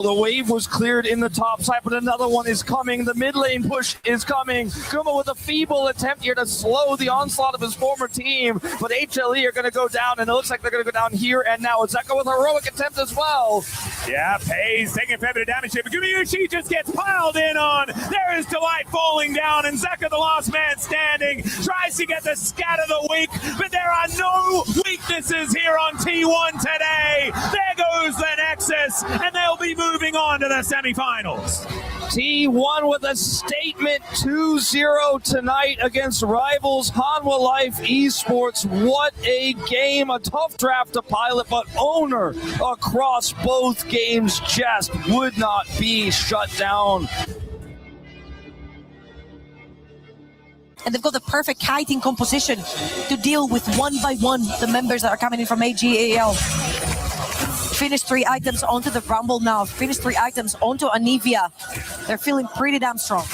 The wave was cleared in the top side, but another one is coming. The mid lane push is coming. Kuma with a feeble attempt here to slow the onslaught of his former team, but HLE are going to go down, and it looks like they're going to go down here and now. Zeka with a heroic attempt as well. Yeah, Pays taking a fair bit of damage here, but Gumayushi just gets piled in on. There is Delight falling down, and Zeka, the last man standing, tries to get the scatter the weak, but there are no weaknesses here on T1 today. There goes the Nexus, and they'll be moving on to the semifinals. T1 with a statement 2-0 tonight against rivals Hanwha Life Esports. What a game, a tough draft to pilot, but owner across both games just would not be shut down. And they've got the perfect kiting composition to deal with one by one the members that are coming in from AGAL. Finish 3 items onto the Rumble now. Finish 3 items onto Anivia. They're feeling pretty damn strong.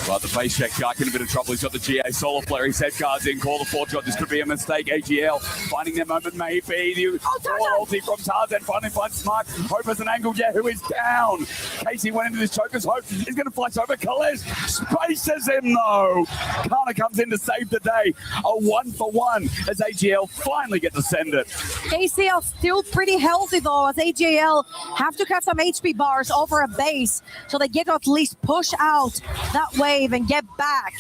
Well, the face check, Shark in a bit of trouble. He's got the GA solar flare. He set cards in, call the 4-shot. This could be a mistake. AGL finding their moment, maybe. Ulti from Tarzan finally finds Smart. Hope has an angle. Yeah, who is down? Casey went into this chokers. Hope is going to flash over. Kalish spaces him though. Kana comes in to save the day. A 1-for-1 as AGL finally get to send it. Casey are still pretty healthy though, as AGL have to cut some HP bars over a base so they get to at least push out that wave and get back.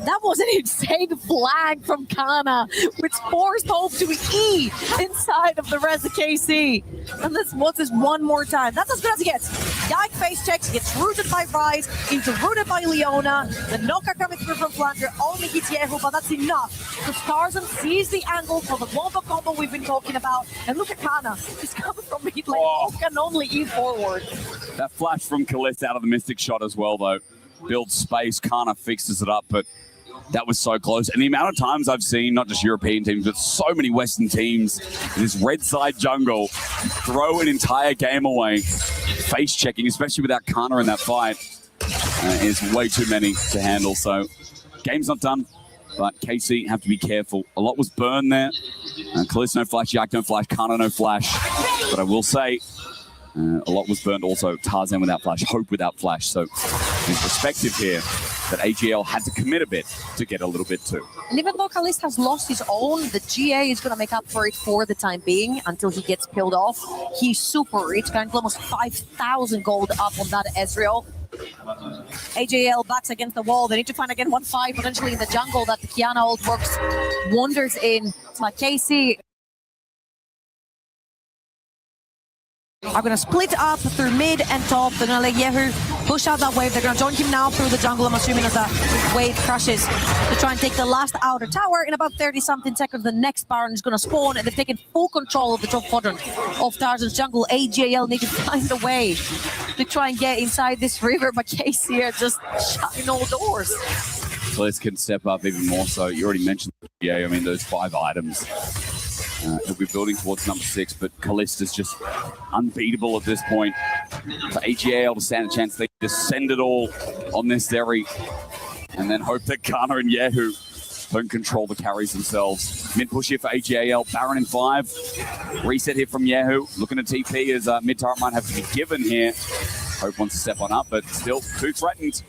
That was an insane flag from Kana, which forced Hope to E inside of the rest of KC. And let's watch this one more time. That's as good as it gets. Yike face checks, gets rooted by Rise, into rooted by Leona. The knocker coming through from Flanger only hits Yehu, but that's enough. Because Tarzan sees the angle for the wombo combo we've been talking about. And look at Kana. He's coming from mid lane. Hope can only E forward. That flash from Kalist out of the Mystic shot as well, though. Builds space, Kana fixes it up, but that was so close. And the amount of times I've seen, not just European teams, but so many Western teams, this red side jungle, throw an entire game away. Face checking, especially without Kana in that fight, is way too many to handle. So, game's not done, but KC have to be careful. A lot was burned there. Kalist no flash, Yak no flash, Kana no flash. But I will say, a lot was burned also. Tarzan without flash, Hope without flash. So there's perspective here that AGL had to commit a bit to get a little bit too. And even though Kalist has lost his own, the GA is going to make up for it for the time being until he gets killed off. He's super rich, currently almost 5,000 gold up on that Ezreal. AJL backs against the wall. They need to find again 1-5 potentially in the jungle that the Kiana ult works wonders in. But KC are going to split up through mid and top. They're going to let Yehu push out that wave. They're going to join him now through the jungle, I'm assuming, as that wave crashes to try and take the last outer tower. In about 30-something seconds, the next Baron is going to spawn, and they've taken full control of the top quadrant of Tarzan's jungle. AGL need to find a way to try and get inside this river, but KC are just shutting all doors. Kalist can step up even more so. You already mentioned the GA. I mean, those 5 items. He'll be building towards number 6, but Kalist is just unbeatable at this point. For AGL to stand a chance, they just send it all on this Zeri, and then hope that Kana and Yehu don't control the carries themselves. Mid push here for AGL, Baron in 5. Reset here from Yehu, looking at TP as mid turret might have to be given here. Hope wants to step on up, but still too threatened.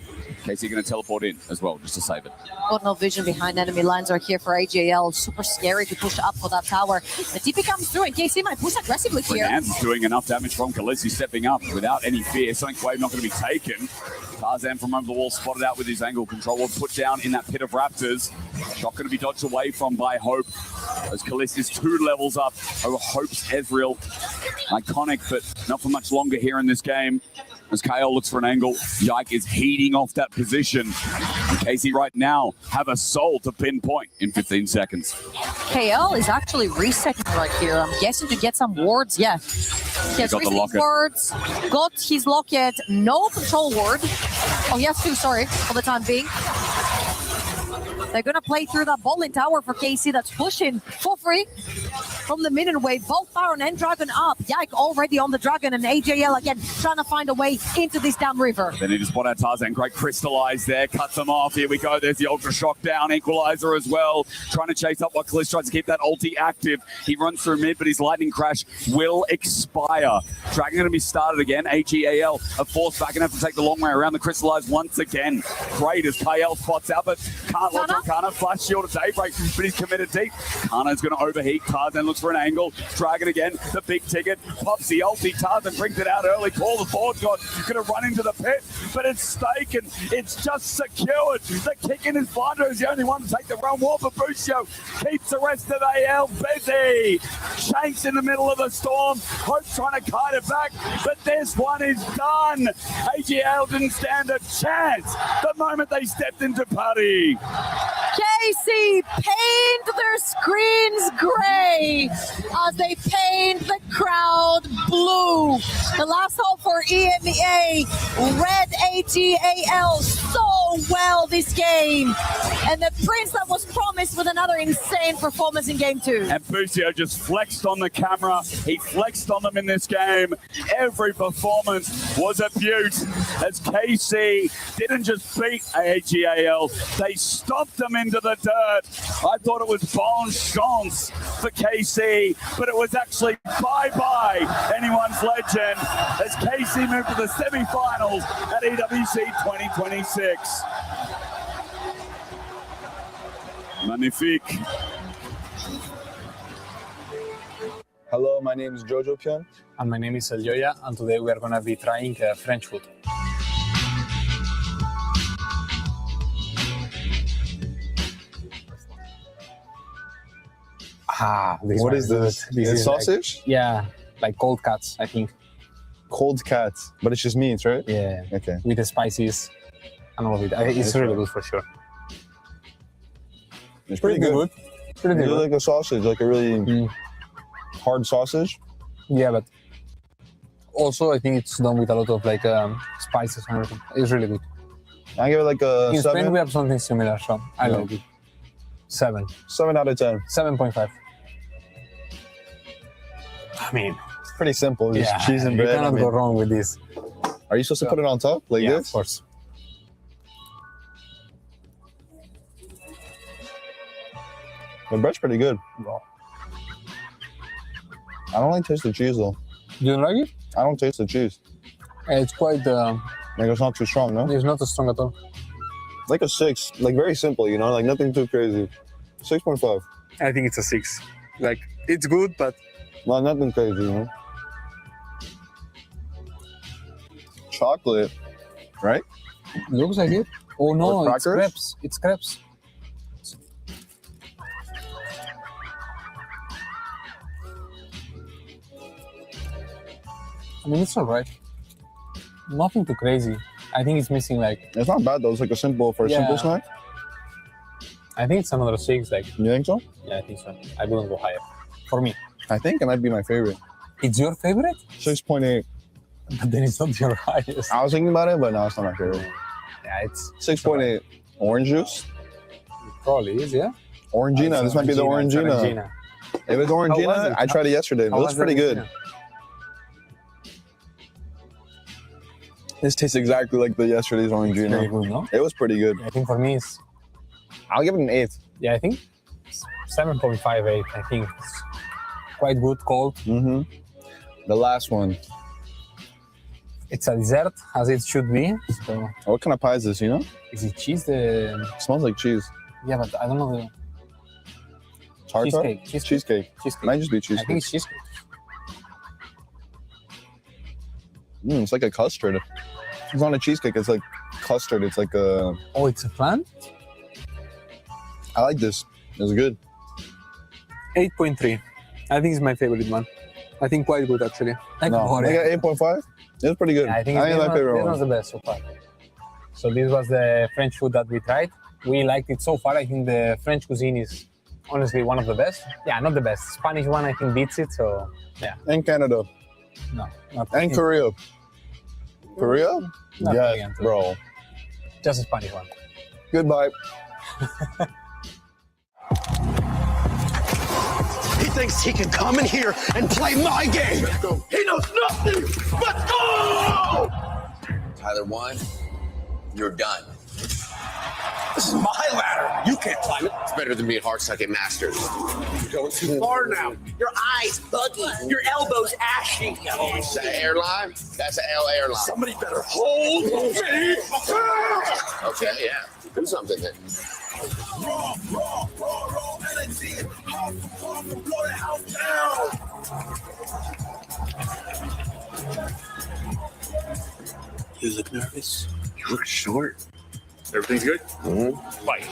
KC going to teleport in as well, just to save it. Got no vision behind enemy lines are here for AJL. Super scary to push up for that tower. The TP comes through and KC might push aggressively here. Brigance is doing enough damage from Khaleesi stepping up without any fear. Sonic Wave not going to be taken. Tarzan from over the wall spotted out with his angle control. Was put down in that pit of raptors. Shot going to be dodged away from by Hope. As Khaleesi is 2 levels up over Hope's Ezreal. Iconic, but not for much longer here in this game. As KL looks for an angle, Yike is heating off that position. And KC right now have a soul to pinpoint in 15 seconds. KL is actually resetting right here. I'm guessing to get some wards. Yeah. He has resetting wards, got his locket, no control ward. Oh, he has 2, sorry, for the time being. They're going to play through that bowling tower for KC that's pushing for free. from the minion wave. Both Baron and Dragon up. Yike already on the Dragon, and AJL again trying to find a way into this downriver. They need to spot out Tarzan. Great crystallize there. Cuts them off. Here we go. There's the Ultra Shock down. Equalizer as well. Trying to chase up while Kalish tries to keep that ulti active. He runs through mid, but his Lightning Crash will expire. Dragon going to be started again. AGAL are forced back and have to take the long way around the crystallize once again. Great as KL spots out, but can't launch on Kana. Flash shield of Daybreak, but he's committed deep. Kana's going to overheat. Tarzan looks for an angle. Dragon again. The big ticket. Pops the ulti. Tarzan brings it out early. Call the forward god. Going to run into the pit, but it's taken. It's just secured. The kick in his blinder is the only one to take the run. Warper Bucio keeps the rest of AL busy. Shanks in the middle of the storm. Hope trying to kite it back, but this one is done. AGL didn't stand a chance the moment they stepped into party. KC paint their screens gray as they paint the crowd blue. The last hope for EMEA read AGAL so well this game. And the Prince that was promised with another insane performance in game 2. And Bucio just flexed on the camera. He flexed on them in this game. Every performance was a beaut as KC didn't just beat AGAL, they stomped them into the dirt. I thought it was bon chance for KC, but it was actually bye-bye anyone's legend as KC moved to the semi-finals at EWC 2026. Magnifique. Hello, my name is Jojo Pion. And my name is Elioya, and today we are going to be trying French food. What is this? This is is sausage? like cold cuts, I think. Cold cats, but it's just meat, right? Yeah. Okay. With the spices and all of it. It's really good for sure. It's pretty good. Pretty It's good. like a sausage, like a really hard sausage. Yeah, but also I think it's done with a lot of like spices and everything. It's really good. I give it like a In Spain 7. we have something similar, so I Yeah. like it. 7. 7 out of 10. 7.5. I mean, It's pretty simple. Just yeah, cheese and you bread. cannot I mean, go wrong with this. are you supposed to put it on top like Yeah, this? of course. The bread's pretty good. I don't like taste the cheese though. You don't like it? I don't taste the cheese. It's quite. Like it's not too strong, no? It's not as strong at all. It's like a 6. Like very simple, you know? Like nothing too crazy. 6.5. I think it's a 6. Like it's good, but Well, nothing crazy, you know? Chocolate, right? looks like it. Oh no, Or it's crackers? crepes. It's crepes. I mean, it's alright. Nothing too crazy. I think it's missing like. It's not bad though. It's like a simple for a simple Yeah. snack. I think it's another 6. Like, You think so? yeah, I think so. I wouldn't go higher. For me, I think it might be my favorite. it's your favorite, 6.8. but then it's not your highest. I was thinking about it, but no, it's not my favorite. Yeah, it's 6.8. Orange juice? probably is. Yeah. Orangina. This might be the Orangina. If it's was Orangina, it? I tried it yesterday. It How looks was pretty the good. Orangina? This tastes exactly like the yesterday's Very Orangina. good, no? It was pretty good. I think for me it's. I'll give it an 8. Yeah, I think 7.58. I think it's quite good, cold. Mm-hmm. The last one. It's a dessert, as it should be. So, What kind of pie is this, you know? is it cheese? The It smells like cheese. yeah, but I don't know the Tartar? cheesecake. Cheesecake. Cheesecake. Might just be I think cheesecake. it's cheesecake. It's like a custard. It's not a cheesecake. It's like custard. It's like a... Oh, it's a flan. I like this. It's good. 8.3. I think it's my favorite one. I think quite good actually. Like No, more. I got 8.5. It's pretty good. I think I ain't my favorite this one. was the best so far. So this was the French food that we tried. We liked it so far. I think the French cuisine is honestly one of the best. Yeah, not the best. Spanish one I think beats it. So yeah, And Canada. no, not And Korea. Korea? Not Yes, Korean, too. bro. just a Spanish one. Goodbye. thinks he can come in here and play my game. He knows nothing. Let's go! Tyler won. You're done. This is my ladder. You can't climb it. It's better than me at Heartsucket Masters. You're going too far now. Your eyes buggy. Your elbows ashy. Is that airline? That's an L airline. Somebody better hold me. Okay, yeah. Do something then. You look nervous. You look short. Everything's good? Mm-hmm. Fight.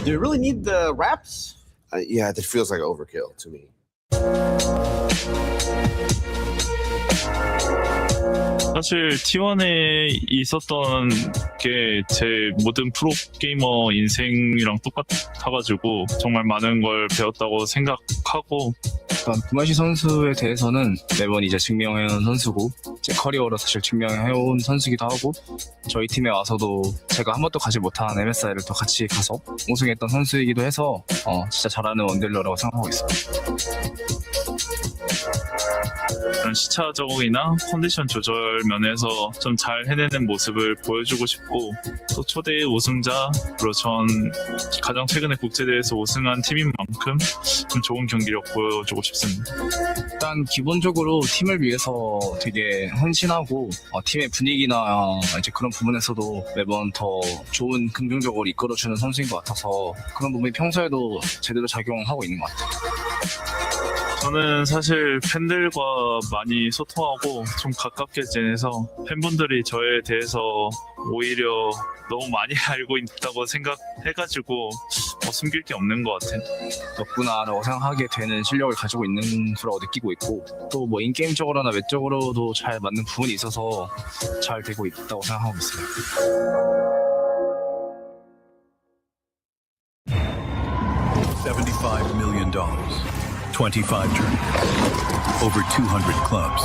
Do you really need the wraps? Yeah, that feels like overkill to me. 사실 T1에 있었던 게 제 모든 프로게이머 인생이랑 똑같아가지고 정말 많은 걸 배웠다고 생각하고 일단 구마시 선수에 대해서는 매번 이제 증명해온 선수고 제 커리어로 사실 증명해온 선수기도 하고 저희 팀에 와서도 제가 한 번도 가지 못한 MSI를 또 같이 가서 우승했던 선수이기도 해서 진짜 잘하는 원딜러라고 생각하고 있습니다. 그런 시차적이나 컨디션 조절 면에서 좀 잘 해내는 모습을 보여주고 싶고 또 초대의 우승자 그리고 전 가장 최근에 국제대회에서 우승한 팀인 만큼 좀 좋은 경기력 보여주고 싶습니다. 일단 기본적으로 팀을 위해서 되게 헌신하고 팀의 분위기나 이제 그런 부분에서도 매번 더 좋은 긍정적으로 이끌어주는 선수인 것 같아서 그런 부분이 평소에도 제대로 작용하고 있는 것 같아요. 저는 사실 팬들과 많이 소통하고 좀 가깝게 지내서 팬분들이 저에 대해서 오히려 너무 많이 알고 있다고 생각해가지고 숨길 게 없는 것 같아요. 덕분이라고 생각하게 되는 실력을 가지고 있는 거라고 느끼고 있고 또 뭐 인게임적으로나 외적으로도 잘 맞는 부분이 있어서 잘 되고 있다고 생각하고 있습니다. $75 million. 25 tournaments, over 200 clubs,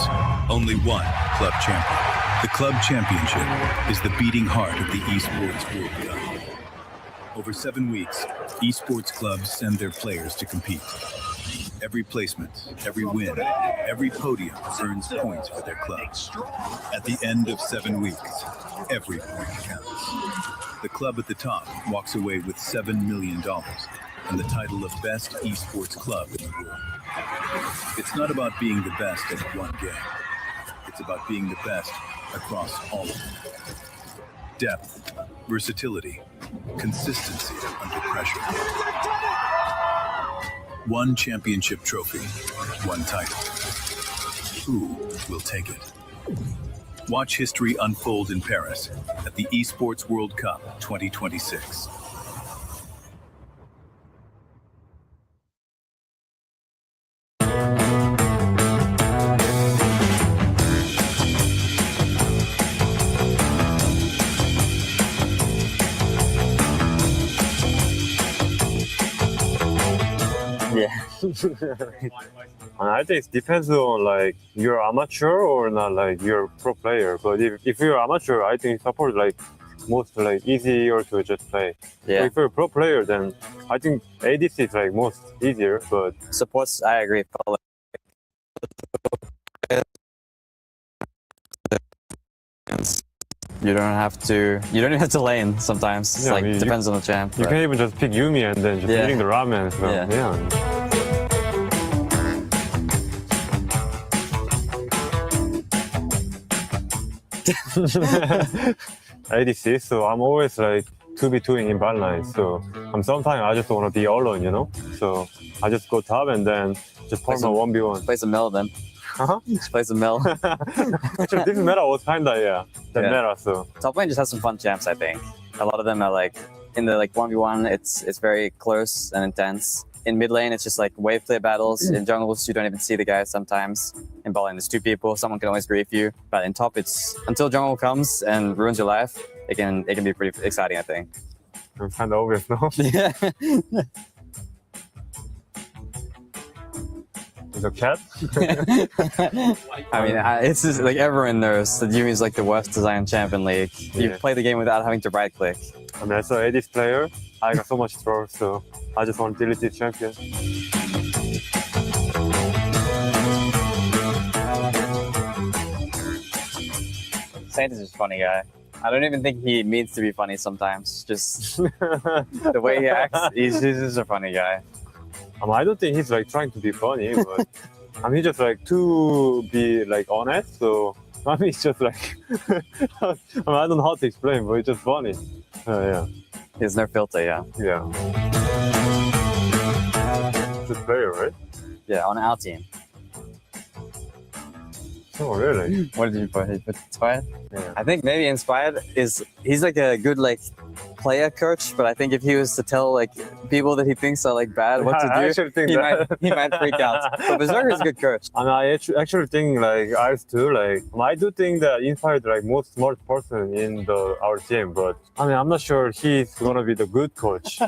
only one club champion. The club championship is the beating heart of the esports World Cup. Over 7 weeks, esports clubs send their players to compete. Every placement, every win, every podium earns points for their clubs. At the end of 7 weeks, every point counts. The club at the top walks away with $7 million and the title of Best Esports Club in the world. It's not about being the best at one game. It's about being the best across all of them. Depth, versatility, consistency under pressure. One championship trophy, one title. Who will take it? Watch history unfold in Paris at the Esports World Cup 2026. Yeah. I think it depends on like you're amateur or not like you're pro player. But if you're amateur, I think support like most like easier to just play. Yeah. So if you're a pro player, then I think ADC is like most easier. But supports, I agree. You don't even have to lane sometimes. It's yeah, like depends on the champ. You can even just pick Yumi and then just eating the ramen. So, yeah. ADC, so I'm always like 2v2ing in bot line. So sometimes I just want to be alone, you know. So I just go top and then just pour my 1v1. Play some Mel then. Just play some Mel. Actually, this meta was kinda the meta. So top lane just has some fun champs. I think a lot of them are like in the like 1v1. It's very close and intense. In mid lane, it's just like wave play battles. In jungles, you don't even see the guys sometimes. In bot lane, there's 2 people. Someone can always grief you. But in top, it's until jungle comes and ruins your life. It can be pretty exciting. I think. It's kind of obvious, no? Yeah. It's a cat? I mean, it's just like everyone knows that Yumi's like the worst design champ in League. You Yeah. play the game without having to right click. I mean, as an AD's player, I got so much troll, so I just want to delete this champion. Saint is just a funny guy. I don't even think he means to be funny sometimes. Just the way he acts, he's just a funny guy. I don't think he's like trying to be funny, but he's just like to be like honest. So it's just like I don't know how to explain, but it's just funny. Yeah. He has no filter, yeah. Yeah. Good player, right? Yeah, on our team. Oh, really? What did you put? You put Inspired? Yeah. I think maybe Inspired he's like a good like player coach, but I think if he was to tell like people that he thinks are like bad what to I do, actually think he might freak out. But Berserker is a good coach. I actually think like ours too. Like I do think that Inspired like most smart person in our team, but I'm not sure he's gonna be the good coach.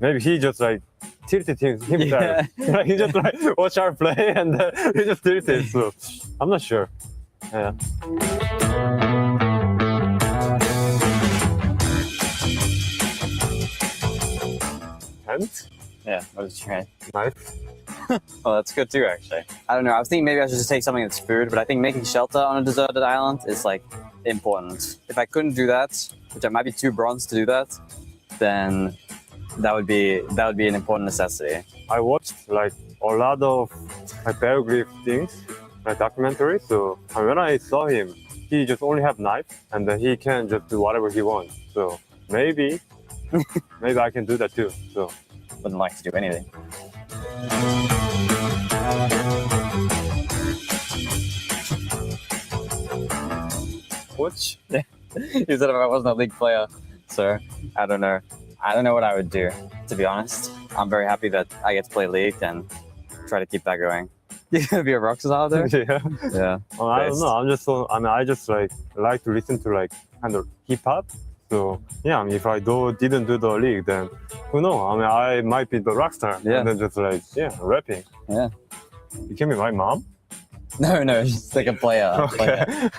Maybe he just like tilted himself. Yeah. He just like watch our play and he just tilted. So I'm not sure. Yeah. Tent? Yeah, that was right. Nice. Oh, that's good too, actually. I don't know. I was thinking maybe I should just take something that's food, but I think making shelter on a deserted island is like important. If I couldn't do that, which I might be too bronze to do that, then that would be an important necessity. I watched like a lot of like Bear things, like documentaries. So when I saw him, he just only have knife, and then he can just do whatever he wants. So maybe I can do that too. So wouldn't like to do anything. Which? He said if I wasn't a League player, so I don't know. I don't know what I would do, to be honest. I'm very happy that I get to play League and try to keep that going. You gonna be a rockstar there? Yeah. Yeah. Well, I don't know. I just like to listen to like kind of hip hop. So yeah, if I didn't do the League, then who knows? I might be the rockstar. Yeah. And then just like rapping. Yeah. You can be my mom? No, she's like a player. Okay.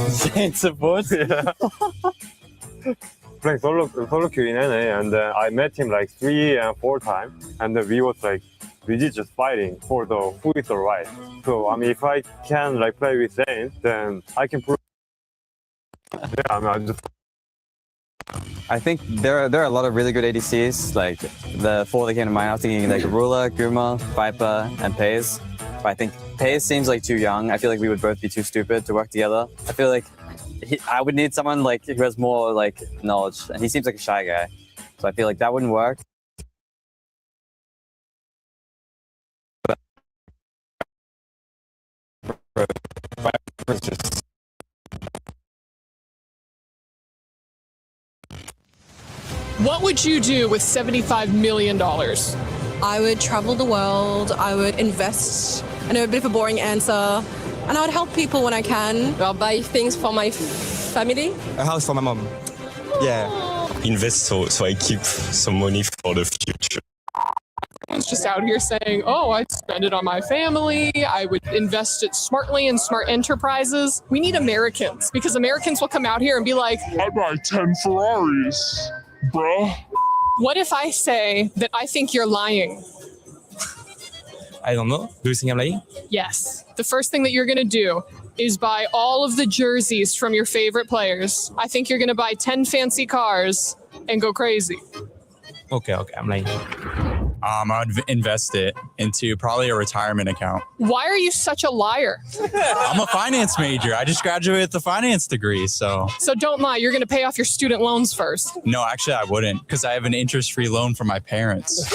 Saint support. Yeah. Playing solo queue in NA, and I met him like 3 and 4 times, and we did just fighting for the who is the right. So if I can like play with Saint, then I can prove. Yeah, I think there are a lot of really good ADCs. Like the 4 that came to mind, I was thinking like Ruler, Guma, Viper, and Paze. But I think Paze seems like too young. I feel like we would both be too stupid to work together. I feel like I would need someone like who has more like knowledge, and he seems like a shy guy. So I feel like that wouldn't work. What would you do with $75 million? I would travel the world. I would invest. I know a bit of a boring answer. And I would help people when I can. I'll buy things for my family. A house for my mom. Yeah. Invest so I keep some money for the future. It's just out here saying, oh, I'd spend it on my family. I would invest it smartly in smart enterprises. We need Americans, because Americans will come out here and be like, I buy 10 Ferraris, bruh. What if I say that I think you're lying? I don't know. Do you think I'm lying? Yes. The first thing that you're going to do is buy all of the jerseys from your favorite players. I think you're going to buy 10 fancy cars and go crazy. Okay, I'm lying. I'd invest it into probably a retirement account. Why are you such a liar? I'm a finance major. I just graduated with a finance degree, so. So don't lie. You're going to pay off your student loans first. No, actually I wouldn't, because I have an interest-free loan from my parents.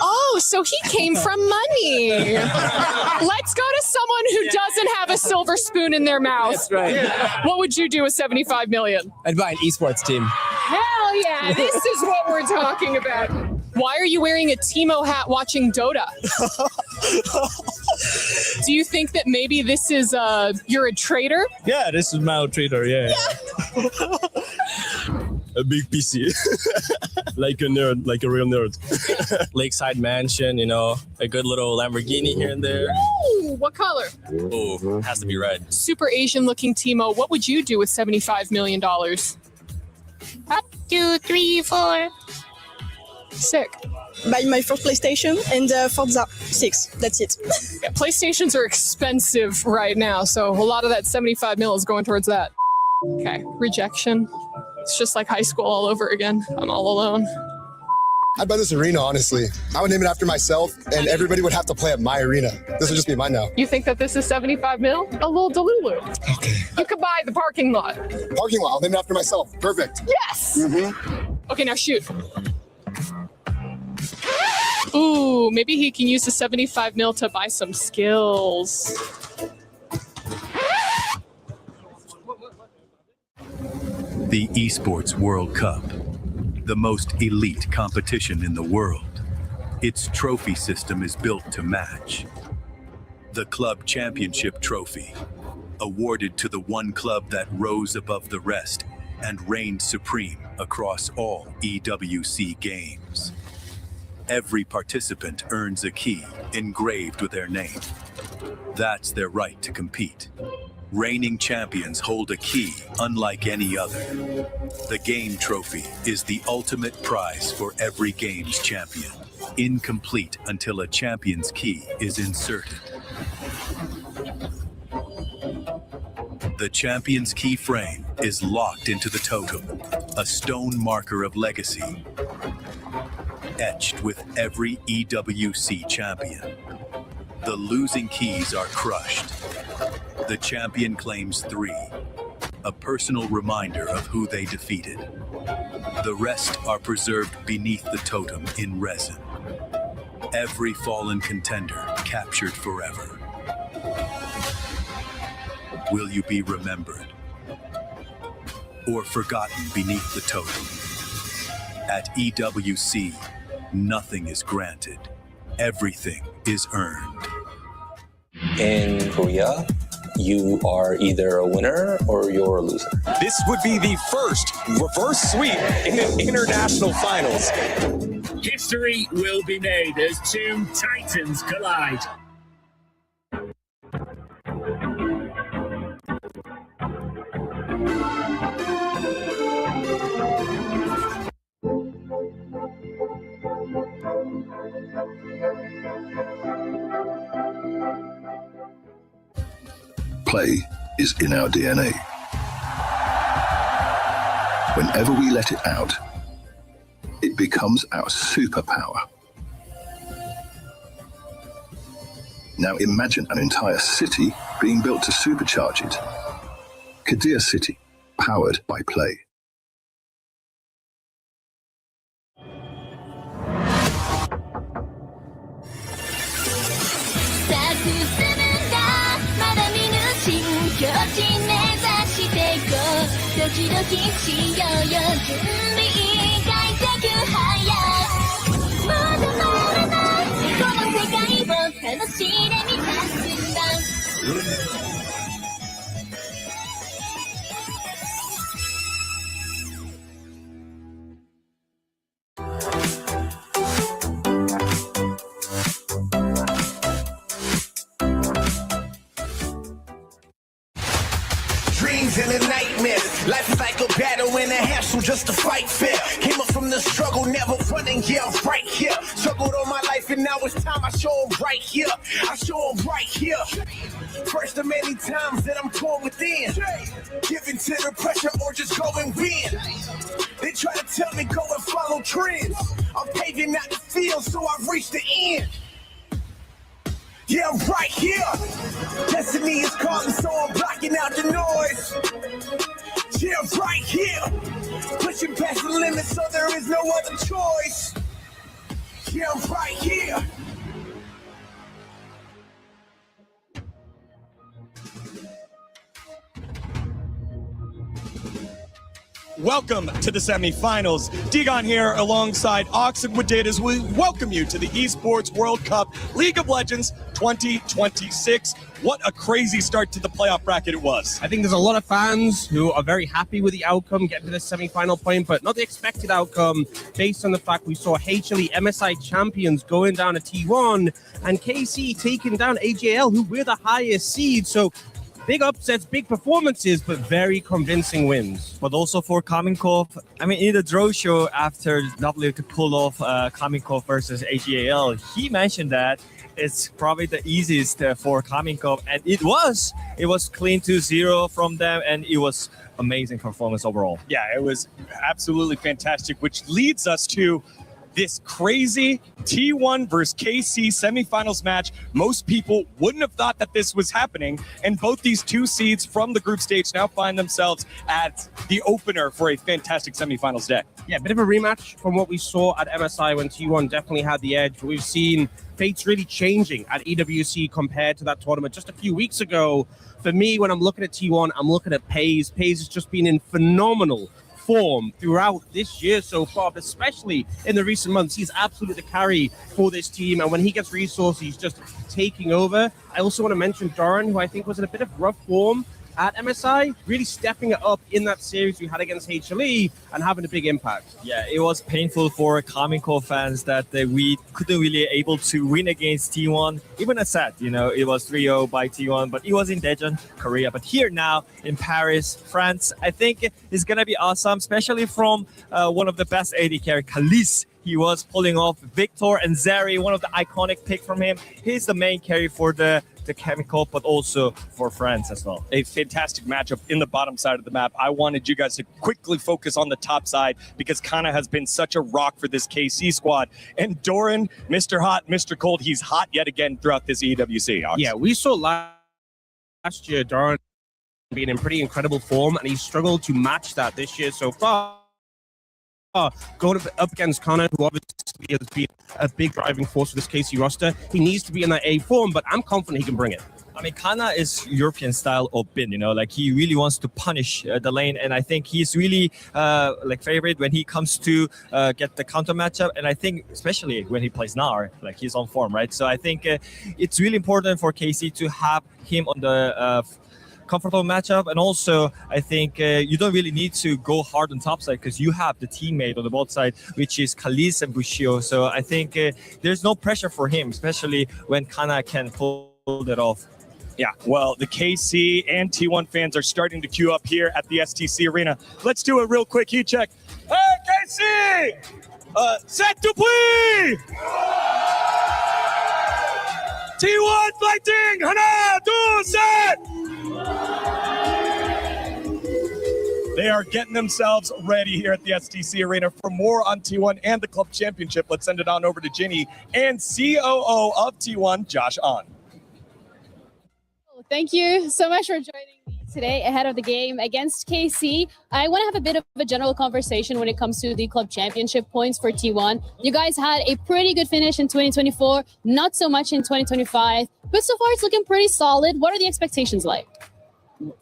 Oh, so he came from money. Let's go to someone who doesn't have a silver spoon in their mouth. That's right. What would you do with $75 million? I'd buy an esports team. Hell yeah, this is what we're talking about. Why are you wearing a Timo hat watching Dota? Do you think that maybe this is, you're a traitor? Yeah, this is my traitor, yeah. A big PC. Like a nerd, like a real nerd. Lakeside mansion, you know, a good little Lamborghini here and there. Ooh, what color? Oh, has to be red. Super Asian looking Timo, what would you do with $75 million? 1, 2, 3, 4. Sick. Buy my first PlayStation and Forza 6. That's it. Yeah, PlayStations are expensive right now, so a lot of that 75 mil is going towards that. Okay, rejection. It's just like high school all over again. I'm all alone. I'd buy this arena, honestly. I would name it after myself, and everybody would have to play at my arena. This would just be mine now. You think that this is 75 mil? A little delulu. Okay. You could buy the parking lot. Parking lot. I'll name it after myself. Perfect. Yes! Okay, now shoot. Ooh, maybe he can use the 75 mil to buy some skills. The Esports World Cup, the most elite competition in the world. Its trophy system is built to match. The Club Championship Trophy, awarded to the one club that rose above the rest and reigned supreme across all EWC games. Every participant earns a key engraved with their name. That's their right to compete. Reigning champions hold a key unlike any other. The game trophy is the ultimate prize for every game's champion, incomplete until a champion's key is inserted. The champion's key frame is locked into the totem, a stone marker of legacy, etched with every EWC champion. The losing keys are crushed. The champion claims 3, a personal reminder of who they defeated. The rest are preserved beneath the totem in resin. Every fallen contender captured forever. Will you be remembered or forgotten beneath the totem? At EWC, nothing is granted. Everything is earned. In Korea, you are either a winner or you're a loser. This would be the first reverse sweep in an international finals. History will be made as two titans collide. Play is in our DNA. Whenever we let it out, it becomes our superpower. Now imagine an entire city being built to supercharge it. Kadir City, powered by Play. Dreams and a nightmare. Life is like a battle and a hassle just to fight fair. Came up from the struggle, never running, yeah, I'm right here. Struggled all my life and now it's time I show them right here. I show them right here. First of many times that I'm torn within. Giving to the pressure or just go and win. They try to tell me go and follow trends. I'm paving out the field so I've reached the end. Yeah, I'm right here. Destiny is calling, so I'm blocking out the noise. Yeah, I'm right here. Pushing past the limits, so there is no other choice. Yeah, I'm right here. Welcome to the semifinals. Digon here alongside Oxen with Data as we welcome you to the Esports World Cup League of Legends 2026. What a crazy start to the playoff bracket it was. I think there's a lot of fans who are very happy with the outcome, getting to the semi-final point, but not the expected outcome based on the fact we saw HLE MSI champions going down to T1 and KC taking down AJL, who were the highest seed. So big upsets, big performances, but very convincing wins. But also for Kaminkov, I mean, in the draw show after W to pull off Kaminkov versus AGAL, he mentioned that it's probably the easiest for Kaminkov, and it was clean 2-0 from them, and it was amazing performance overall. Yeah, it was absolutely fantastic, which leads us to this crazy T1 versus KC semifinals match. Most people wouldn't have thought that this was happening, and both these two seeds from the group stage now find themselves at the opener for a fantastic semifinals day. Yeah, a bit of a rematch from what we saw at MSI when T1 definitely had the edge. But we've seen fates really changing at EWC compared to that tournament just a few weeks ago. For me, when I'm looking at T1, I'm looking at Pays. Pays has just been in phenomenal form throughout this year so far, but especially in the recent months. He's absolutely the carry for this team, and when he gets resources, he's just taking over. I also want to mention Doran, who I think was in a bit of rough form at MSI, really stepping it up in that series we had against HLE and having a big impact. Yeah, it was painful for Kaminkov fans that we couldn't really able to win against T1, even a set, it was 3-0 by T1, but it was in Daejeon, Korea. But here now in Paris, France, I think it's going to be awesome, especially from one of the best AD carry, Khalees. He was pulling off Victor and Zeri, one of the iconic pick from him. He's the main carry for the Chemical, but also for France as well. A fantastic matchup in the bottom side of the map. I wanted you guys to quickly focus on the top side because Kana has been such a rock for this KC squad. And Doran, Mr. Hot, Mr. Cold, he's hot yet again throughout this EWC. Ox. Yeah, we saw last year Doran being in pretty incredible form, and he struggled to match that this year so far. Going up against Connor, who obviously has been a big driving force for this KC roster. He needs to be in that A form, but I'm confident he can bring it. I mean, Kana is European style of Bin, he really wants to punish the lane, and I think he's really favorite when he comes to get the counter matchup, and I think especially when he plays Nar, he's on form, right? So I think it's really important for KC to have him on the comfortable matchup, and also I think you don't really need to go hard on top side because you have the teammate on the bot side, which is Khalees and Bushio. So I think there's no pressure for him, especially when Kana can pull it off. Yeah, well, the KC and T1 fans are starting to queue up here at the STC Arena. Let's do a real quick heat check. Hey, KC! Set to play! T1 fighting! Hana, do set! They are getting themselves ready here at the STC Arena. For more on T1 and the club championship, let's send it on over to Ginny and COO of T1, Josh On. Thank you so much for joining me today ahead of the game against KC. I want to have a bit of a general conversation when it comes to the club championship points for T1. You guys had a pretty good finish in 2024, not so much in 2025, but so far it's looking pretty solid. What are the expectations like?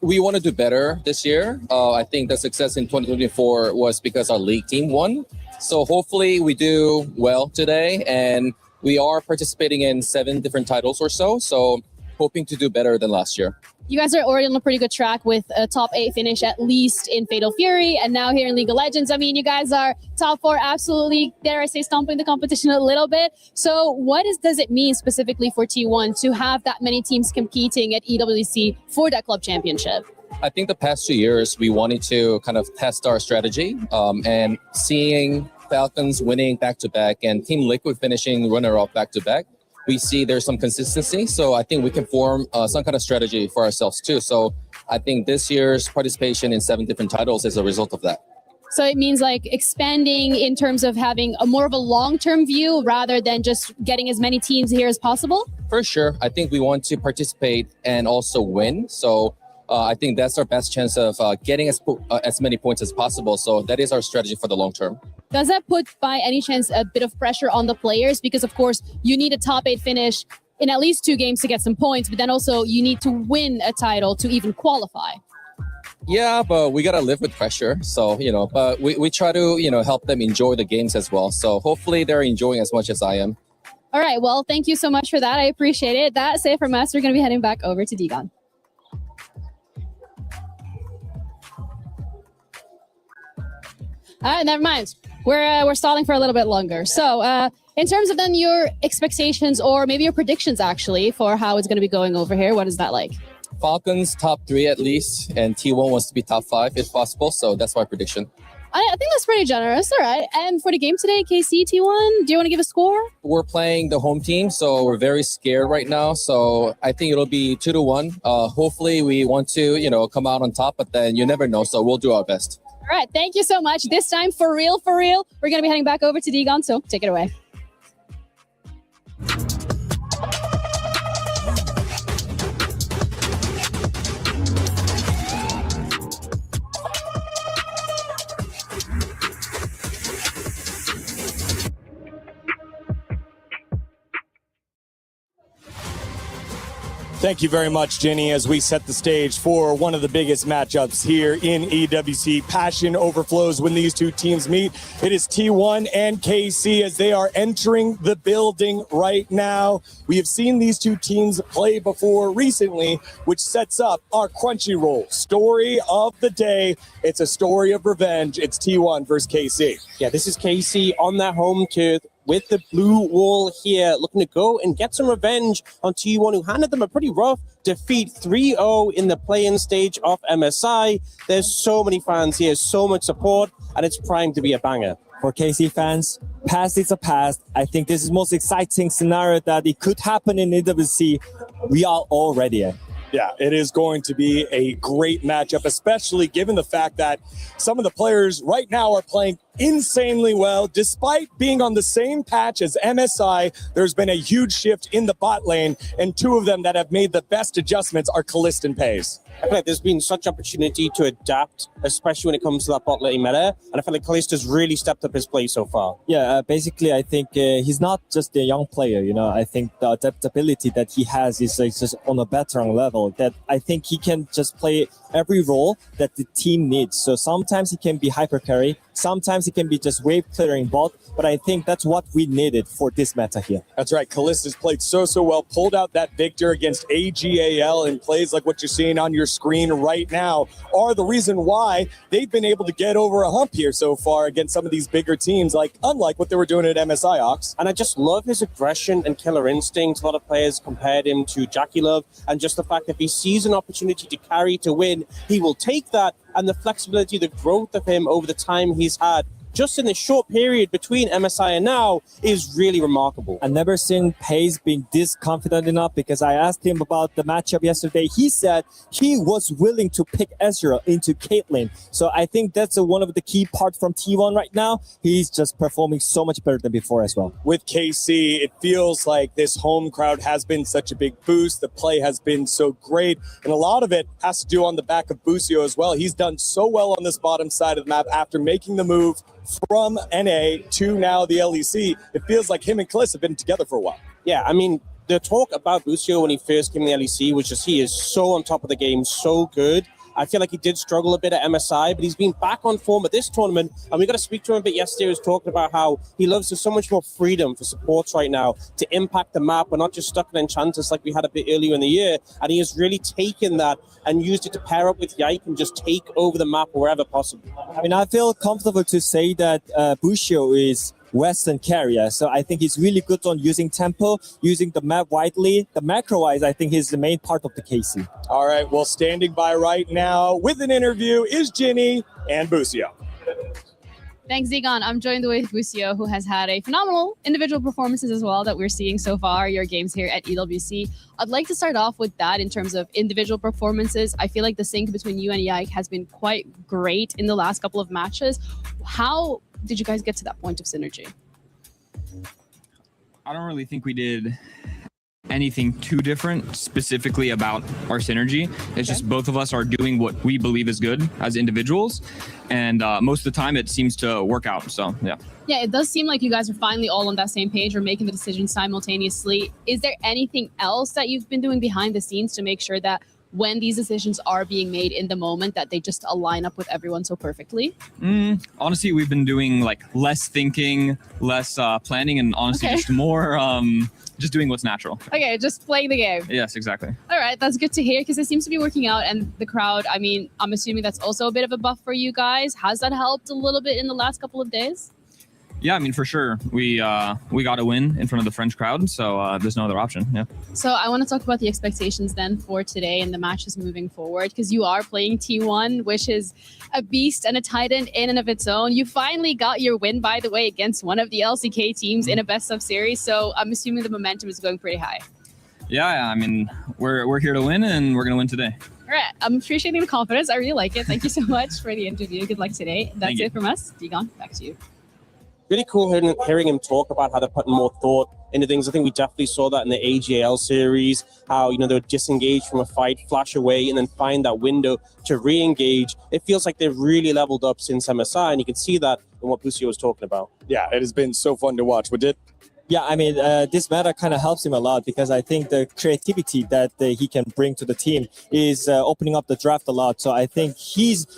We want to do better this year. I think the success in 2024 was because our league team won. So hopefully we do well today, and we are participating in 7 different titles or so. So hoping to do better than last year. You guys are already on a pretty good track with a top 8 finish, at least in Fatal Fury, and now here in League of Legends. I mean, you guys are top 4, absolutely, dare I say, stomping the competition a little bit. So what does it mean specifically for T1 to have that many teams competing at EWC for that club championship? I think the past 2 years, we wanted to kind of test our strategy, and seeing Falcons winning back-to-back and Team Liquid finishing runner-up back-to-back, we see there's some consistency. So I think we can form some kind of strategy for ourselves too. So I think this year's participation in 7 different titles is a result of that. So it means like expanding in terms of having a more of a long-term view rather than just getting as many teams here as possible? For sure. I think we want to participate and also win. So I think that's our best chance of getting as many points as possible. So that is our strategy for the long term. Does that put by any chance a bit of pressure on the players? Because of course you need a top 8 finish in at least 2 games to get some points, but then also you need to win a title to even qualify. Yeah, but we got to live with pressure. So, but we try to, help them enjoy the games as well. So hopefully they're enjoying as much as I am. All right. Well, thank you so much for that. I appreciate it. That's it from us. We're going to be heading back over to Digon. All right, never mind. We're stalling for a little bit longer. So, in terms of then your expectations or maybe your predictions actually for how it's going to be going over here, what is that like? Falcons top 3 at least, and T1 wants to be top 5 if possible. So that's my prediction. I think that's pretty generous. All right. And for the game today, KC, T1, do you want to give a score? We're playing the home team, so we're very scared right now. So I think it'll be 2-1. Hopefully we want to, come out on top, but then you never know. So we'll do our best. All right. Thank you so much. This time, for real, we're going to be heading back over to Digon. So take it away. Thank you very much, Jenny, as we set the stage for one of the biggest matchups here in EWC. Passion overflows when these two teams meet. It is T1 and KC as they are entering the building right now. We have seen these two teams play before recently, which sets up our Crunchyroll story of the day. It's a story of revenge. It's T1 versus KC. Yeah, this is KC on their home turf with the blue wall here, looking to go and get some revenge on T1, who handed them a pretty rough defeat 3-0 in the play-in stage of MSI. There's so many fans here, so much support, and it's primed to be a banger. For KC fans, past is a past. I think this is the most exciting scenario that it could happen in EWC. We are all ready. Yeah, it is going to be a great matchup, especially given the fact that some of the players right now are playing insanely well. Despite being on the same patch as MSI, there's been a huge shift in the bot lane, and two of them that have made the best adjustments are Kalist and Paze. I feel like there's been such opportunity to adapt, especially when it comes to that bot lane meta, and I feel like Kalist has really stepped up his play so far. Yeah, basically, I think he's not just a young player, I think the adaptability that he has is just on a veteran level, that I think he can just play every role that the team needs. So sometimes he can be hyper carry, sometimes it can be just wave clearing bot, but I think that's what we needed for this meta here. That's right. Kalist has played so well, pulled out that victor against AGAL, and plays like what you're seeing on your screen right now are the reason why they've been able to get over a hump here so far against some of these bigger teams, unlike what they were doing at MSI, Ox. And I just love his aggression and killer instinct. A lot of players compared him to Jackie Love, and just the fact that if he sees an opportunity to carry to win, he will take that, and the flexibility, the growth of him over the time he's had just in this short period between MSI and now is really remarkable. I've never seen Paze being this confident enough, because I asked him about the matchup yesterday. He said he was willing to pick Ezreal into Caitlyn. So I think that's one of the key parts from T1 right now. He's just performing so much better than before as well. With KC, it feels like this home crowd has been such a big boost. The play has been so great, and a lot of it has to do on the back of Busio as well. He's done so well on this bottom side of the map after making the move from NA to now the LEC. It feels like him and Kalist have been together for a while. Yeah, I mean, the talk about Busio when he first came to the LEC was just he is so on top of the game, so good. I feel like he did struggle a bit at MSI, but he's been back on form at this tournament, and we got to speak to him a bit yesterday. He was talking about how he loves so much more freedom for supports right now to impact the map. We're not just stuck in Enchantress like we had a bit earlier in the year, and he has really taken that and used it to pair up with Yike and just take over the map wherever possible. I mean, I feel comfortable to say that Busio is Western carrier, so I think he's really good on using tempo, using the map widely. The macro-wise, I think he's the main part of the KC. All right, well, standing by right now with an interview is Ginny and Busio. Thanks, Digon. I'm joined with Busio, who has had a phenomenal individual performances as well that we're seeing so far, your games here at EWC. I'd like to start off with that in terms of individual performances. I feel like the sync between you and Yike has been quite great in the last couple of matches. How did you guys get to that point of synergy? I don't really think we did anything too different specifically about our synergy. It's just both of us are doing what we believe is good as individuals, and most of the time it seems to work out. So yeah, it does seem like you guys are finally all on that same page or making the decision simultaneously. Is there anything else that you've been doing behind the scenes to make sure that when these decisions are being made in the moment that they just align up with everyone so perfectly? Honestly, we've been doing like less thinking, less planning, and honestly just more just doing what's natural. Okay, just playing the game. Yes, exactly. All right, that's good to hear because it seems to be working out. And the crowd, I mean, I'm assuming that's also a bit of a buff for you guys. Has that helped a little bit in the last couple of days? Yeah, I mean, for sure. We got a win in front of the French crowd, so there's no other option. Yeah. So I want to talk about the expectations then for today and the matches moving forward, because you are playing T1, which is a beast and a titan in and of its own. You finally got your win, by the way, against one of the LCK teams in a best of series. So I'm assuming the momentum is going pretty high. Yeah, I mean, we're here to win, and we're going to win today. All right, I'm appreciating the confidence. I really like it. Thank you so much for the interview. Good luck today. That's it from us. Degon, back to you. Really cool hearing him talk about how they're putting more thought into things. I think we definitely saw that in the AGL series, how, they would disengage from a fight, flash away, and then find that window to re-engage. It feels like they've really leveled up since MSI, and you can see that in what Busio was talking about. Yeah, it has been so fun to watch. What did? Yeah, I mean, this meta kind of helps him a lot because I think the creativity that he can bring to the team is opening up the draft a lot. So I think he's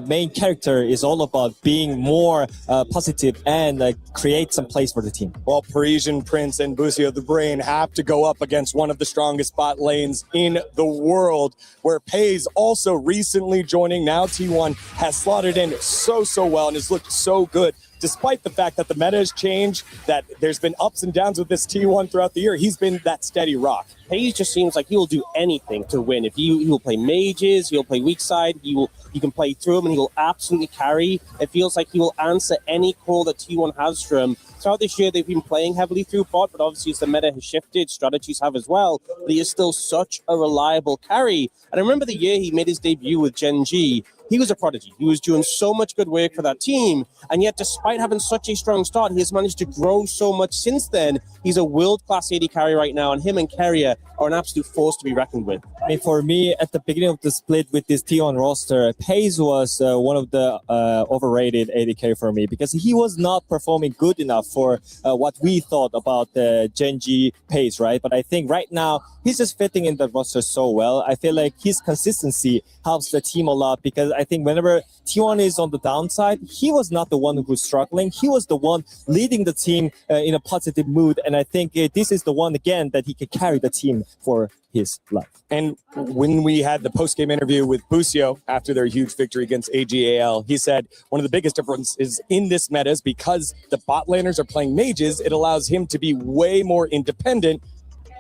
main character is all about being more positive and create some place for the team. Well, Parisian Prince and Busio the Brain have to go up against one of the strongest bot lanes in the world, where Pays also recently joining. Now T1 has slotted in so well and has looked so good. Despite the fact that the meta has changed, that there's been ups and downs with this T1 throughout the year, he's been that steady rock. He just seems like he will do anything to win. If he will play mages, he'll play weak side, you can play through him and he will absolutely carry. It feels like he will answer any call that T1 has for him. Throughout this year, they've been playing heavily through bot, but obviously as the meta has shifted, strategies have as well. But he is still such a reliable carry. And I remember the year he made his debut with Gen G, he was a prodigy. He was doing so much good work for that team. And yet, despite having such a strong start, he has managed to grow so much since then. He's a world-class AD carry right now, and him and Carrier are an absolute force to be reckoned with. I mean, for me, at the beginning of the split with this T1 roster, Pays was one of the overrated AD carry for me because he was not performing good enough for what we thought about the Gen G Pays, right? But I think right now, he's just fitting in the roster so well. I feel like his consistency helps the team a lot because I think whenever T1 is on the downside, he was not the one who's struggling. He was the one leading the team in a positive mood. And I think this is the one, again, that he can carry the team for his life. And when we had the post-game interview with Busio after their huge victory against AGAL, he said one of the biggest differences in this meta is because the bot laners are playing mages, it allows him to be way more independent.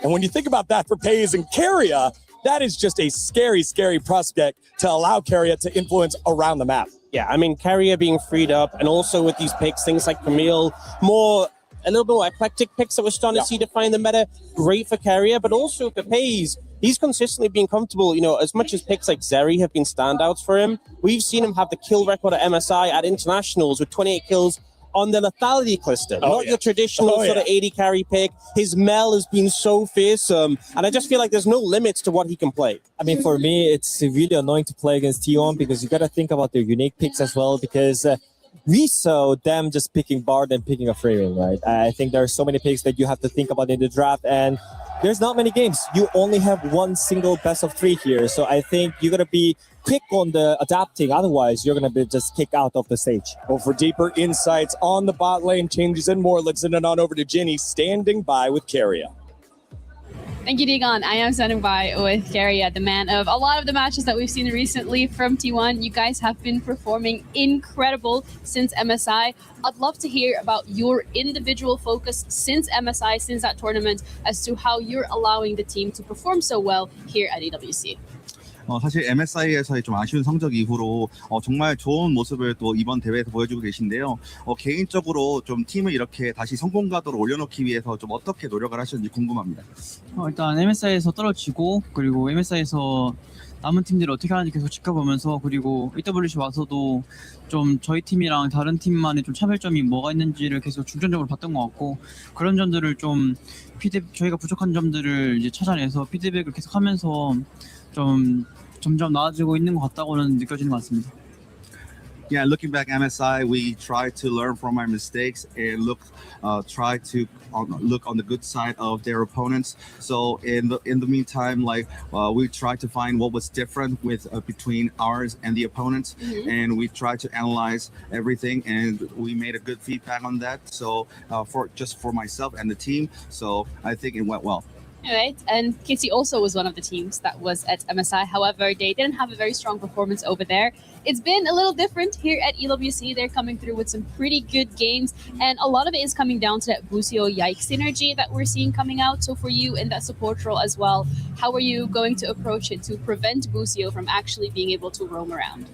And when you think about that for Pays and Carrier, that is just a scary prospect to allow Carrier to influence around the map. Yeah, I mean, Carrier being freed up, and also with these picks, things like Camille, a little bit more eclectic picks that we're starting to see define the meta, great for Carrier, but also for Pays, he's consistently been comfortable. As much as picks like Zeri have been standouts for him, we've seen him have the kill record at MSI at internationals with 28 kills on the lethality cluster, not your traditional sort of AD carry pick. His Mel has been so fearsome, and I just feel like there's no limits to what he can play. I mean, for me, it's really annoying to play against T1 because you got to think about their unique picks as well, because we saw them just picking Bard and picking a Framing, right? I think there are so many picks that you have to think about in the draft, and there's not many games. You only have one single best of 3 here, so I think you got to be quick on the adapting, otherwise you're going to be just kicked out of the stage. Well, for deeper insights on the bot lane changes and more, let's send it on over to Ginny, standing by with Carrier. Thank you, Degon. I am standing by with Carrier, the man of a lot of the matches that we've seen recently from T1. You guys have been performing incredible since MSI. I'd love to hear about your individual focus since MSI, since that tournament, as to how you're allowing the team to perform so well here at EWC. 사실 MSI에서의 좀 아쉬운 성적 이후로 정말 좋은 모습을 또 이번 대회에서 보여주고 계신데요. 개인적으로 좀 팀을 이렇게 다시 성공 가도로 올려놓기 위해서 좀 어떻게 노력을 하셨는지 궁금합니다. 일단 MSI에서 떨어지고 그리고 MSI에서 남은 팀들이 어떻게 하는지 계속 지켜보면서, 그리고 EWC 와서도 좀 저희 팀이랑 다른 팀만의 좀 차별점이 뭐가 있는지를 계속 중점적으로 봤던 것 같고, 그런 점들을 좀 저희가 부족한 점들을 이제 찾아내서 피드백을 계속하면서 좀 점점 나아지고 있는 것 같다고는 느껴지는 것 같습니다. Yeah, looking back, MSI, we try to learn from our mistakes and try to look on the good side of their opponents. So in the meantime, we try to find what was different between ours and the opponents, and we try to analyze everything, and we made a good feedback on that. So for myself and the team, so I think it went well. All right, and KC also was one of the teams that was at MSI. However, they didn't have a very strong performance over there. It's been a little different here at EWC. They're coming through with some pretty good games, and a lot of it is coming down to that Busio Yike synergy that we're seeing coming out. So for you in that support role as well, how are you going to approach it to prevent Busio from actually being able to roam around?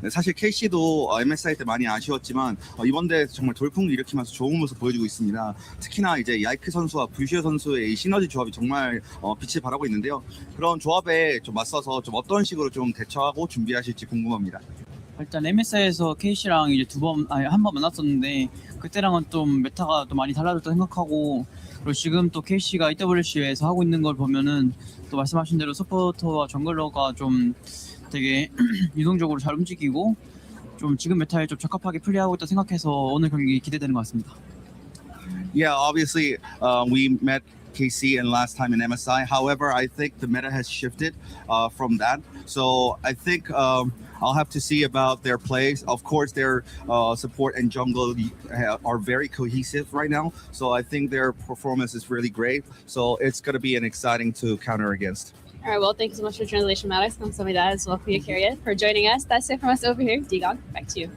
네, 사실 KC도 MSI 때 많이 아쉬웠지만 이번 대회 정말 돌풍을 일으키면서 좋은 모습 보여주고 있습니다. 특히나 이제 야이크 선수와 부시오 선수의 이 시너지 조합이 정말 빛을 발하고 있는데요. 그런 조합에 좀 맞서서 좀 어떤 식으로 좀 대처하고 준비하실지 궁금합니다. 일단 MSI에서 KC랑 이제 한 번 만났었는데 그때랑은 좀 메타가 또 많이 달라졌다 생각하고, 그리고 지금 또 KC가 EWC에서 하고 있는 걸 보면은 또 말씀하신 대로 서포터와 정글러가 좀 되게 유동적으로 잘 움직이고 좀 지금 메타에 좀 적합하게 플레이하고 있다 생각해서 오늘 경기 기대되는 것 같습니다. Yeah, obviously we met KC and last time in MSI. However, I think the meta has shifted from that. So I think I'll have to see about their plays. Of course, their support and jungle are very cohesive right now. So I think their performance is really great. So it's going to be an exciting to counter against. All right, well, thank you so much for translation, Maddox. Kamsahamnida as well for joining us. That's it from us over here. Digon, back to you.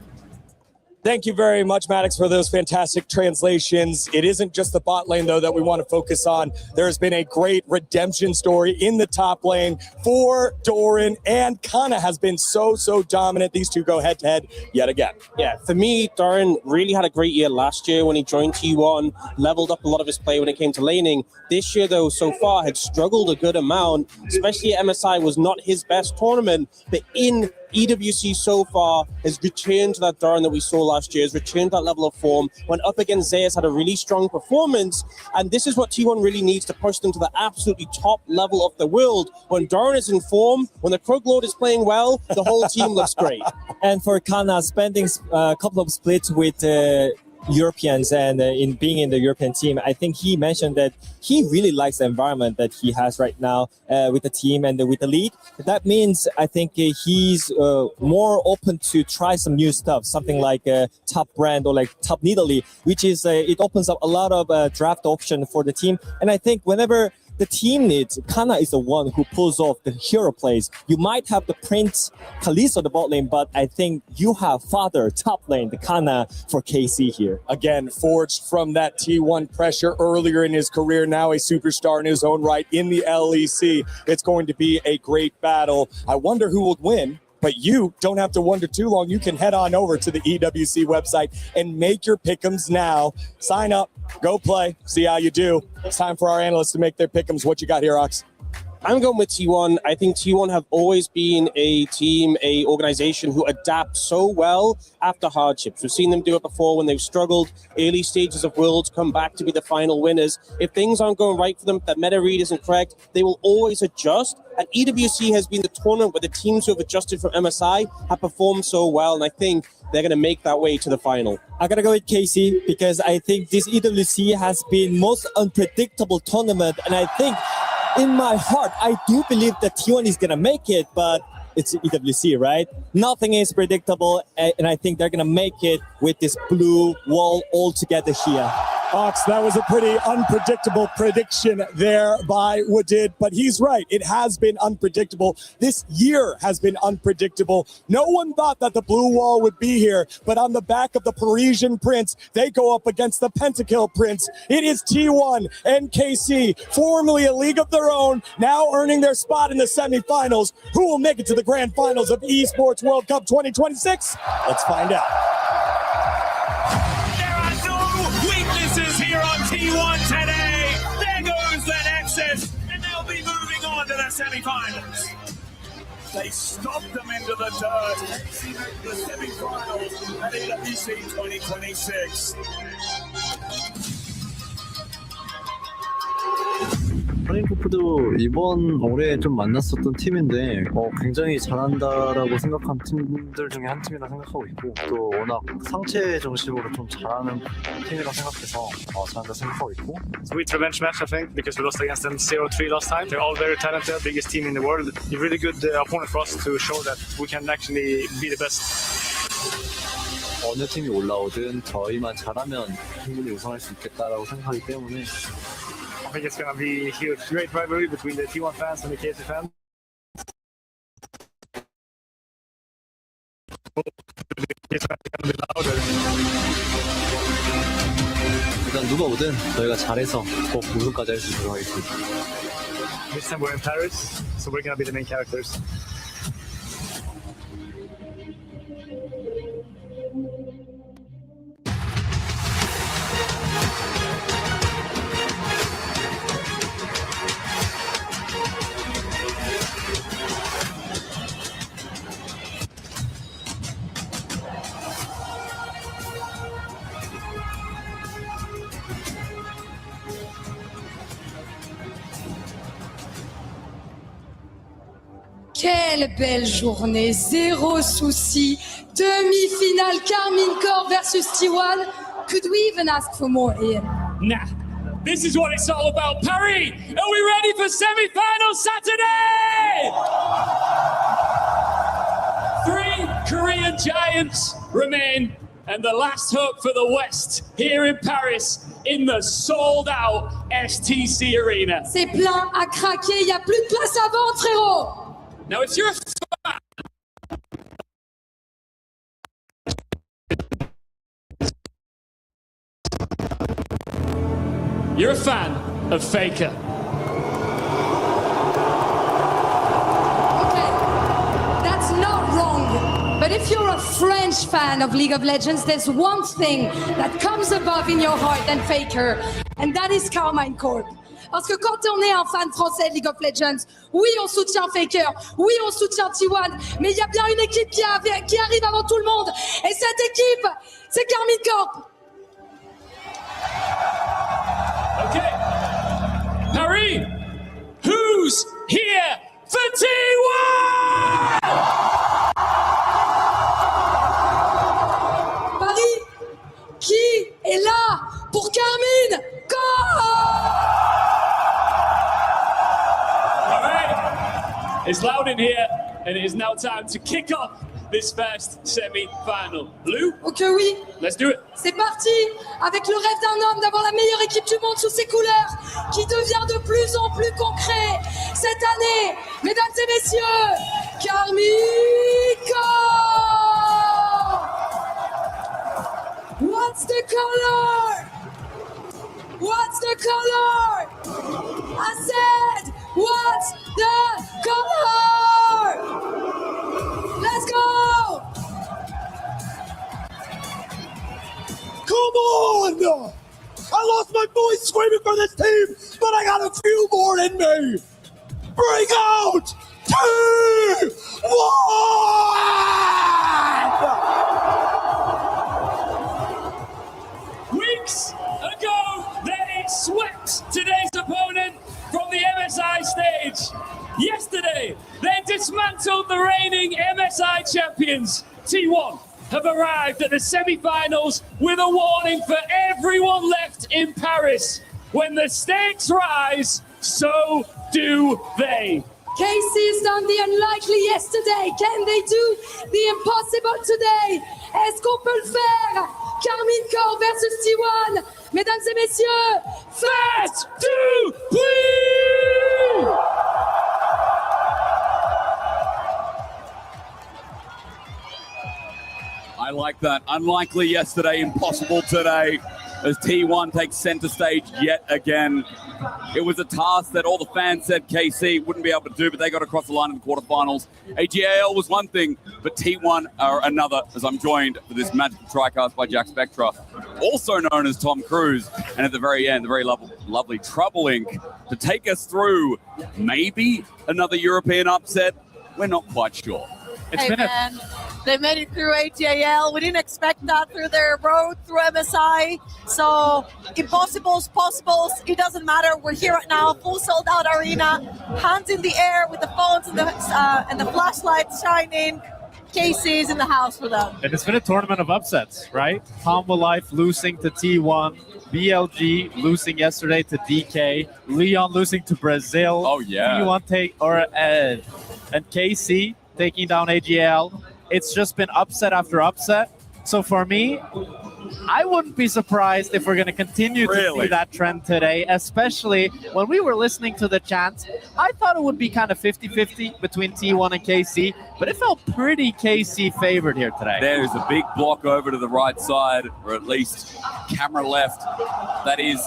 Thank you very much, Maddox, for those fantastic translations. It isn't just the bot lane, though, that we want to focus on. There has been a great redemption story in the top lane for Doran, and Kana has been so dominant. These two go head-to-head yet again. Yeah, for me, Doran really had a great year last year when he joined T1, leveled up a lot of his play when it came to laning. This year, though, so far, had struggled a good amount, especially MSI was not his best tournament, but in EWC so far has returned to that Doran that we saw last year, has returned that level of form, went up against Zeus, had a really strong performance, and this is what T1 really needs to push them to the absolutely top level of the world. When Doran is in form, when the Krug Lord is playing well, the whole team looks great. And for Kana, spending a couple of splits with Europeans and in being in the European team, I think he mentioned that he really likes the environment that he has right now with the team and with the league. That means I think he's more open to try some new stuff, something like top brand or like top Nidalee, which is it opens up a lot of draft option for the team. And I think whenever the team needs, Kana is the one who pulls off the hero plays. You might have the Prince Kalisto the bot lane, but I think you have Father top lane, the Kana for KC here. Again, forged from that T1 pressure earlier in his career, now a superstar in his own right in the LEC. It's going to be a great battle. I wonder who will win. But you don't have to wonder too long. You can head on over to the EWC website and make your pick'ems now. Sign up, go play, see how you do. It's time for our analysts to make their pick'ems. What you got here, Ox? I'm going with T1. I think T1 have always been a team, a organization who adapt so well after hardships. We've seen them do it before when they've struggled. Early stages of Worlds come back to be the final winners. If things aren't going right for them, that meta read isn't correct, they will always adjust. And EWC has been the tournament where the teams who have adjusted from MSI have performed so well. And I think they're going to make that way to the final. I gotta go with KC because I think this EWC has been most unpredictable tournament, and I think in my heart, I do believe that T1 is going to make it, but it's EWC, right? Nothing is predictable, and I think they're going to make it with this blue wall all together here. Ox, that was a pretty unpredictable prediction there by Wadid, but he's right. It has been unpredictable. This year has been unpredictable. No one thought that the blue wall would be here, but on the back of the Parisian Prince, they go up against the Pentakill Prince. It is T1 and KC, formerly a league of their own, now earning their spot in the semifinals. Who will make it to the grand finals of Esports World Cup 2026? Let's find out. Here on T1 today. There goes the Nexus, and they'll be moving on to the semi-finals. They stopped them into the dirt. The semi-finals at EWC 2026. 플레인코프도 이번 올해 좀 만났었던 팀인데 굉장히 잘한다라고 생각한 팀들 중에 한 팀이라 생각하고 있고 또 워낙 상체 중심으로 좀 잘하는 팀이라 생각해서 잘한다 생각하고 있고. Sweet revenge match, I think, because we lost against them 0-3 last time. They're all very talented, biggest team in the world. A really good opponent for us to show that we can actually be the best. 어느 팀이 올라오든 저희만 잘하면 충분히 우승할 수 있겠다라고 생각하기 때문에 I think it's going to be a huge, great rivalry between the T1 fans and the KC fans. 일단 누가 오든 저희가 잘해서 꼭 우승까지 할 수 있도록 하겠습니다. This time we're in Paris, so we're going to be the main characters. Quelle belle journée, zéro souci. Demi-finale Carmine Corp versus T1. Could we even ask for more, Ian? Nah, this is what it's all about. Paris, are we ready for semi-final Saturday? 3 Korean giants remain, and the last hope for the West here in Paris in the sold-out STC Arena. C'est plein à craquer, il n'y a plus de place à vendre, frérot. Now, if you're a fan, of Faker. Okay, that's not wrong. But if you're a French fan of League of Legends, there's one thing that comes above in your heart than Faker, and that is Carmine Corp. Parce que quand on est un fan français de League of Legends, oui, on soutient Faker, oui, on soutient T1, mais il y a bien une équipe qui arrive avant tout le monde. Et cette équipe, c'est Carmine Corp. Okay. Paris, who's here for T1? Paris, qui est là pour Carmine Corp? It's loud in here, and it is now time to kick off this first semi-final. Blue? Ok, oui. Let's do it. C'est parti, avec le rêve d'un homme d'avoir la meilleure équipe du monde sous ses couleurs, qui devient de plus en plus concret cette année. Mesdames et messieurs, Carmine Corp. What's the color? What's the color? I said, what's the color? Let's go! Come on! I lost my voice screaming for this team, but I got a few more in me. Bring out T1! Weeks ago, they swept today's opponent from the MSI stage. Yesterday, they dismantled the reigning MSI champions. T1 have arrived at the semi-finals with a warning for everyone left in Paris. When the stakes rise, so do they. KC's done the unlikely yesterday. Can they do the impossible today? Est-ce qu'on peut le faire? Carmine Corp versus T1. Mesdames et messieurs, faites du bruit! I like that. Unlikely yesterday, impossible today, as T1 takes center stage yet again. It was a task that all the fans said KC wouldn't be able to do, but they got across the line in the quarterfinals. AGAL was one thing, but T1 are another, as I'm joined for this magical tricast by Jack Spectra, also known as Tom Cruise. And at the very end, the very lovely Trouble Inc. to take us through maybe another European upset. We're not quite sure. Hey, man. They made it through ATAL. We didn't expect that through their road through MSI. So impossibles, possibles, it doesn't matter. We're here right now, full sold out arena, hands in the air with the phones and the flashlights shining. KC is in the house for them. And it's been a tournament of upsets, right? Humble Life losing to T1, BLG losing yesterday to DK, Leon losing to Brazil. Oh yeah. T1 and KC taking down AGL. It's just been upset after upset. So for me, I wouldn't be surprised if we're going to continue to see that trend today, especially when we were listening to the chants. I thought it would be kind of 50-50 between T1 and KC, but it felt pretty KC favored here today. There's a big block over to the right side, or at least camera left. That is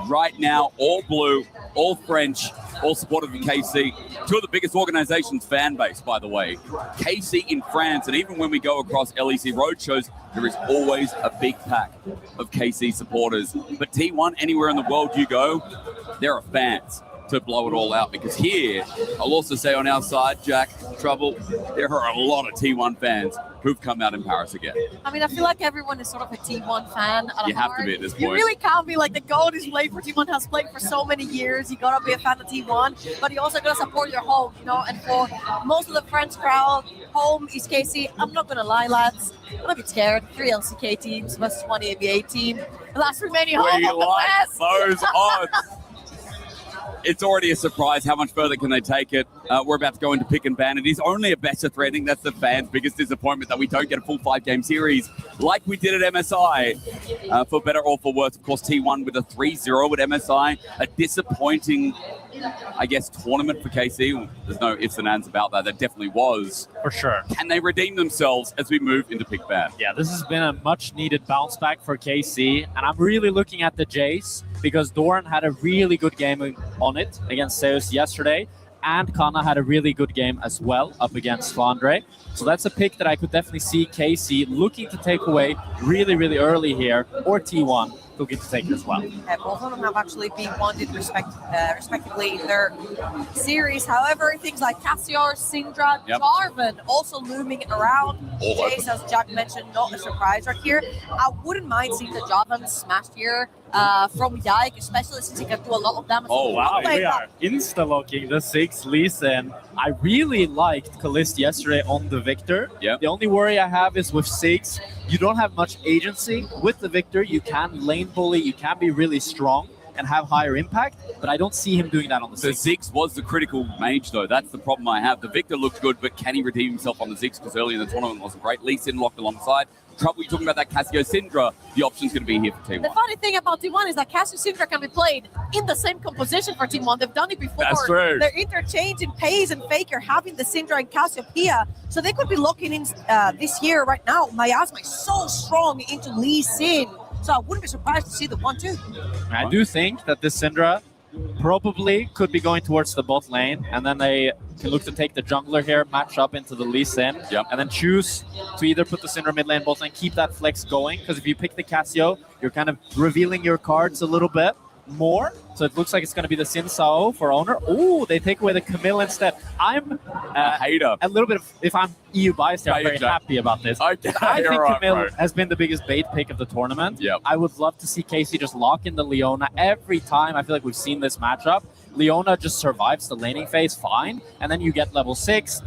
right now all blue, all French, all supportive of KC. Two of the biggest organizations' fan base, by the way. KC in France, and even when we go across LEC roadshows, there is always a big pack of KC supporters. But T1, anywhere in the world you go, there are fans to blow it all out. Because here, I'll also say on our side, Jack, Trouble, there are a lot of T1 fans who've come out in Paris again. I mean, I feel like everyone is sort of a T1 fan at You have heart. to be at this point. You really can't be like the GOAT is played for T1, has played for so many years. You gotta be a fan of T1, but you also gotta support your home, you know. And for most of the French crowd, home is KC. I'm not gonna lie, lads. I'm a bit scared. 3 LCK teams versus 1 ABA team. The last remaining home We of the like West. those odds. It's already a surprise. How much further can they take it? We're about to go into pick and ban. It is only a better threat. I think that's the fans' biggest disappointment, that we don't get a full 5-game series like we did at MSI. For better or for worse, of course, T1 with a 3-0 at MSI. A disappointing, I guess, tournament for KC. There's no ifs and ands about that. There definitely was. For sure. Can they redeem themselves as we move into pick ban? Yeah, this has been a much-needed bounce back for KC, and I'm really looking at the Jays because Doran had a really good game on it against Zeus yesterday, and Kana had a really good game as well up against Flandre. So that's a pick that I could definitely see KC looking to take away really, really early here, or T1 looking to take it as well. Both of them have actually been wanted respectively in their series. However, things like Cassior, Syndra, Jarvan also looming around. Jace, as Jack mentioned, not a surprise right here. I wouldn't mind seeing the Jarvan smashed here from Yike, especially since he can do a lot of damage. Oh wow, we are insta-locking the 6 Lee Sin. I really liked Kalist yesterday on the Victor. The only worry I have is with 6, you don't have much agency. With the Victor, you can lane bully, you can be really strong and have higher impact, but I don't see him doing that on the 6. The Ziggs was the critical mage, though. That's the problem I have. The Victor looked good, but can he redeem himself on the Ziggs? Because early in the tournament wasn't great. Lee Sin locked alongside. Trouble, you're talking about that Cassio Syndra. The option's going to be here for T1. The funny thing about T1 is that Cassio Syndra can be played in the same composition for T1. They've done it before. That's true. They're interchanging Paze and Faker, having the Syndra and Cassiopeia. So they could be locking in this year right now. Miasma is so strong into Lee Sin. So I wouldn't be surprised to see the 1-2. I do think that this Syndra probably could be going towards the bot lane, and then they can look to take the jungler here, match up into the Lee Sin, and then choose to either put the Syndra mid lane, bot lane, keep that flex going, because if you pick the Cassio, you're kind of revealing your cards a little bit more. So it looks like it's going to be the Sin Sao for Owner. Oh, they take away the Camille instead. I'm a hater. A little bit of, if I'm EU biased here, I'm very happy about this. I think Camille has been the biggest bait pick of the tournament. I would love to see KC just lock in the Leona every time. I feel like we've seen this matchup. Leona just survives the laning phase fine, and then you get level 6.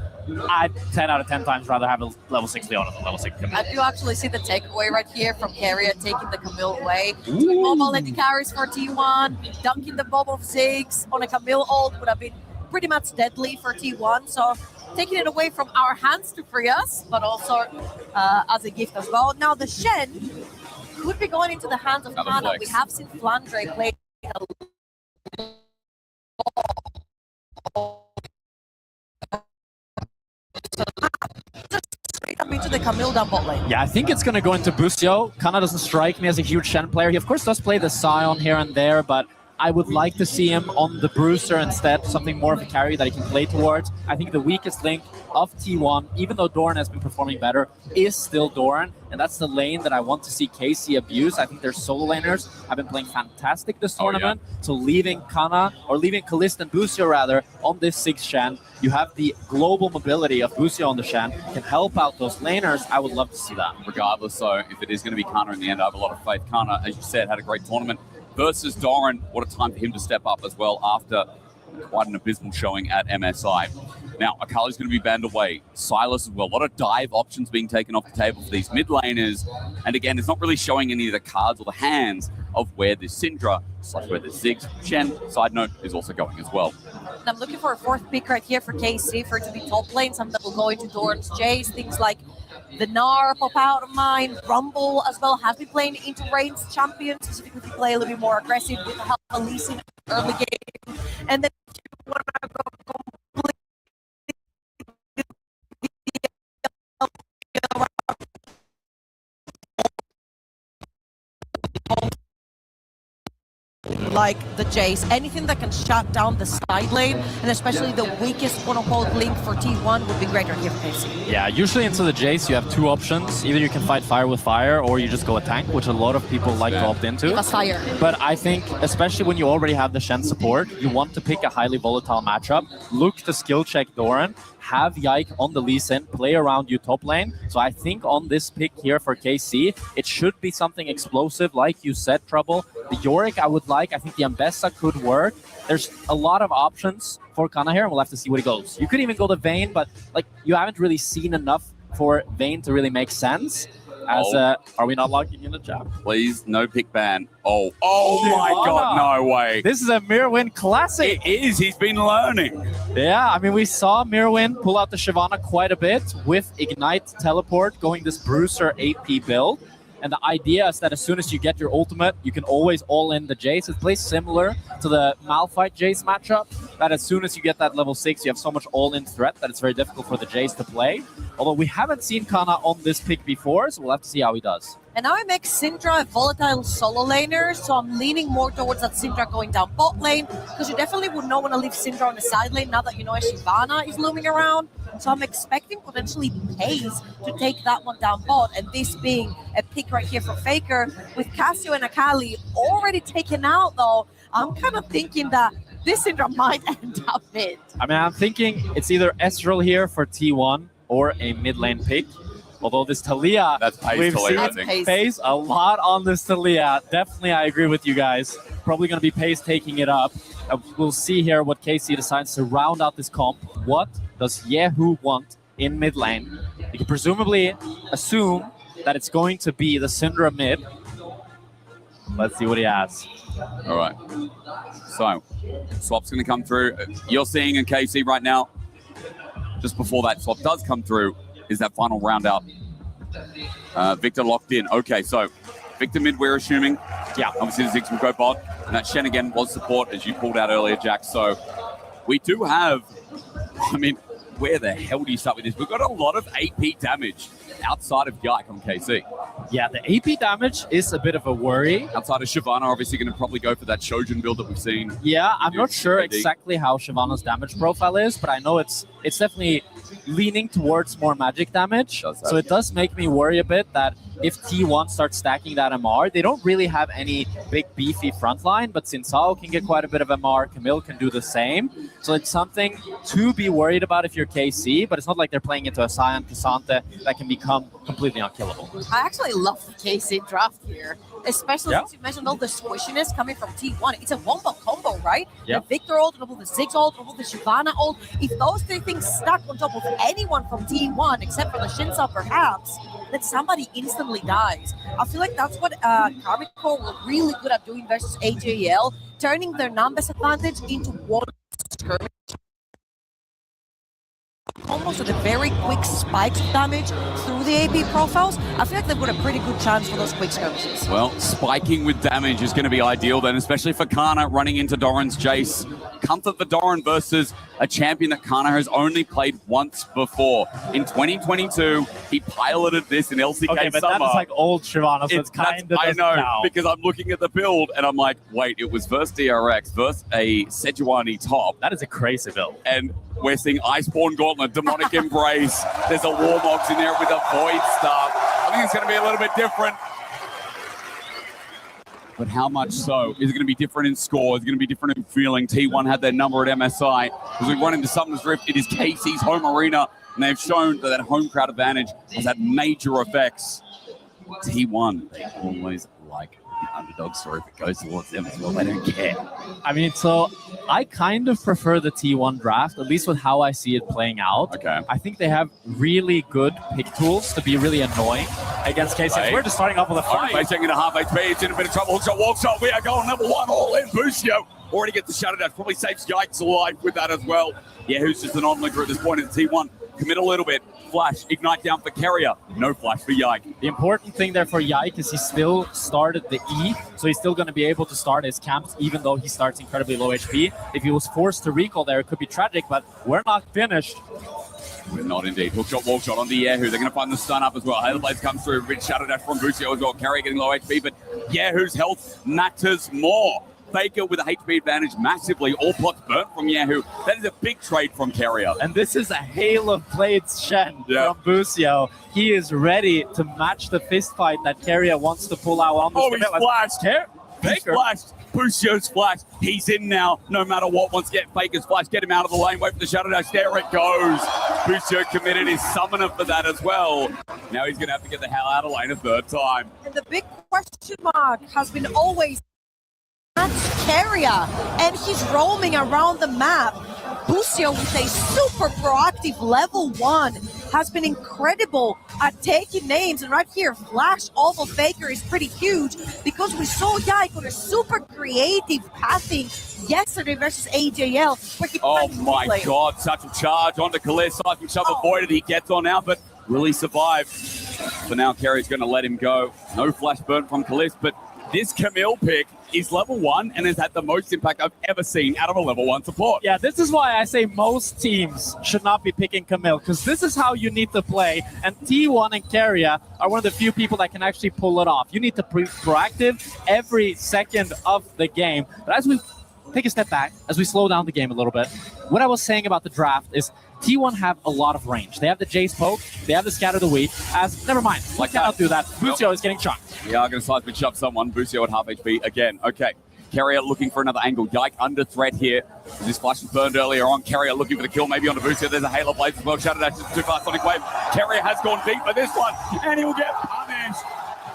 I'd 10 out of 10 times rather have a level 6 Leona than level 6 Camille. I do actually see the takeaway right here from Carrier taking the Camille away. Mobile lady carries for T1, dunking the bomb of Ziggs on a Camille ult would have been pretty much deadly for T1. So taking it away from our hands to free us, but also as a gift as well. Now the Shen could be going into the hands of Kana. We have seen Flandre play a straight up into the Camille down bot lane. Yeah, I think it's going to go into Busio. Kana doesn't strike me as a huge Shen player. He, of course, does play the Scion here and there, but I would like to see him on the Bruiser instead, something more of a carry that he can play towards. I think the weakest link of T1, even though Doran has been performing better, is still Doran, and that's the lane that I want to see KC abuse. I think their solo laners have been playing fantastic this tournament, so leaving Kana, or leaving Kalista and Busio rather, on this 6 Shen, you have the global mobility of Busio on the Shen, can help out those laners. I would love to see that. Regardless, though, if it is going to be Kana in the end, I have a lot of faith. Kana, as you said, had a great tournament versus Doran. What a time for him to step up as well after quite an abysmal showing at MSI. Now, Akali's going to be banned away. Silas as well. A lot of dive options being taken off the table for these mid laners. And again, it's not really showing any of the cards or the hands of where this Syndra, / where this Ziggs, Shen, side note, is also going as well. And I'm looking for a 4th pick right here for KC for it to be top lane. Some that will go into Doran's Jace. Things like the Gnar pop out of mine. Rumble as well has been playing into Reigns champion, specifically if you play a little bit more aggressive with the help of Lee Sin early game. And then if you want to go completely like the Jace, anything that can shut down the side lane, and especially the weakest quote-unquote link for T1 would be great right here for KC. Yeah, usually into the Jace you have 2 options. Either you can fight fire with fire, or you just go a tank, which a lot of people like to opt into. Give us fire. But I think, especially when you already have the Shen support, you want to pick a highly volatile matchup. Look to skill check Doran, have Yike on the Lee Sin, play around you top lane. So I think on this pick here for KC, it should be something explosive, like you said, Trouble. The Yorick I would like. I think the Ambessa could work. There's a lot of options for Kana here, and we'll have to see where he goes. You could even go to Vayne, but like you haven't really seen enough for Vayne to really make sense. As are we not locking in the chat? Please, no pick ban. Oh my God, no way. This is a Mirwin classic. It is, he's been learning. Yeah, I mean, we saw Mirwin pull out the Shyvana quite a bit with Ignite Teleport going this Bruiser AP build. And the idea is that as soon as you get your ultimate, you can always all-in the Jace. It plays similar to the Malphite Jace matchup, that as soon as you get that level 6, you have so much all-in threat that it's very difficult for the Jace to play. Although we haven't seen Kana on this pick before, so we'll have to see how he does. And now I make Syndra a volatile solo laner, so I'm leaning more towards that Syndra going down bot lane, because you definitely would not want to leave Syndra on the side lane now that you know a Shyvana is looming around. So I'm expecting potentially Pace to take that one down bot, and this being a pick right here for Faker. With Cassio and Akali already taken out though, I'm kind of thinking that this Syndra might end up mid. I mean, I'm thinking it's either Ezreal here for T1 or a mid lane pick. Although this Taliyah, we've seen Pace a lot on this Taliyah. Definitely, I agree with you guys. Probably going to be Pace taking it up. We'll see here what KC decides to round out this comp. What does Yehu want in mid lane? You can presumably assume that it's going to be the Syndra mid. Let's see what he has. All right. So, swap's going to come through. You're seeing in KC right now, just before that swap does come through, is that final round out. Victor locked in. Okay, so Victor mid, we're assuming. Yeah, obviously the Ziggs will go bot. And that Shen again was support, as you pulled out earlier, Jack. So we do have, I mean, where the hell do you start with this? We've got a lot of AP damage outside of Yike on KC. Yeah, the AP damage is a bit of a worry. Outside of Shyvana, obviously going to probably go for that Shojin build that we've seen. Yeah, I'm not sure exactly how Shyvana's damage profile is, but I know it's definitely leaning towards more magic damage. So it does make me worry a bit that if T1 starts stacking that MR, they don't really have any big beefy frontline, but Sinsao can get quite a bit of MR, Camille can do the same. So it's something to be worried about if you're KC, but it's not like they're playing into a Sion Cassante that can become completely unkillable. I actually love the KC draft here, especially since you mentioned all the squishiness coming from T1. It's a one-bot combo, right? Yeah. The Victor ult, double the Ziggs ult, double the Shyvana ult. If those 3 things stuck on top of anyone from T1, except for the Shinsa perhaps, then somebody instantly dies. I feel like that's what Karmic Core were really good at doing versus AJL, turning their numbers advantage into one skirmish. Almost with a very quick spikes of damage through the AP profiles. I feel like they've got a pretty good chance for those quick skirmishes. Well, spiking with damage is going to be ideal then, especially for Kana running into Doran's Jace. Comfort for Doran versus a champion that Kana has only played once before. In 2022, he piloted this in LCK Okay, but Summer. that's like old Shyvana, so it's kind of I know, now. because I'm looking at the build and I'm like, wait, it was versus DRX, versus a Sejuani top. That is a crazy build. And we're seeing Iceborne Gauntlet, Demonic Embrace. There's a Warmogs in there with a Void Staff. I think it's going to be a little bit different. But how much so? Is it going to be different in score? Is it going to be different in feeling? T1 had their number at MSI. As we run into Summoner's Rift, it is KC's home arena, and they've shown that home crowd advantage has had major effects. T1, they always like the underdog story if it goes towards them as well. They don't care. I mean, so I kind of prefer the T1 draft, at least with how I see it playing out. Okay. I think they have really good pick tools to be really annoying against KC. Right. We're just starting off with a fight. Facing into half HP, it's in a bit of trouble. Hookshot, walk shot. We are going level 1 all in. Busio already gets the shadow dash. Probably saves Yikes alive with that as well. Yeah, who's just an onlooker at this point in T1. Commit a little bit. Flash, ignite down for Carrier. No flash for Yike. The important thing there for Yike is he still started the E, so he's still going to be able to start his camps even though he starts incredibly low HP. If he was forced to recall there, it could be tragic, but we're not finished. We're not indeed. Hookshot, wall shot on the Yahoo. They're going to find the stun up as well. Hail Blades comes through. Rich shadow dash from Busio as well. Carrier getting low HP, but Yahoo's health matters more. Faker with a HP advantage massively. All plots burnt from Yahoo. That is a big trade from Carrier. And this is a hail of blades Shen from Busio. He is ready to match the fist fight that Carrier wants to pull out on the he's flashed. He's flashed. Busio's flashed. He's in now. No matter what, wants to get Faker's flash. Get him out of the lane. Wait for the shadow dash. There it goes. Busio committed his summoner for that as well. Now he's going to have to get the hell out of lane a third time. And the big question mark has been always that's Carrier, and he's roaming around the map. Busio with a super proactive level 1 has been incredible at taking names, and right here, flash off of Faker is pretty huge because we saw Yike on a super creative pathing yesterday versus AJL. Where he Oh my God, such a charge onto Khalid. Siphon Shove avoided. He gets on out, but will he survive? For now, Carrier's going to let him go. No flash burn from Khalid, but this Camille pick is level 1 and has had the most impact I've ever seen out of a level 1 support. Yeah, this is why I say most teams should not be picking Camille, because this is how you need to play, and T1 and Carrier are one of the few people that can actually pull it off. You need to be proactive every second of the game. But as we take a step back, as we slow down the game a little bit, what I was saying about the draft is T1 have a lot of range. They have the Jace poke, they have the Scatter the Weak, never mind, we cannot do that. Busio is getting chunked. Yeah, I'm going to seismic shove someone. Busio at half HP again. Okay, Carrier looking for another angle. Yike under threat here. This flash was burned earlier on. Carrier looking for the kill, maybe onto Busio. There's a Halo Blades as well. Shadow Dash is too fast. Sonic Wave. Carrier has gone deep for this one, and he will get punished.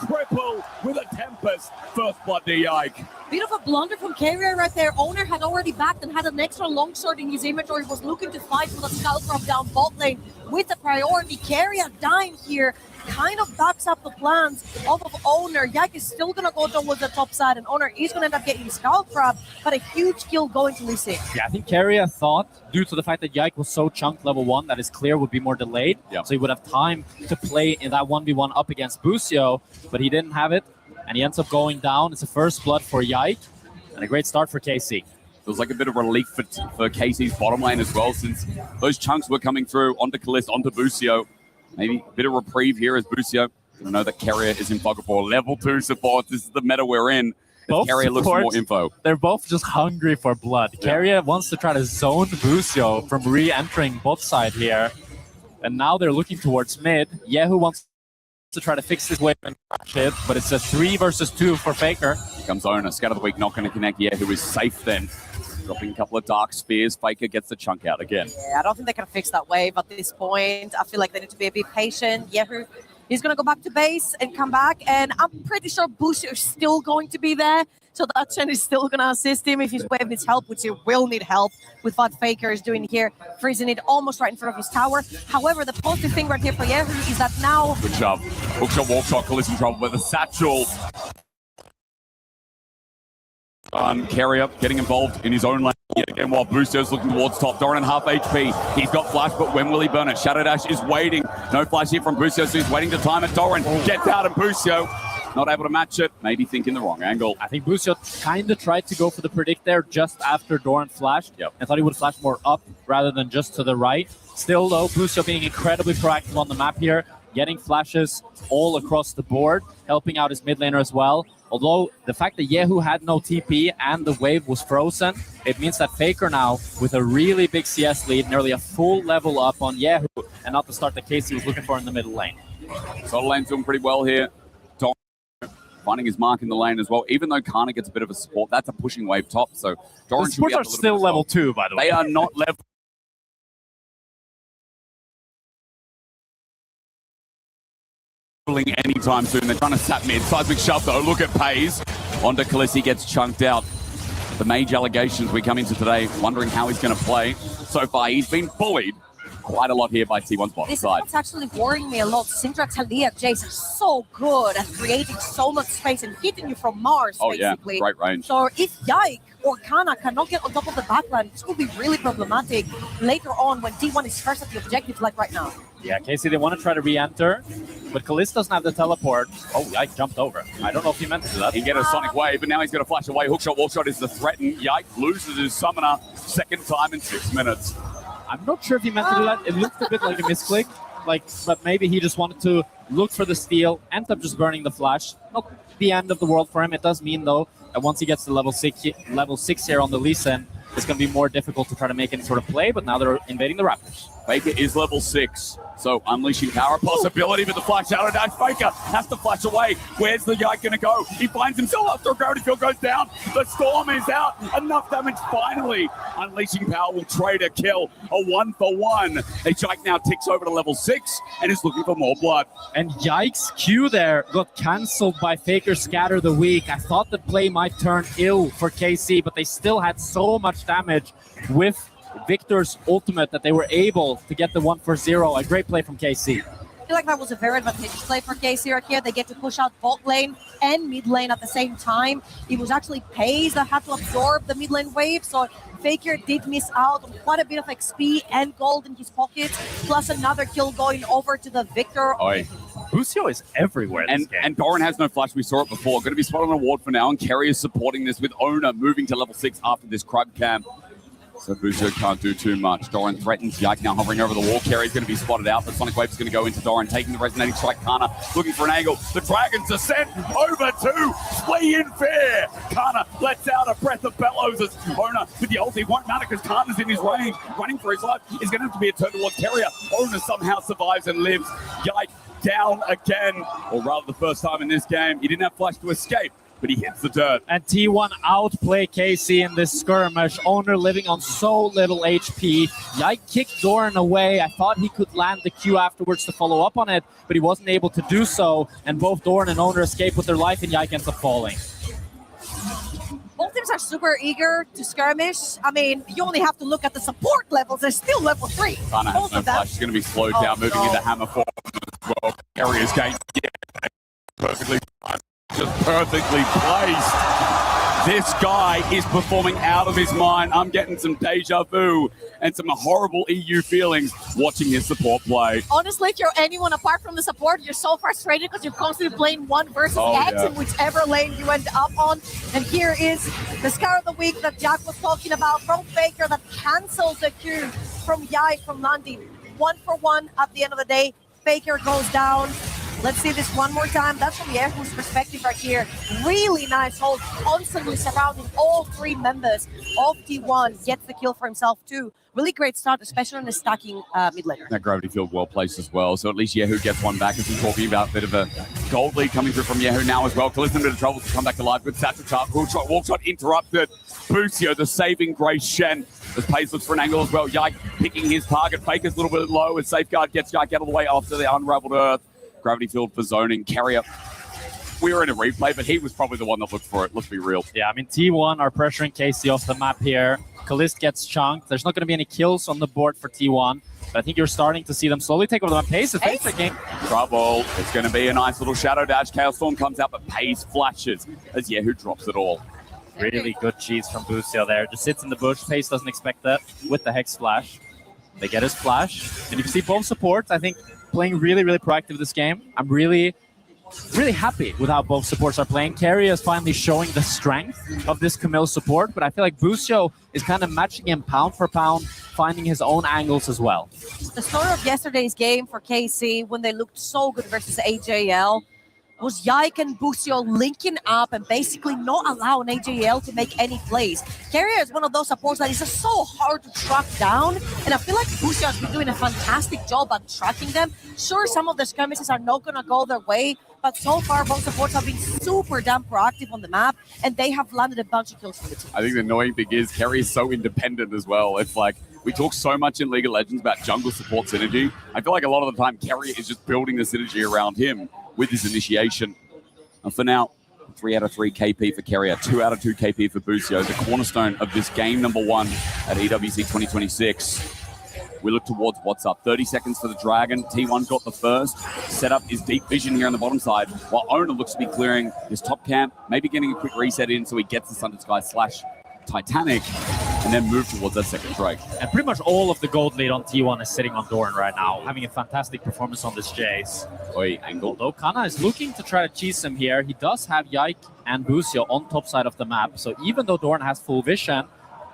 Triple with a Tempest. First blood to Yike. Bit of a blunder from Carrier right there. Owner had already backed and had an extra longsword in his inventory, was looking to fight with a skull from down bot lane with the priority. Carrier dying here kind of backs up the plans of Owner. Yak is still going to go towards the top side, and Owner is going to end up getting skull crab, but a huge kill going to Lee Sin. Yeah, I think Carrier thought, due to the fact that Yike was so chunked level 1, that his clear would be more delayed, so he would have time to play in that 1v1 up against Busio, but he didn't have it, and he ends up going down. It's a first blood for Yike, and a great start for KC. It was like a bit of relief for KC's bottom lane as well, since those chunks were coming through onto Kalist, onto Busio. Maybe a bit of reprieve here as Busio. I know that Carrier is in focus for level 2 support. This is the meta we're in. Both Carrier looks for more info. They're both just hungry for blood. Yeah. Carrier wants to try to zone Busio from re-entering bot side here. And now they're looking towards mid. Yehu wants to try to fix this wave and crash it, but it's a 3 versus 2 for Faker. Here comes Owner. Scatter the Weak, not going to connect. Yehu is safe then. Dropping a couple of Dark Spears. Faker gets the chunk out again. Yeah, I don't think they can fix that wave at this point. I feel like they need to be a bit patient. Yehu is going to go back to base and come back, and I'm pretty sure Busio is still going to be there. So that Chen is still going to assist him if his wave needs help, which he will need help with what Faker is doing here, freezing it almost right in front of his tower. However, the positive thing right here for Yehu is that now... Good job. Hookshot, wall shot, collision trouble with a satchel. Carrier getting involved in his own lane yet again while Busio's looking towards top. Doran half HP. He's got flash, but when will he burn it? Shadow Dash is waiting. No flash here from Busio, so he's waiting to time it. Doran gets out, and Busio not able to match it, maybe thinking the wrong angle. I think Busio kind of tried to go for the predict there just after Doran flashed. And thought he would flash more up rather than just to the right. Still, though, Busio being incredibly proactive on the map here, getting flashes all across the board, helping out his mid laner as well. Although the fact that Yehu had no TP and the wave was frozen, it means that Faker now, with a really big CS lead, nearly a full level up on Yehu, and not the start that Casey was looking for in the middle lane. Solo lane's doing pretty well here. Doran finding his mark in the lane as well. Even though Kana gets a bit of a support, that's a pushing wave top. So Doran The should be supports up are a little still bit as level well. 2, by the way. They are not level anytime soon. They're trying to sap mid. Seismic shove though. Look at Pays. Onto Khaleesi, gets chunked out. The mage allegations we come into today, wondering how he's going to play. So far, he's been bullied quite a lot here by T1's bottom This is side. what's actually worrying me a lot. Syndra, Talia, Jace are so good at creating so much space and hitting you from Mars, Oh yeah, basically. great range. So if Yike or Kana cannot get on top of the backline, this will be really problematic later on when T1 is first at the objective, like right now. Yeah, Casey, they want to try to re-enter, but Kalista doesn't have the teleport. Oh, Yike jumped over. I don't know if he meant to do that. He get a Sonic Wave, but now he's going to flash away. Hookshot, wallshot is the threaten. Yike loses his summoner, second time in 6 minutes. I'm not sure if he meant to do that. It looked a bit like a misclick, but maybe he just wanted to look for the steal, end up just burning the flash. Not the end of the world for him. It does mean, though, that once he gets to level 6 here on the Lee Sin, it's going to be more difficult to try to make any sort of play, but now they're invading the Raptors. Faker is level 6, so unleashing power possibility, but the flash out of dash. Faker has to flash away. Where's the Yike going to go? He finds himself after a gravity field goes down. The storm is out. Enough damage finally. Unleashing power will trade a kill. A 1-for-1. The Yike now ticks over to level 6 and is looking for more blood. And Yike's Q there got cancelled by Faker Scatter the Weak. I thought the play might turn ill for KC, but they still had so much damage with Victor's ultimate that they were able to get the 1-for-0. A great play from KC. I feel like that was a very advantageous play for KC right here. They get to push out bot lane and mid lane at the same time. It was actually Pays that had to absorb the mid lane wave, so Faker did miss out on quite a bit of XP and gold in his pockets, plus another kill going over to the Victor. Oi. Busio is everywhere this game. And Doran has no flash. We saw it before. Going to be spotted on a ward for now, and Kerry is supporting this with Ona moving to level 6 after this Krug camp. So Busio can't do too much. Doran threatens. Yike now hovering over the wall. Kerry's going to be spotted out, but Sonic Wave is going to go into Doran, taking the resonating strike. Kana looking for an angle. The Dragons descent over to Flee in Fear. Kana lets out a breath of bellows as Ona with the ulti won't matter because Kana's in his range, running for his life. Is going to have to be a turn towards Carrier. Ona somehow survives and lives. Yike down again, or rather the first time in this game. He didn't have flash to escape, but he hits the dirt. And T1 outplay KC in this skirmish. Owner living on so little HP. Yike kicked Doran away. I thought he could land the Q afterwards to follow up on it, but he wasn't able to do so. And both Doran and Owner escape with their life, and Yike ends up falling. Both teams are super eager to skirmish. I mean, you only have to look at the support levels. They're still level 3. Kana has no flash. He's going to be slowed down, moving into hammer form as well. Carrier's game, yeah, perfectly, just perfectly placed. This guy is performing out of his mind. I'm getting some deja vu and some horrible EU feelings watching his support play. Honestly, if you're anyone apart from the support, you're so frustrated because you're constantly playing 1 versus X in whichever lane you end up on. And here is the Scar of the Week that Jack was talking about from Faker that cancels the Q from Yike from landing. 1-for-1 at the end of the day. Faker goes down. Let's see this one more time. That's from Yehu's perspective right here. Really nice hold, constantly surrounding all 3 members of T1. Gets the kill for himself too. Really great start, especially on the stacking mid laner. That gravity field well placed as well. So at least Yehu gets one back as we're talking about. A bit of a gold lead coming through from Yehu now as well. Kalista a bit of trouble to come back alive. Good satchel chart. Wall shot interrupted. Busio, the saving grace Shen. As Pays looks for an angle as well. Yike picking his target. Faker's a little bit low as Safeguard gets Yike out of the way after the unraveled earth. Gravity field for zoning. Carrier. We were in a replay, but he was probably the one that looked for it. Let's be real. Yeah, I mean, T1 are pressuring KC off the map here. Kalist gets chunked. There's not going to be any kills on the board for T1, but I think you're starting to see them slowly take over the map. Pays is taking trouble. It's going to be a nice little shadow dash. Chaos Storm comes out, but Pays flashes as Yehu drops it all. Really good cheese from Busio there. Just sits in the bush. Pace doesn't expect that with the Hex Flash. They get his flash. And you can see both supports, I think, playing really, really proactive this game. I'm really really happy with how both supports are playing. Keria is finally showing the strength of this Camille support, but I feel like Busio is kind of matching him pound for pound, finding his own angles as well. The story of yesterday's game for KC, when they looked so good versus AJL, was Yike and Busio linking up and basically not allowing AJL to make any plays. Keria is one of those supports that is just so hard to track down, and I feel like Busio has been doing a fantastic job at tracking them. Sure, some of the skirmishes are not going to go their way, but so far both supports have been super damn proactive on the map, and they have landed a bunch of kills for the team. I think the annoying thing is Keria is so independent as well. It's like, we talk so much in League of Legends about jungle support synergy. I feel like a lot of the time Keria is just building the synergy around him with his initiation. And for now, 3 out of 3 KP for Keria, 2 out of 2 KP for Busio, the cornerstone of this game number 1 at EWC 2026. We look towards what's up. 30 seconds for the Dragon. T1 got the first. Set up his deep vision here on the bottom side, while Owner looks to be clearing his top camp, maybe getting a quick reset in so he gets the Thunder Sky slash Titanic, and then move towards that second Drake. And pretty much all of the gold lead on T1 is sitting on Doran right now, having a fantastic performance on this Jace. Oi, angle. Although Kana is looking to try to cheese him here, he does have Yike and Busio on top side of the map, so even though Doran has full vision,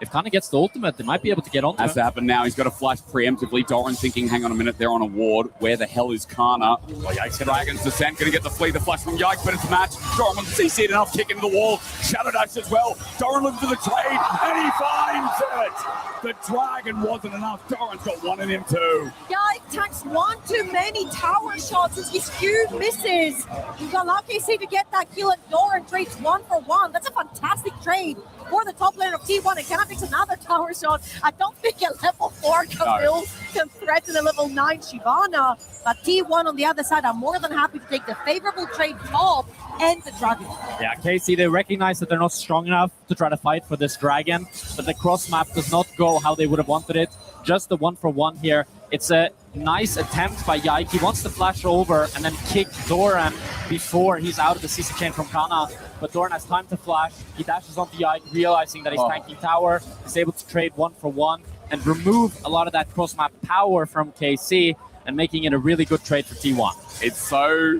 if Kana gets the ultimate, they might be able to get onto him. Has to happen now. He's got to flash preemptively. Doran thinking, hang on a minute, they're on a ward. Where the hell is Kana? Oh, Yike's Dragon's Descent, going to get the flee, the flash from Yike, but it's a match. Doran wants to see enough, kick into the wall. Shadow Dash as well. Doran looking for the trade, and he finds it. The Dragon wasn't enough. Doran's got one in him too. Yike tanks one too many tower shots as his Q misses. You got KC to get that kill, and Doran trades 1 for 1. That's a fantastic trade for the top lane of T1, and Kana takes another tower shot. I don't think a level 4 Camille can threaten a level 9 Shyvana, but T1 on the other side are more than happy to take the favorable trade top and the Dragon. Yeah, KC, they recognize that they're not strong enough to try to fight for this Dragon, but the cross map does not go how they would have wanted it. Just the 1 for 1 here. It's a nice attempt by Yike. He wants to flash over and then kick Doran before he's out of the CC chain from Kana, but Doran has time to flash. He dashes onto Yike, realizing that he's tanking tower. He's able to trade 1 for 1 and remove a lot of that cross-map power from KC and making it a really good trade for T1. It's so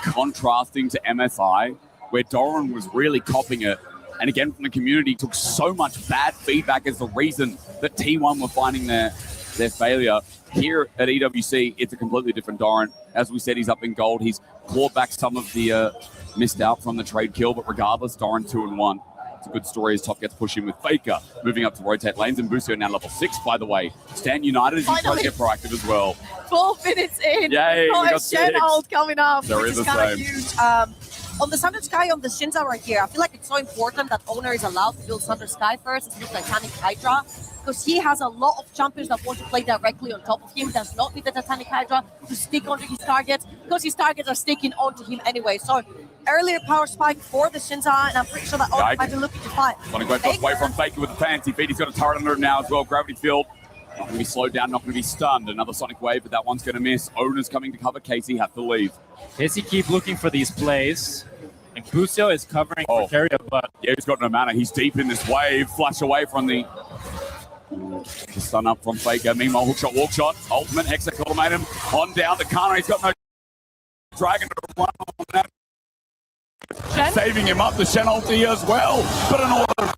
contrasting to MSI, where Doran was really copying it, and again from the community took so much bad feedback as the reason that T1 were finding their failure. Here at EWC, it's a completely different Doran. As we said, he's up in gold. He's clawed back some of the missed out from the trade kill, but regardless, Doran 2-1. It's a good story as top gets pushed in with Faker, moving up to rotate lanes, and Busio now level 6, by the way. Stand United as he tries to get proactive as well. 12 minutes in. Yay, got we a got Shen 6. ult coming up, There which is is the kind of same. huge. On the Thunder Sky, on the Shinza right here, I feel like it's so important that Owner is allowed to build Thunder Sky first instead of Titanic Hydra, because he has a lot of champions that want to play directly on top of him. Does not need the Titanic Hydra to stick onto his targets, because his targets are sticking onto him anyway. So earlier power spike for the Shinza, and I'm pretty sure that Owner might be looking to fight. Want to go away from Faker with the fancy feet. He's got a turret under him now as well. Gravity field. Not going to be slowed down, not going to be stunned. Another Sonic Wave, but that one's going to miss. Owner's coming to cover. Casey have to leave. Casey keep looking for these plays. And Busio is covering for Keria, but yeah, he's got no mana. He's deep in this wave. Flash away from the stun up from Faker. Meanwhile, hookshot, walk shot, ultimate, hexakilomatum on down the Kana. He's got no Dragon to run on that. Saving him up, the Shen ulti as well. But an order.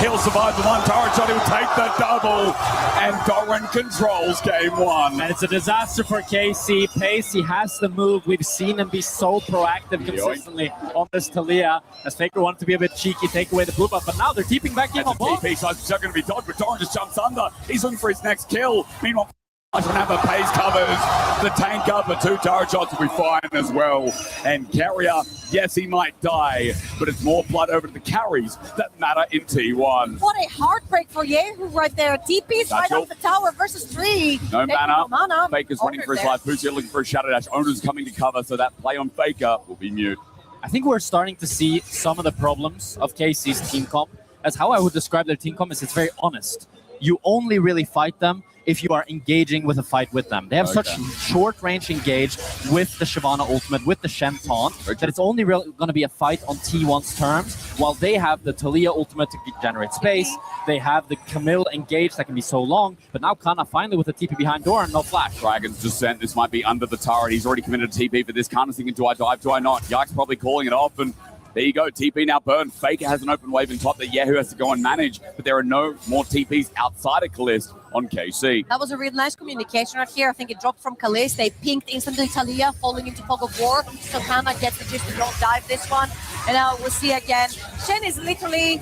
He'll survive the one turret shot. He'll take the double. And Doran controls game 1. And it's a disaster for KC. Pacey has the move. We've seen him be so proactive consistently on this Talia. As Faker wanted to be a bit cheeky, take away the blue buff, but now they're keeping back in on both. TP side's going to be dodged, but Doran just jumps under. He's looking for his next kill. Meanwhile, Hammer Pace covers the tank up, but 2 turret shots will be fine as well. And Carrier, yes, he might die, but it's more blood over to the carries that matter in T1. What a heartbreak for Yehu right there. TP's right off the tower versus 3. No mana. mana. Faker's running for his life. Busio looking for a Shadow Dash. Owner's coming to cover, so that play on Faker will be mute. I think we're starting to see some of the problems of KC's team comp. As how I would describe their team comp is it's very honest. You only really fight them if you are engaging with a fight with them. They have such short range engage with the Shyvana ultimate, with the Shen taunt, that it's only really going to be a fight on T1's terms, while they have the Taliyah ultimate to generate space. They have the Camille engage that can be so long, but now Kana finally with a TP behind door and no flash. Dragon's Descent, this might be under the turret. He's already committed a TP for this. Kana's thinking, do I dive, do I not? Yike's probably calling it off, and there you go, TP now burned. Faker has an open wave in top that Yahoo has to go and manage, but there are no more TPs outside of Kalist on KC. That was a really nice communication right here. I think it dropped from Kalist. They pinged instantly Taliyah, falling into fog of war. So Kana gets the gist to don't dive this one. And now we'll see again. Shen is literally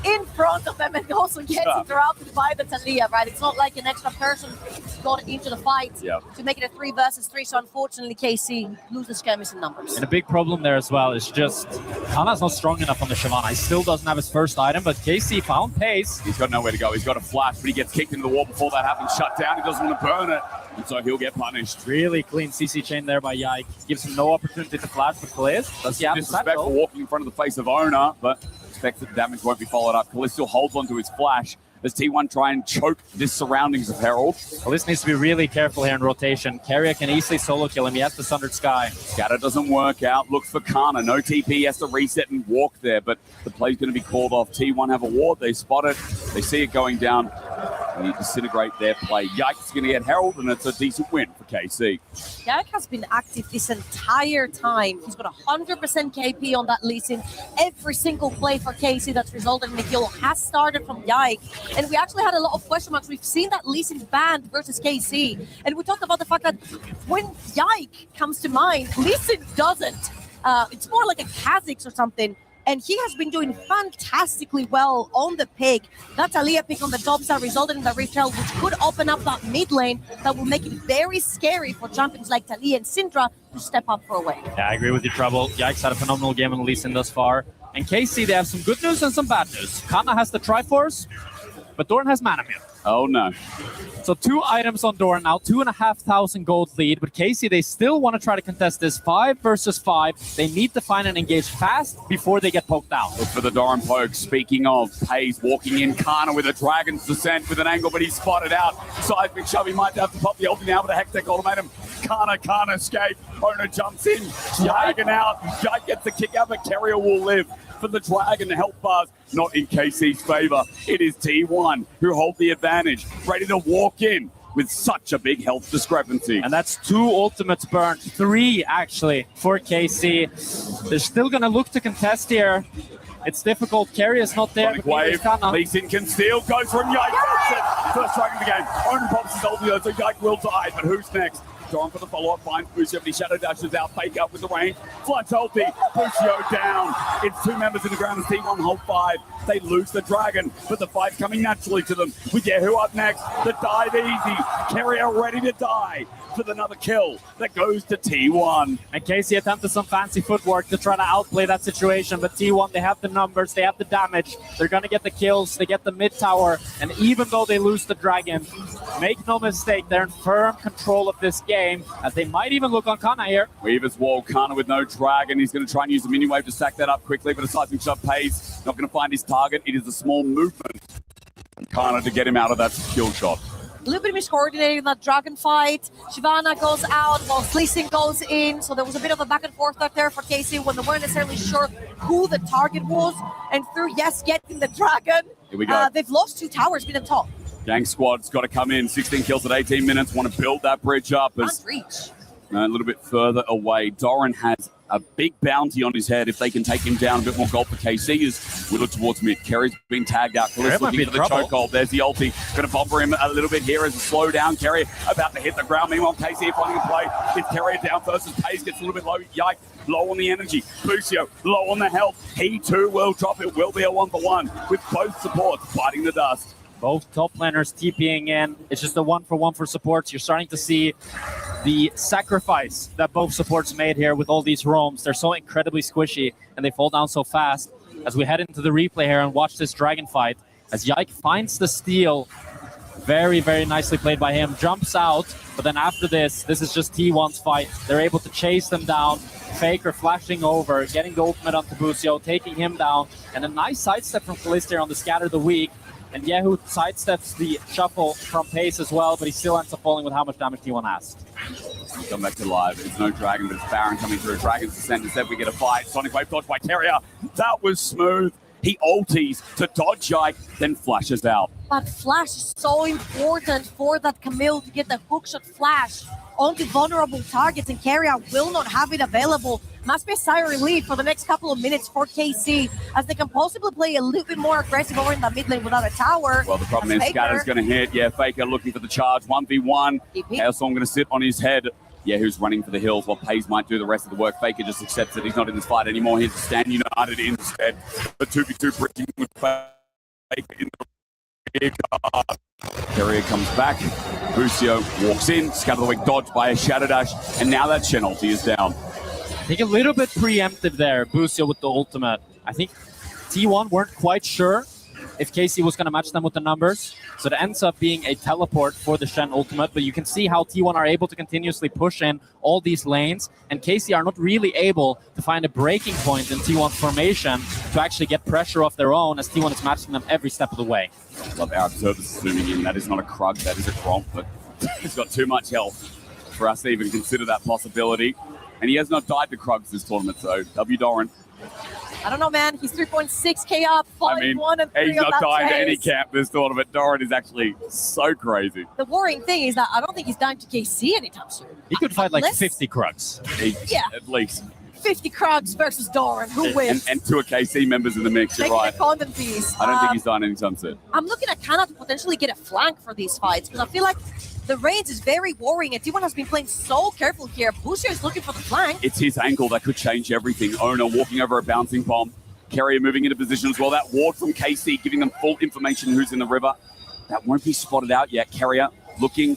in front of them and also gets interrupted by the Taliyah, right? It's not like an extra person got into the fight to make it a 3 versus 3. So unfortunately, KC lose the skirmish in numbers. And a big problem there as well is just Kana's not strong enough on the Shyvana. He still doesn't have his first item, but KC found pace. He's got nowhere to go. He's got a flash, but he gets kicked into the wall before that happens. Shut down. He doesn't want to burn it, and so he'll get punished. Really clean CC chain there by Yike. Gives him no opportunity to flash for Kalist. That's disrespectful walking in front of the face of Owner, but expects that the damage won't be followed up. Kalist still holds onto his flash as T1 try and choke this surroundings of Herald. Kalist needs to be really careful here in rotation. Carrier can easily solo kill him. He has the Sundered Sky. Scatter doesn't work out. Looks for Kana. No TP. He has to reset and walk there, but the play's going to be called off. T1 have a ward. They spot it. They see it going down. They disintegrate their play. Yike's going to get Herald, and it's a decent win for KC. Yike has been active this entire time. He's got 100% KP on that Lee Sin. Every single play for KC that's resulted in a kill has started from Yike. And we actually had a lot of question marks. We've seen that Lee Sin banned versus KC. And we talked about the fact that when Yike comes to mind, Lee Sin doesn't. It's more like a Kha'Zix or something. And he has been doing fantastically well on the pick. That Taliyah pick on the top side resulted in the retail, which could open up that mid lane that will make it very scary for champions like Taliyah and Syndra to step up for a win. Yeah, I agree with you, Trouble. Yikes had a phenomenal game on Lee Sin thus far. And KC, they have some good news and some bad news. Kana has the Triforce, but Doran has Manamir. Oh no. So 2 items on Doran now, 2,500 gold lead, but KC, they still want to try to contest this 5 versus 5. They need to find and engage fast before they get poked out. Look for the Doran poke. Speaking of, Pays walking in, Kana with a Dragon's Descent with an angle, but he's spotted out. Seismic shove, he might have to pop the ulti now with a Hextech ultimatum. Kana can't escape. Owner jumps in, Dragon out. Jike gets the kick out, but Carrier will live. For the Dragon, the health bars not in KC's favor. It is T1 who hold the advantage, ready to walk in with such a big health discrepancy. And that's 2 ultimates burned, 3 actually for KC. They're still going to look to contest here. It's difficult. Carrier's not there. Sonic wave. Lee Sin can steal. Goes from Yike. First strike of the game. Owner pops his ulti, so Yike will die. But who's next? Doran for the follow-up, finds Busio, but he shadow dashes out, fake up with the range, floods ulti, Busio down. It's 2 members in the ground as T1 hold 5. They lose the Dragon, but the fight's coming naturally to them. With Yahoo up next, the dive easy. Carrier ready to die with another kill that goes to T1. And KC attempted some fancy footwork to try to outplay that situation, but T1, they have the numbers, they have the damage, they're going to get the kills, they get the mid tower, and even though they lose the Dragon, make no mistake, they're in firm control of this game, as they might even look on Kana here. Weaver's wall, Kana with no Dragon, he's going to try and use the mini wave to stack that up quickly, but a seismic shot Pays, not going to find his target. It is a small movement from Kana to get him out of that kill shot. A little bit miscoordinated in that Dragon fight. Shyvana goes out while Lee Sin goes in. So there was a bit of a back and forth out there for KC when they weren't necessarily sure who the target was. And through, yes, getting the Dragon, here we go. They've lost 2 towers being top. Gang squad's got to come in. 16 kills at 18 minutes. Want to build that bridge up. As reach. A little bit further away. Doran has a big bounty on his head if they can take him down. A bit more gold for KC as we look towards mid. Kerry's been tagged out. Kalist looking for the chokehold. There's the ulti. Going to bomber him a little bit here as a slow down. Kerry about to hit the ground. Meanwhile, KC finding a play. It's Kerry down first as Pays gets a little bit low. Yike, low on the energy. Busio, low on the health. He too will drop. It will be a 1-for-1 with both supports fighting the dust. Both top laners TPing in. It's just a 1-for-1 for supports. You're starting to see the sacrifice that both supports made here with all these roams. They're so incredibly squishy and they fall down so fast. As we head into the replay here and watch this Dragon fight, as Yike finds the steal, very, very nicely played by him, jumps out, but then after this is just T1's fight. They're able to chase them down. Faker flashing over, getting the ultimate onto Busio, taking him down, and a nice sidestep from Kalist here on the Scatter the Weak. and Yehu sidesteps the shuffle from Pace as well, but he still ends up falling with how much damage T1 has. Come back to live. It's no Dragon, but it's Baron coming through. Dragon's Descent. Instead, we get a fight. Sonic Wave dodged by Terrier. That was smooth. He ulties to dodge Yike, then flashes out. But flash is so important for that Camille to get the hookshot flash onto vulnerable targets, and Carrier will not have it available. Must be a sigh of relief for the next couple of minutes for KC, as they can possibly play a little bit more aggressive over in the mid lane without a tower. Well, the problem is Scatter's going to hit. Yeah, Faker looking for the charge. 1v1. Chaos Storm going to sit on his head. Yeah, who's running for the hills while Paze might do the rest of the work. Faker just accepts that he's not in this fight anymore. Here's to Stand United instead. The 2v2 bridging with Faker in the rear guard. Carrier comes back. Busio walks in. Scatter the Weak dodged by a Shadow Dash. And now that Shen ulti is down. I think a little bit preemptive there, Busio with the ultimate. I think T1 weren't quite sure if KC was going to match them with the numbers. So it ends up being a teleport for the Shen ultimate, but you can see how T1 are able to continuously push in all these lanes, and KC are not really able to find a breaking point in T1's formation to actually get pressure off their own, as T1 is matching them every step of the way. Love our service zooming in. That is not a Krug, that is a Gromp, but he's got too much health for us to even consider that possibility. And he has not died to Krugs this tournament, so W Doran. I don't know, man. He's 3.6k up, 5-1 and 3 he's not of that dying to any chase. camp this tournament. Doran is actually so crazy. The worrying thing is that I don't think he's dying to KC anytime soon. He could fight like Unless- 50 Krugs. Yeah. At least. 50 Krugs versus Doran. Who wins? And two of KC members in the mix, you're Making right. a content piece. I don't think he's dying anytime soon. I'm looking at Kana to potentially get a flank for these fights, because I feel like the range is very worrying, and T1 has been playing so careful here. Busio is looking for the flank. It's his ankle that could change everything. Owner walking over a bouncing bomb. Carrier moving into position as well. That ward from KC giving them full information who's in the river. That won't be spotted out yet. Carrier looking,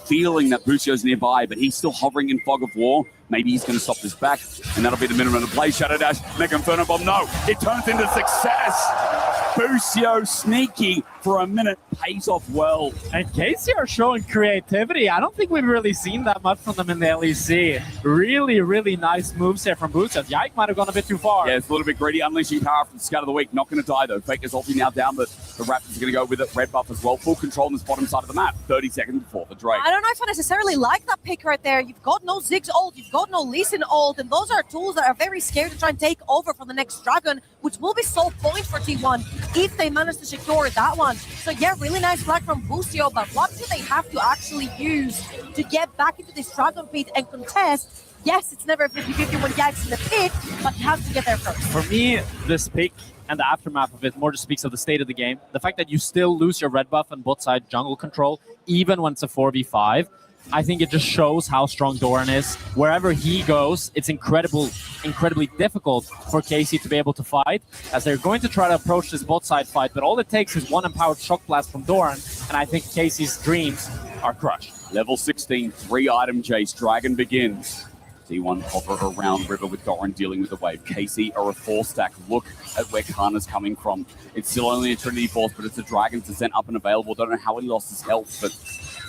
feeling that Busio's nearby, but he's still hovering in fog of war. Maybe he's going to stop this back, and that'll be the minimum of the play. Shadow Dash, Mega Inferno Bomb. No, it turns into success. Busio sneaky for a minute, pays off well. And KC are showing creativity. I don't think we've really seen that much from them in the LEC. Really, really nice moves here from Busio. Yike might have gone a bit too far. Yeah, it's a little bit greedy. Unleashing power from the Scout of the Week. Not going to die, though. Faker's ulti now down, but the Raptors are going to go with it. Red buff as well. Full control on this bottom side of the map. 30 seconds before the Drake. I don't know if I necessarily like that pick right there. You've got no Ziggs ult, you've got no Lee Sin ult, and those are tools that are very scary to try and take over for the next Dragon, which will be so point for T1 if they manage to secure that one. So yeah, really nice flag from Busio, but what do they have to actually use to get back into this Dragon pit and contest? Yes, it's never 50-50 when Yike's in the pit, but he has to get there first. For me, this pick and the aftermath of it more just speaks of the state of the game. The fact that you still lose your red buff and bot side jungle control, even when it's a 4v5, I think it just shows how strong Doran is. Wherever he goes, it's incredibly difficult for KC to be able to fight, as they're going to try to approach this bot side fight, but all it takes is one empowered shock blast from Doran, and I think KC's dreams are crushed. Level 16, 3-item chase. Dragon begins. T1 hover around river with Doran dealing with the wave. KC are a 4-stack. Look at where Kana's coming from. It's still only a Trinity Force, but it's a Dragon's Descent up and available. Don't know how he lost his health, but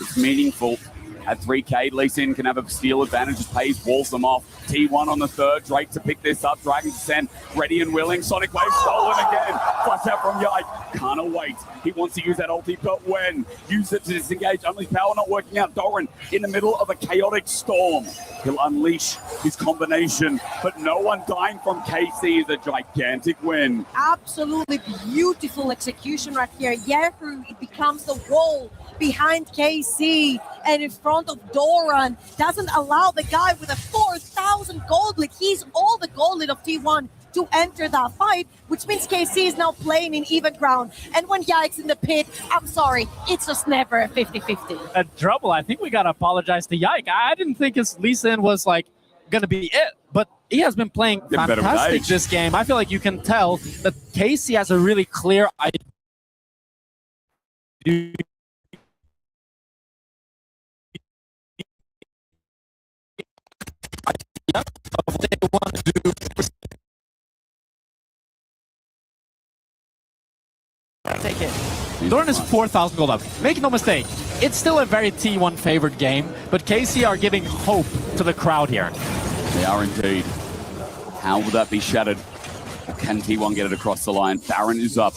it's meaningful. At 3k, Lee Sin can have a steal advantage as Paze walls them off. T1 on the third, Drake to pick this up. Dragon's Descent ready and willing. Sonic Wave stolen again. Flash out from Yike. Kana waits. He wants to use that ulti, but when? Use it to disengage. Unleash power not working out. Doran in the middle of a chaotic storm. He'll unleash his combination, but no one dying from KC is a gigantic win. Absolutely beautiful execution right here. Yehu, it becomes the wall behind KC and in front of Doran. Doesn't allow the guy with a 4,000 gold lead. He's all the gold lead of T1 to enter that fight, which means KC is now playing in even ground. And when Yike's in the pit, I'm sorry, it's just never a 50-50. Trouble, I think we gotta apologize to Yike. I didn't think his Lee Sin was like gonna be it, but he has been playing fantastic this game. I feel like you can tell that KC has a really clear idea of what they want to do. Take it. Doran is 4,000 gold up. Make no mistake, it's still a very T1 favored game, but KC are giving hope to the crowd here. They are indeed. How will that be shattered? Or can T1 get it across the line? Baron is up.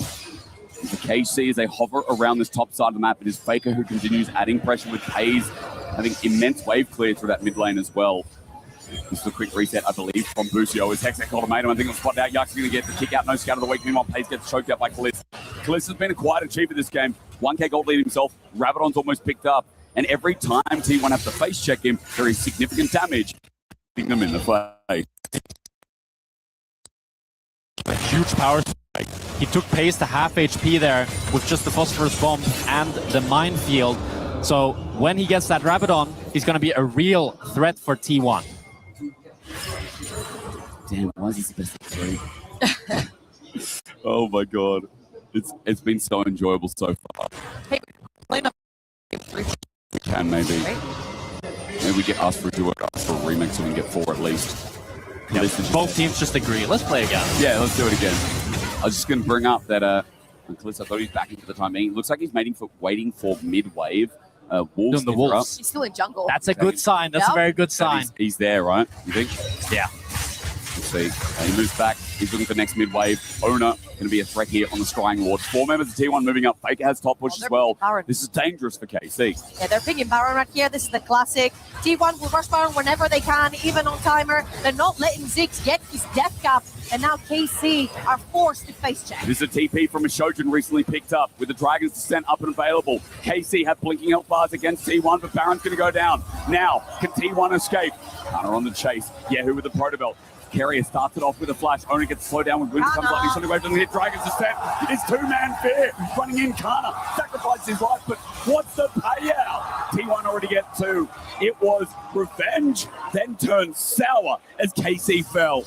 for KC as they hover around this top side of the map. It is Faker who continues adding pressure with Hayes having immense wave clear through that mid lane as well. This is a quick reset, I believe, from Busio. As Hextech ultimatum, I think it'll spot out. Yuck's going to get the kick out, no scout of the week. Meanwhile, Pace gets choked out by Kaliss. Kaliss has been a quiet achiever this game. 1k gold lead himself. Rabadon's almost picked up. And every time T1 have to face check him, there is significant damage. Hitting them in the face. A huge power spike. He took Pace to half HP there with just the Phosphorus Bomb and the Minefield. So when he gets that Rabadon, he's going to be a real threat for T1. Damn, why is this the best of 3? Oh my god. It's been so enjoyable so far. Hey, play the We can maybe. Maybe we get asked for a duo, asked for a remix, so we can get 4 at least. Yeah, both teams just agree. Let's play again. Yeah, let's do it again. I was just going to bring up that Kaliss, I thought he was backing for the time being. Looks like he's waiting for mid-wave. Wolves. The Wolves. He's still in jungle. That's a good sign. That's a very good sign. He's there, right? You think? Yeah. Let's see. He moves back. He's looking for next mid-wave. Owner going to be a threat here on the Scrying Lord. 4 members of T1 moving up. Faker has top push as well. Baron. This is dangerous for KC. Yeah, they're picking Baron right here. This is the classic. T1 will rush Baron whenever they can, even on timer. They're not letting Ziggs get his death cap. And now KC are forced to face check. This is a TP from a Shojin recently picked up with the Dragon's Descent up and available. KC have blinking health bars against T1, but Baron's going to go down. Now, can T1 escape? Hunter on the chase. Yahoo with the Protobelt. Carrier starts it off with a flash. Owner gets slowed down when Wind comes lightning. Sonic Wave doesn't hit. Dragon's Descent. It's 2-man fair. Running in, Kana sacrifices his life, but what's the payout? T1 already get 2. It was revenge, then turned sour as KC fell.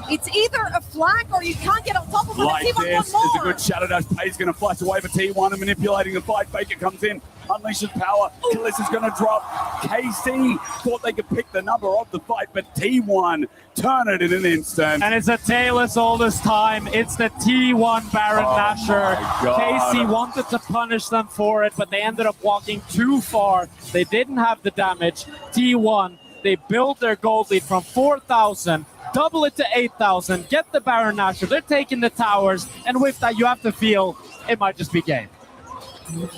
It's either a flank or you can't get on top of it. Like T1 this, one it's a more. good shadow dash. Pay's going to flash away for T1 and manipulating the fight. Faker comes in, unleashes power. Kaliss is going to drop. KC thought they could pick the number of the fight, but T1 turn it in an instant. And it's a tailless all this time. It's the T1 Baron Nashor. KC wanted to punish them for it, but they ended up walking too far. They didn't have the damage. T1, they built their gold lead from 4,000. Double it to 8,000, get the Baron Nashor, they're taking the towers, and with that you have to feel it might just be game.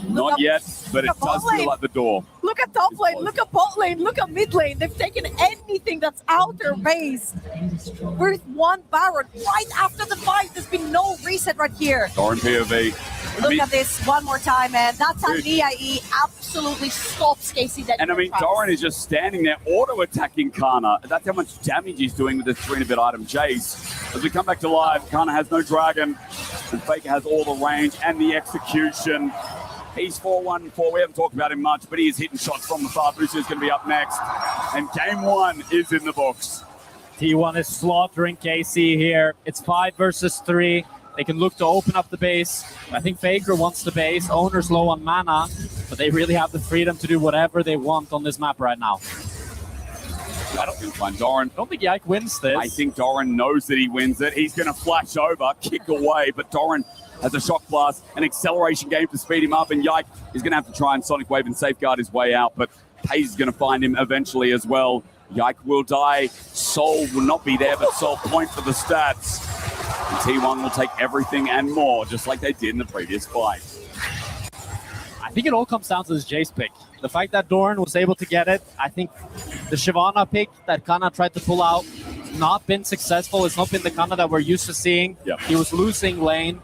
Not yet, but it does feel like the door. Look at top lane, look at bot lane, look at mid lane. They've taken anything that's outer base with 1 Baron. Right after the fight, there's been no reset right here. Doran POV. Look at this one more time, man. That's how DIE absolutely stops KC dead. And I mean, Doran is just standing there auto-attacking Kana. That's how much damage he's doing with this 3-bit item Jace. As we come back to live, Kana has no dragon, and Faker has all the range and the execution. He's 4-1-4. We haven't talked about him much, but he is hitting shots from the far. Booster is going to be up next. And game 1 is in the books. T1 is slaughtering KC here. It's 5 versus 3. They can look to open up the base. I think Faker wants the base. Owner's low on mana, but they really have the freedom to do whatever they want on this map right now. I don't think fine. Doran. I don't think Yike wins this. I think Doran knows that he wins it. He's going to flash over, kick away, but Doran has a shock blast, an acceleration game to speed him up, and Yike is going to have to try and Sonic Wave and safeguard his way out, but Pace is going to find him eventually as well. Yike will die. Soul will not be there, but Soul point for the stats. And T1 will take everything and more, just like they did in the previous fight. I think it all comes down to this Jace pick. The fact that Doran was able to get it, I think the Shyvana pick that Kana tried to pull out, not been successful. It's not been the Kana that we're used to seeing. Yep. He was losing lane.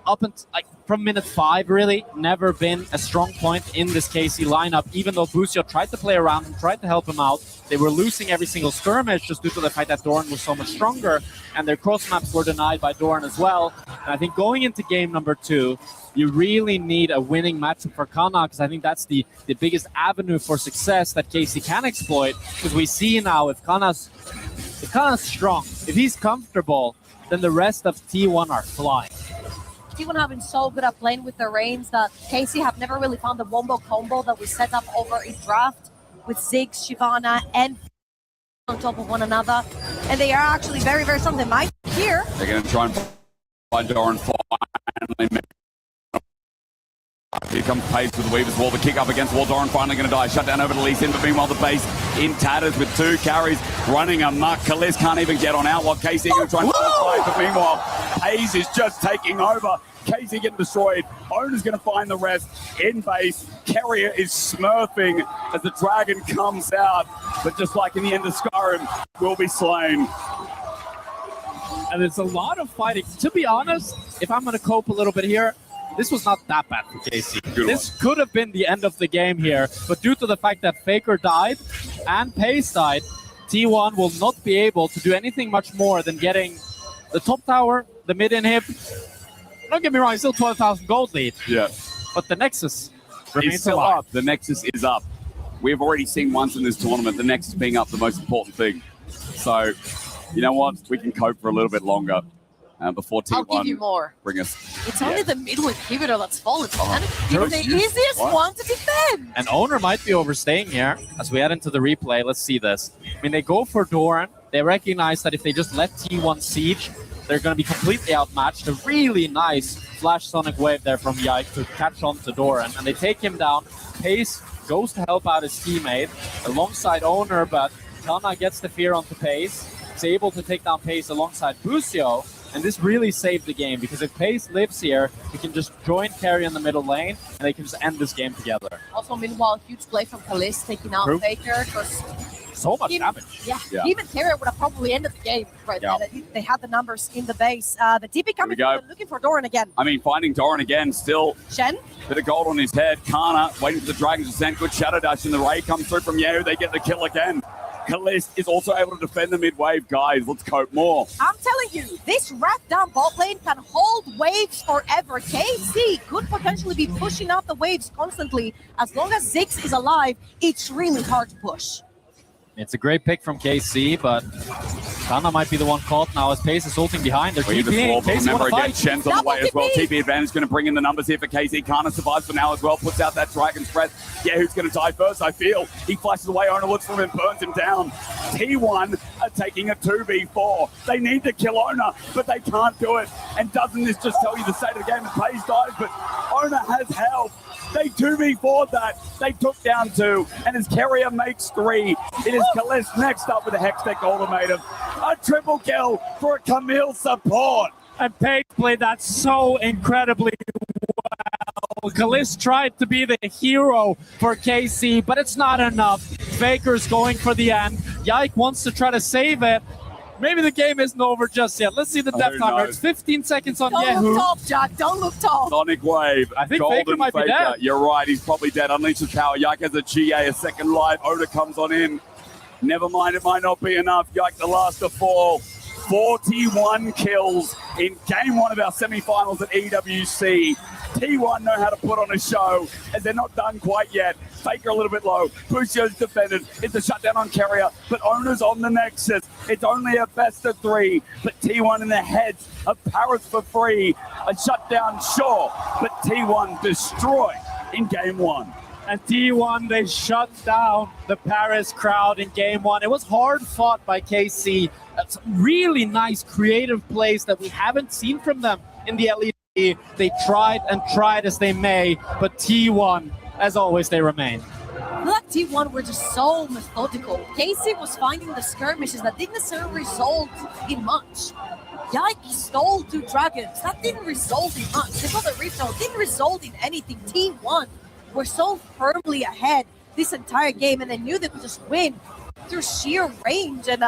Up until, from minute 5, really, never been a strong point in this KC lineup, even though Busio tried to play around him, tried to help him out. They were losing every single skirmish just due to the fact that Doran was so much stronger, and their cross maps were denied by Doran as well. And I think going into game number 2, you really need a winning matchup for Kana, because I think that's the biggest avenue for success that KC can exploit, because we see now if Kana's strong, if he's comfortable, then the rest of T1 are flying. T1 have been so good at playing with the reins that KC have never really found the wombo combo that we set up over in draft with Ziggs, Shyvana, and on top of one another. And they are actually very, very strong. They might here. They're going to try and find Doran finally. Here comes Pace with the Weaver's Wall. The kick up against Wall. Doran finally going to die. Shut down over to Lee Sin, but meanwhile the base in tatters with 2 carries running amok. Kalis can't even get on out while Casey going to try and fight. But meanwhile, Hayes is just taking over. Casey getting destroyed. Owner's going to find the rest in base. Carrier is smurfing as the dragon comes out. But just like in the end of Skyrim, will be slain. And it's a lot of fighting. To be honest, if I'm going to cope a little bit here, this was not that bad for KC. This could have been the end of the game here, but due to the fact that Faker died and Pace died, T1 will not be able to do anything much more than getting the top tower, the mid inhib. Don't get me wrong, it's still 12,000 gold lead. Yeah. But the Nexus remains It's still alive. up. The Nexus is up. We've already seen once in this tournament the Nexus being up the most important thing. So, you know what? We can cope for a little bit longer before T1 I'll give you more. bring us. It's only the middle inhibitor that's fallen. And True. it's the easiest one to defend. And Owner might be overstaying here as we head into the replay. Let's see this. I mean, they go for Doran. They recognize that if they just let T1 siege, they're going to be completely outmatched. A really nice flash sonic wave there from Yike to catch on to Doran. And they take him down. Pace goes to help out his teammate alongside Owner, but Kana gets the fear onto Pace. He's able to take down Pace alongside Busio. And this really saved the game, because if Pace lives here, he can just join Carry in the middle lane, and they can just end this game together. Also, meanwhile, huge play from Kalis taking out True. Faker. Because So much damage. Yeah, Yeah. even Carrier would have probably ended the game right Yeah. there. They had the numbers in the base. The TP coming go. through, looking for Doran again. I mean, finding Doran again, still Shen? bit of gold on his head. Kana waiting for the Dragons to send. Good shadow dash, and the Ray comes through from Yeo. They get the kill again. Kalis is also able to defend the mid-wave. Guys, let's cope more. I'm telling you, this wrapped down bot lane can hold waves forever. KC could potentially be pushing out the waves constantly. As long as Ziggs is alive, it's really hard to push. It's a great pick from KC, but Kana might be the one caught now as Pace is ulting behind. They're Weaver's TPing. Wall, but KC remember want to again, fight. Shen's on the way as well. TP advantage going to bring in the numbers here for KC. Kana survives for now as well. Puts out that Dragon's Breath. Yeah, who's going to die first, I feel. He flashes away. Owner looks for him and burns him down. T1 are taking a 2v4. They need to kill Owner, but they can't do it. And doesn't this just tell you the state of the game? And Pace dies, but Owner has health. They 2v4'd that. They took down 2, and his Carrier makes 3. It is Kalis next up with a Hextech Ultimatum. A triple kill for a Camille support. And Pace played that so incredibly well. Kalis tried to be the hero for KC, but it's not enough. Faker's going for the end. Yike wants to try to save it. Maybe the game isn't over just yet. Let's see the death timer. knows? It's 15 seconds on Don't Yahoo. look top, Jack. Don't look top. Sonic Wave. I think Golden Faker might be dead. You're right. He's probably dead. Unleash the power. Yike has a GA, a second life. Oda comes on in. Never mind, it might not be enough. Yike, the last to fall. 41 kills in game 1 of our semi-finals at EWC. T1 know how to put on a show, as they're not done quite yet. Faker a little bit low. Busio's defended. It's a shutdown on Carrier, but Owner's on the Nexus. It's only a best of 3, but T1 in the heads of Paris for free. A shutdown, sure, but T1 destroyed in game 1. And T1, they shut down the Paris crowd in game 1. It was hard fought by KC. That's really nice creative plays that we haven't seen from them in the LED. They tried and tried as they may, but T1, as always, they remain. I feel like T1 were just so methodical. KC was finding the skirmishes that didn't necessarily result in much. Yike stole 2 dragons. That didn't result in much. They got the Rift Node. Didn't result in anything. T1 were so firmly ahead this entire game, and they knew they could just win through sheer range. And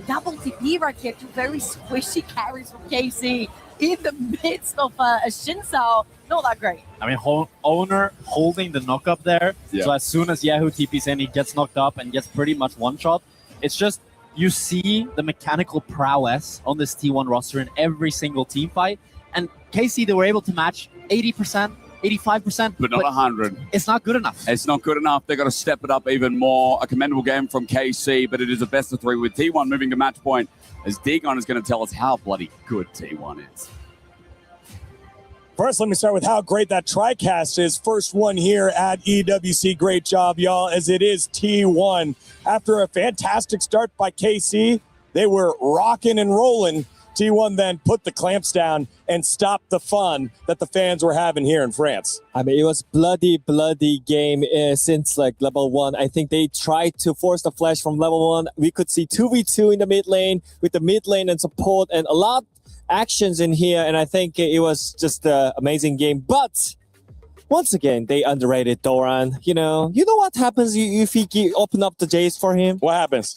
double TP right here, 2 very squishy carries from KC in the midst of a Xin Zhao. Not that great. I mean, Owner holding the knock up there. Yeah. So as soon as Yahoo TP's in, he gets knocked up and gets pretty much one-shot. It's just, you see the mechanical prowess on this T1 roster in every single team fight. And KC, they were able to match 80%, 85%. But not 100. It's not good enough. It's not good enough. They've got to step it up even more. A commendable game from KC, but it is a best of 3 with T1 moving to match point, as Dagon is going to tell us how bloody good T1 is. First, let me start with how great that TriCast is. First one here at EWC. Great job, y'all, as it is T1. After a fantastic start by KC, they were rocking and rolling. T1 then put the clamps down and stopped the fun that the fans were having here in France. I mean, it was bloody game since like level 1. I think they tried to force the flash from level 1. We could see 2v2 in the mid lane with the mid lane and support and a lot actions in here. And I think it was just an amazing game. But once again, they underrated Doran. You know what happens if he open up the Jace for him? What happens?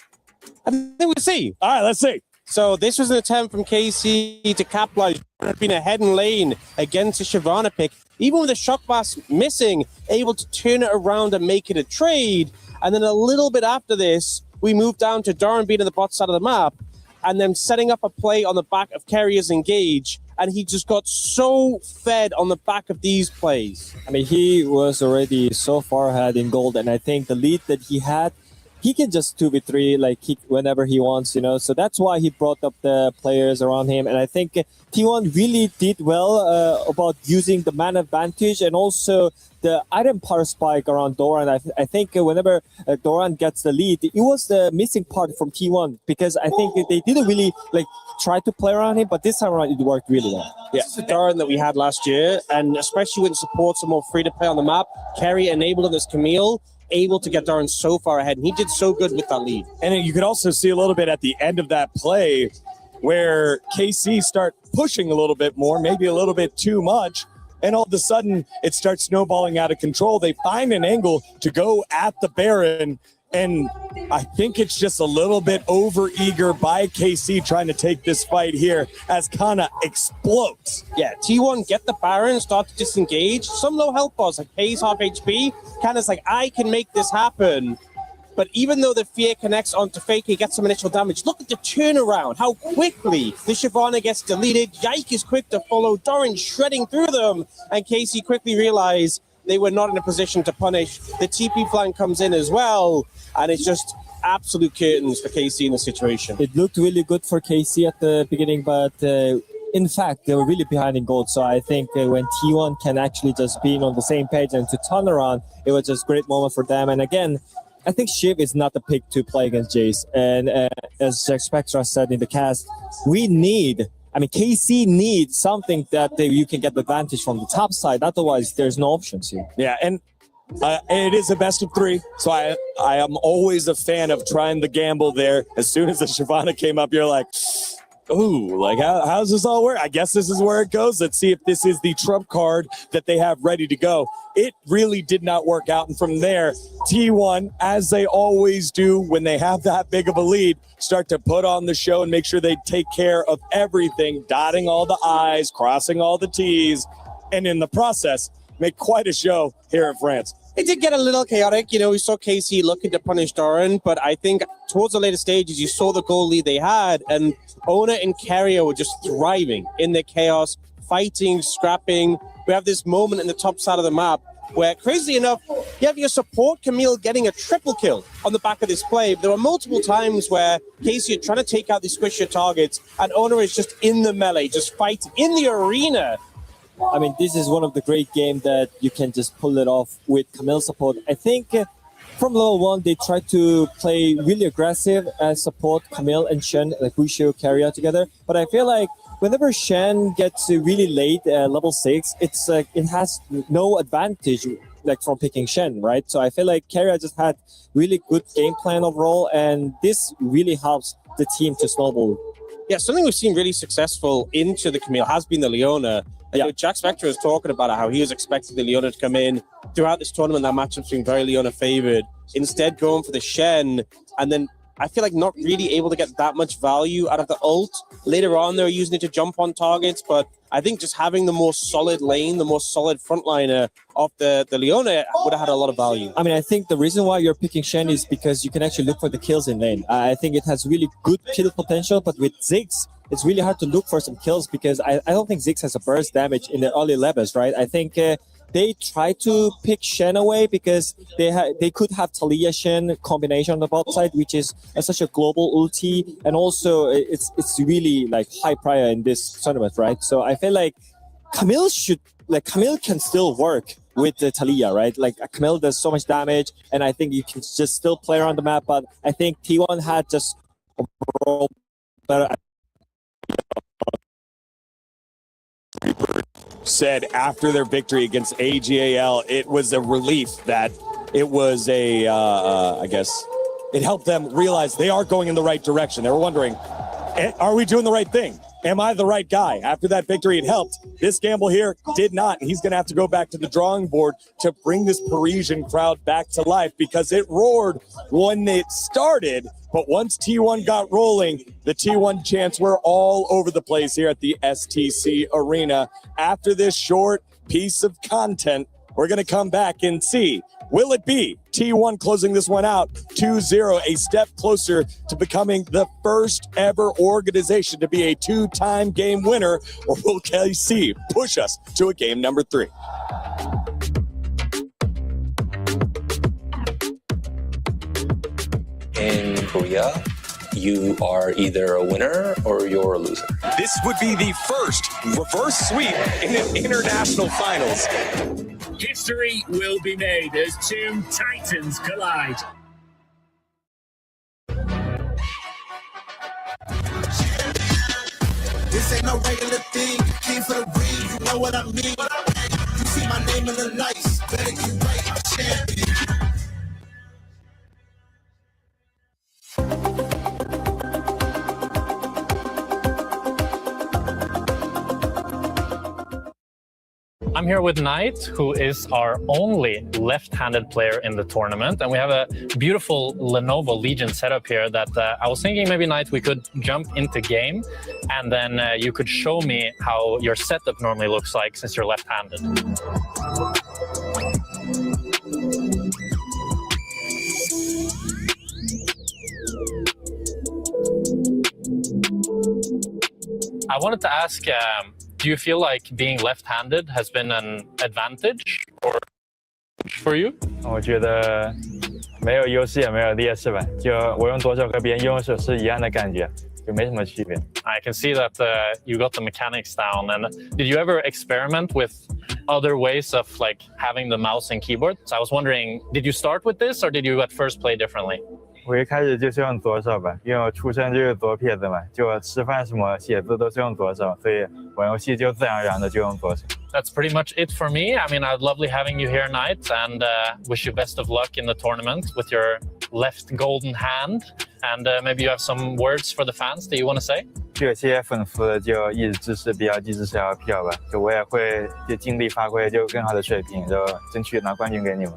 I think we'll see. All right, let's see. So this was an attempt from KC to capitalize. Had been ahead in lane against a Shyvana pick. Even with the shock blast missing, able to turn it around and make it a trade. And then a little bit after this, we moved down to Doran being on the bot side of the map and then setting up a play on the back of Carrier's engage. And he just got so fed on the back of these plays. I mean, he was already so far ahead in gold. And I think the lead that he had, he can just 2v3 like whenever he wants, so that's why he brought up the players around him. And I think T1 really did well about using the man advantage and also the item power spike around Doran. I think whenever Doran gets the lead, it was the missing part from T1 because I think they didn't really try to play around him, but this time around it worked really well. Yeah, it's the Doran that we had last year, and especially when supports are more free to play on the map, Carry enabled on this Camille, able to get Doran so far ahead, and he did so good with that lead. And you could also see a little bit at the end of that play where KC start pushing a little bit more, maybe a little bit too much, and all of a sudden it starts snowballing out of control. They find an angle to go at the Baron, and I think it's just a little bit over-eager by KC trying to take this fight here as Kana explodes. Yeah, T1 get the Baron, start to disengage. Some low health bars, like Hayes half HP. Kana's like, I can make this happen. But even though the Fear connects onto Fake, he gets some initial damage. Look at the turnaround, how quickly the Shyvana gets deleted. Yike is quick to follow, Doran shredding through them. And KC quickly realized they were not in a position to punish. The TP flank comes in as well, and it's just absolute curtains for KC in the situation. It looked really good for KC at the beginning, but in fact, they were really behind in gold. So I think when T1 can actually just be on the same page and to turn around, it was just a great moment for them. And again, I think Shiv is not the pick to play against Jace. And as Jack Spectra said in the cast, KC needs something that you can get the advantage from the top side. Otherwise, there's no options here. Yeah, and it is a best of 3, so I am always a fan of trying the gamble there. As soon as the Shyvana came up, you're like, ooh, how's this all work? I guess this is where it goes. Let's see if this is the trump card that they have ready to go. It really did not work out. And from there, T1, as they always do when they have that big of a lead, start to put on the show and make sure they take care of everything, dotting all the I's, crossing all the T's, and in the process, make quite a show here in France. It did get a little chaotic. We saw KC looking to punish Doran, but I think towards the later stages, you saw the goal lead they had, and Owner and Carrier were just thriving in the chaos, fighting, scrapping. We have this moment in the top side of the map where, crazy enough, you have your support Camille getting a triple kill on the back of this play. But there were multiple times where KC are trying to take out these squishier targets, and Owner is just in the melee, just fighting in the arena. I mean, this is one of the great games that you can just pull it off with Camille support. I think from level 1, they tried to play really aggressive as support Camille and Shen, like Lucio Carrier together. But I feel like whenever Shen gets really late level 6, it's like it has no advantage from picking Shen, right? So I feel like Carrier just had really good game plan overall, and this really helps the team to snowball. Yeah, something we've seen really successful into the Camille has been the Leona. Yeah. Jack Spectra was talking about how he was expecting the Leona to come in throughout this tournament. That matchup's been very Leona favored. Instead, going for the Shen, and then I feel like not really able to get that much value out of the ult. Later on, they were using it to jump on targets, but I think just having the more solid lane, the more solid frontliner of the Leona would have had a lot of value. I mean, I think the reason why you're picking Shen is because you can actually look for the kills in lane. I think it has really good kill potential, but with Ziggs, it's really hard to look for some kills because I don't think Ziggs has a burst damage in the early levels, right? I think they try to pick Shen away because they could have Talia Shen combination on the bot side, which is such a global ulti, and also it's really high prior in this tournament, right? So I feel like Camille can still work with the Talia, right? Camille does so much damage, and I think you can just still play around the map, but I think T1 had just overall better said after their victory against AGAL, it was a relief that it was I guess, it helped them realize they are going in the right direction. They were wondering, are we doing the right thing? Am I the right guy? After that victory, it helped. This gamble here did not. He's going to have to go back to the drawing board to bring this Parisian crowd back to life because it roared when it started. But once T1 got rolling, the T1 chants were all over the place here at the STC Arena. After this short piece of content, we're going to come back and see, will it be T1 closing this one out 2-0, a step closer to becoming the first ever organization to be a two-time game winner, or will KC push us to a game number 3? In Korea, you are either a winner or you're a loser. This would be the first reverse sweep in an international finals. History will be made as two titans collide. This ain't no regular thing. Came for the ring, you know what I mean. You see my name in the lights, better get right, I'm champion. I'm here with Knight, who is our only left-handed player in the tournament. And we have a beautiful Lenovo Legion setup here that I was thinking maybe, Knight, we could jump into game and then you could show me how your setup normally looks like since you're left-handed. I wanted to ask, do you feel like being left-handed has been an advantage or for you? 我觉得没有优势也没有劣势吧，就我用左手和别人用手是一样的感觉，就没什么区别。I can see that you got the mechanics down. And did you ever experiment with other ways of like having the mouse and keyboard? So I was wondering, did you start with this or did you at first play differently? 我一开始就是用左手吧，因为我出生就是左撇子嘛，就我吃饭什么写字都是用左手，所以玩游戏就自然而然的就用左手。That's pretty much it for me. I mean, I'd lovely having you here, Knight, and wish you best of luck in the tournament with your left golden hand. And maybe you have some words for the fans that you want to say? 就有些粉丝就一直支持 BLG 支持 LPL 吧，就我也会就尽力发挥就更好的水平，就争取拿冠军给你们。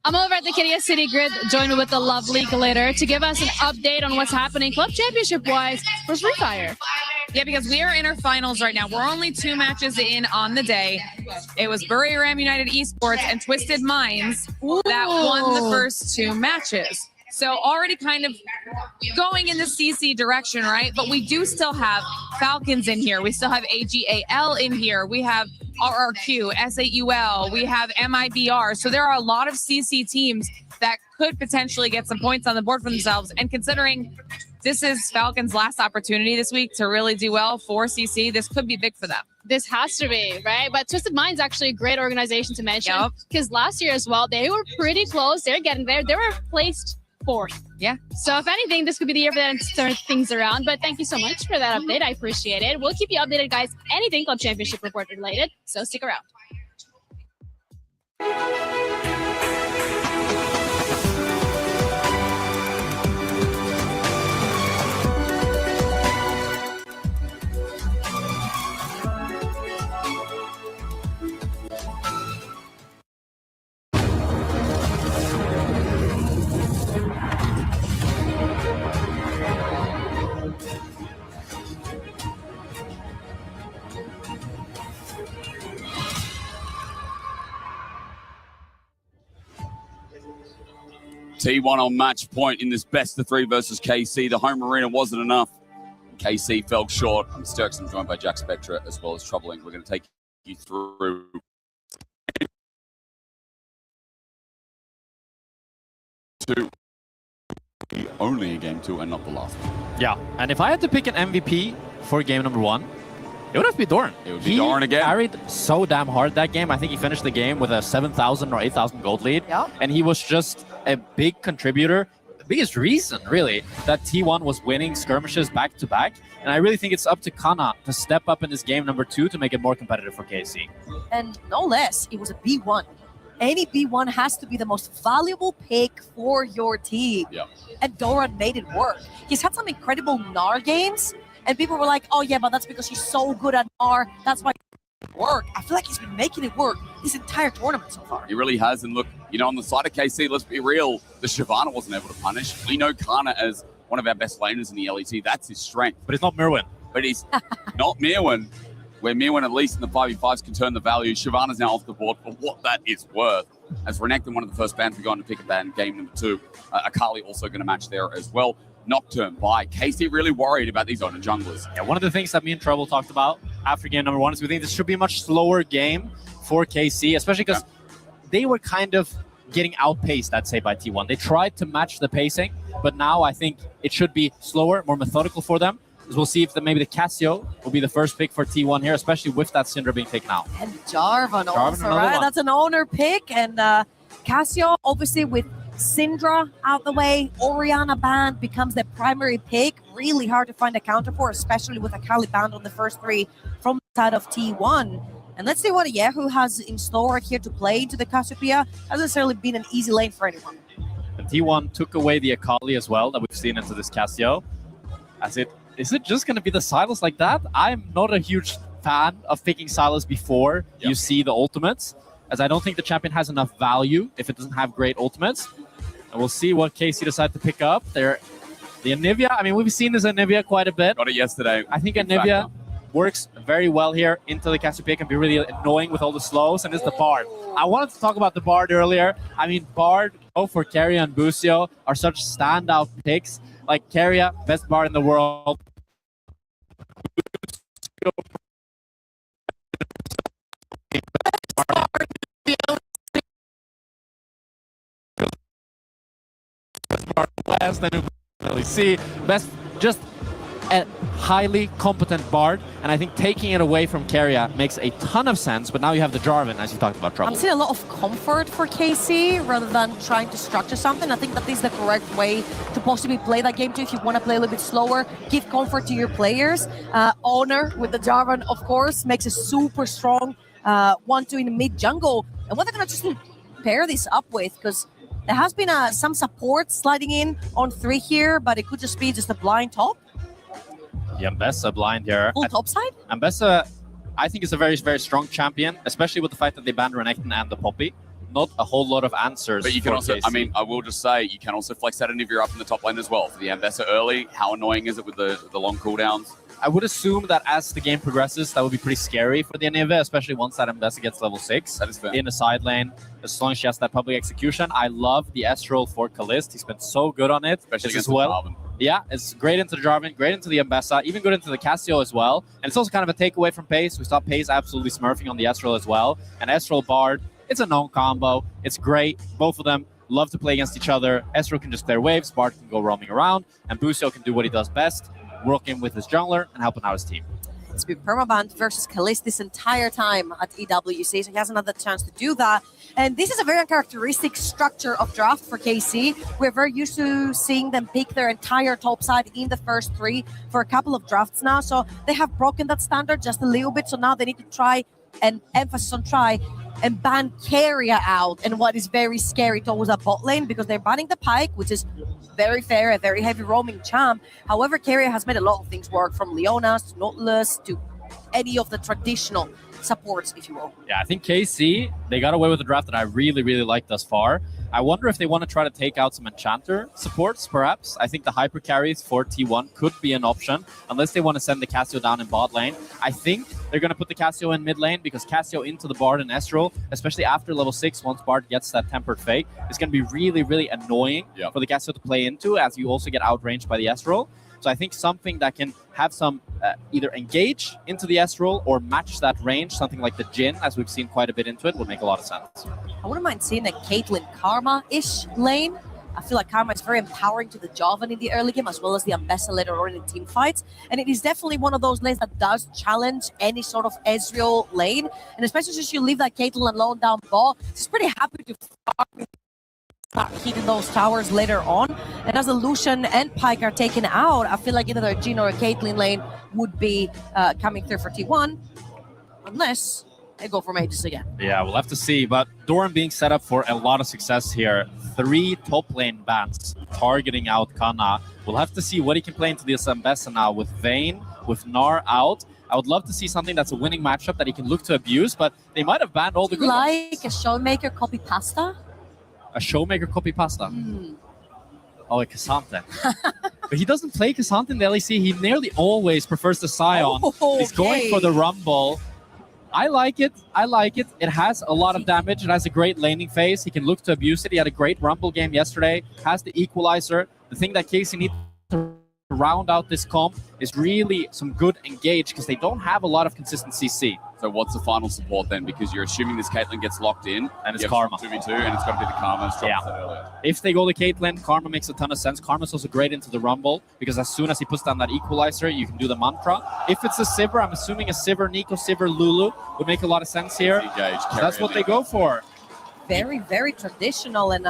I'm over at the Kidia City Grid, joined with the lovely Glitter to give us an update on what's happening club championship-wise for Free Fire. Yeah, because we are in our finals right now. We're only 2 matches in on the day. It was Bury Ram United Esports and Twisted Minds that won the first 2 matches. So already kind of going in the CC direction, right? But we do still have Falcons in here. We still have AGAL in here. We have RRQ, SAUL, we have MIBR. So there are a lot of CC teams that could potentially get some points on the board for themselves. And considering this is Falcons' last opportunity this week to really do well for CC, this could be big for them. This has to be, right? But Twisted Mind's actually a great organization to mention because last year as well, they were pretty close. They're getting there. They were placed 4th. Yeah. So if anything, this could be the year for them to turn things around. But thank you so much for that update. I appreciate it. We'll keep you updated, guys. Anything Club Championship Report related. So stick around. T1 on match point in this best of 3 versus KC. The home arena wasn't enough. KC fell short. I'm Sturkson, joined by Jack Spectra as well as Troubling. We're going to take you through 2. Only a game 2 and not the last one. Yeah, and if I had to pick an MVP for game number 1, it would have to be Doran. It would be Doran again. He carried so damn hard that game. I think he finished the game with a 7,000 or 8,000 gold lead. Yeah. And he was just a big contributor. The biggest reason, really, that T1 was winning skirmishes back to back. And I really think it's up to Kana to step up in this game number 2 to make it more competitive for KC. And no less, it was a B1. Any B1 has to be the most valuable pick for your team. Yeah. And Doran made it work. He's had some incredible NAR games, and people were like, oh yeah, but that's because he's so good at NAR. That's why it work. I feel like he's been making it work this entire tournament so far. He really has. And look, you know, on the side of KC, let's be real, the Shyvana wasn't able to punish. We know Kana as one of our best laners in the LEC. That's his strength. But he's not Mirwin. But he's not Mirwin, where Mirwin, at least in the 5v5s, can turn the value. Shyvana's now off the board for what that is worth. As Renekton, one of the first bans we got to pick a ban in game number 2. Akali also going to match there as well. Nocturne by KC, really worried about these owner junglers. Yeah, one of the things that me and Trouble talked about after game number 1 is we think this should be a much slower game for KC, especially because they were kind of getting outpaced, I'd say, by T1. They tried to match the pacing, but now I think it should be slower, more methodical for them. As we'll see if maybe the Cassio will be the first pick for T1 here, especially with that Syndra being taken out. And Jarvan also, right? That's an owner pick. And Cassio, obviously, with Syndra out the way, Orianna banned, becomes the primary pick. Really hard to find a counter for, especially with Akali banned on the first 3 from the side of T1. And let's see what Yahoo has in store right here to play into the Cassiopeia. Hasn't necessarily been an easy lane for anyone. And T1 took away the Akali as well that we've seen into this Cassio. Is it just going to be the Sylas like that? I'm not a huge fan of picking Sylas before you see the ultimates, as I don't think the champion has enough value if it doesn't have great ultimates. And we'll see what KC decide to pick up. The Anivia, I mean, we've seen this Anivia quite a bit. Got it yesterday. I think Anivia works very well here into the Cassiopeia, can be really annoying with all the slows, and it's the Bard. I wanted to talk about the Bard earlier. I mean, Bard, both for Keria and Busio, are such standout picks. Like Keria, best Bard in the world. Last than LEC, best, just a highly competent Bard, and I think taking it away from Keria makes a ton of sense, but now you have the Jarvan, as you talked about, Trouble. I'm seeing a lot of comfort for KC rather than trying to structure something. I think that is the correct way to possibly play that game too. If you want to play a little bit slower, give comfort to your players. Honor with the Jarvan, of course, makes a super strong 1-2 in the mid jungle. And what they're going to just pair this up with, because there has been some support sliding in on 3 here, but it could just be just a blind top. Yeah, Mbessa blind here. Full top side? Mbessa, I think, is a very, very strong champion, especially with the fact that they banned Renekton and the Poppy. Not a whole lot of answers. But you can for also, KC. I mean, I will just say, you can also flex that Anivia up in the top lane as well. For the Ambessa early, how annoying is it with the long cooldowns? I would assume that as the game progresses, that would be pretty scary for the Anivia, especially once that Mbessa gets level 6. That is fair. In the side lane, as long as she has that public execution. I love the Estral for Kalist. He's been so good on it. Especially as against well. Jarvan. Yeah, it's great into the Jarvan, great into the Mbessa, even good into the Cassio as well. And it's also kind of a takeaway from Pace. We saw Pace absolutely smurfing on the Estral as well. And Estral Bard, it's a known combo. It's great. Both of them love to play against each other. Estral can just clear waves, Bard can go roaming around, and Busio can do what he does best, working with his jungler and helping out his team. It's been permabanned versus Kalist this entire time at EWC, so he hasn't had the chance to do that. And this is a very uncharacteristic structure of draft for KC. We're very used to seeing them pick their entire top side in the first 3 for a couple of drafts now. So they have broken that standard just a little bit. So now they need to try, and emphasis on try, and ban Keria out. And what is very scary towards that bot lane, because they're banning the Pyke, which is very fair, a very heavy roaming champ. However, Keria has made a lot of things work, from Leonas to Nautilus to any of the traditional supports, if you will. Yeah, I think KC, they got away with a draft that I really, really like thus far. I wonder if they want to try to take out some Enchanter supports, perhaps. I think the hyper carries for T1 could be an option, unless they want to send the Cassio down in bot lane. I think they're going to put the Cassio in mid lane, because Cassio into the Bard and Estral, especially after level 6, once Bard gets that Tempered Fate, is going to be really, really annoying for the Cassio to play into, as you also get outranged by the Estral. So I think something that can have some either engage into the Estral or match that range, something like the Jhin, as we've seen quite a bit into it, would make a lot of sense. I wouldn't mind seeing a Caitlyn Karma-ish lane I feel like Karma is very empowering to the Jarvan in the early game as well as the Ambessa later on in team fights. And it is definitely one of those lanes that does challenge any sort of Ezreal lane. And especially since you leave that Caitlyn alone down ball, she's pretty happy to start hitting those towers later on. And as the Lucian and Pyke are taken out, I feel like either a Jhin or a Caitlyn lane would be coming through for T1. Unless they go for mages again. Yeah, we'll have to see. But Doran being set up for a lot of success here. 3 top lane bans targeting out Kana. We'll have to see what he can play into this Ambessa now with Vayne, with Gnar out. I would love to see something that's a winning matchup that he can look to abuse, but they might have banned all the good like ones. a Showmaker copy pasta? A Showmaker copy pasta? Oh, a Cassante. But he doesn't play Cassante in the LEC. He nearly always prefers the Scion. He's going for the Rumble. I like it. I like it. It has a lot of damage. It has a great laning phase. He can look to abuse it. He had a great Rumble game yesterday. Has the equalizer. The thing that KC needs to round out this comp is really some good engage because they don't have a lot of consistent CC. So what's the final support then? Because you're assuming this Caitlyn gets locked in. And it's Karma. 2v2, and it's got to be the Karma. Yeah. If they go to Caitlyn, Karma makes a ton of sense. Karma's also great into the Rumble because as soon as he puts down that equalizer, you can do the mantra. If it's a Sivir, I'm assuming a Sivir, Nico, Sivir, Lulu would make a lot of sense here. So that's what they go for. Very, very traditional. And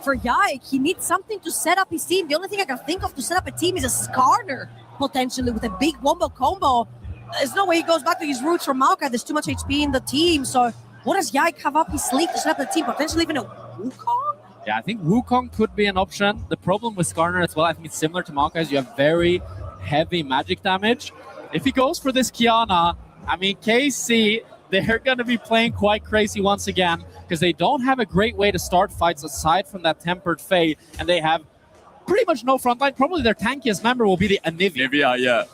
for Yike, he needs something to set up his team. The only thing I can think of to set up a team is a Skarner, potentially, with a big wombo combo. There's no way he goes back to his roots from Maokai. There's too much HP in the team. So what does Yike have up his sleeve to set up the team? Potentially even a Wukong? Yeah, I think Wukong could be an option. The problem with Skarner as well, I think it's similar to Maokai's. You have very heavy magic damage. If he goes for this Kiana, I mean, KC, they're going to be playing quite crazy once again because they don't have a great way to start fights aside from that Tempered Fate, and they have pretty much no frontline. Probably their tankiest member will be the Anivia. Anivia, yeah.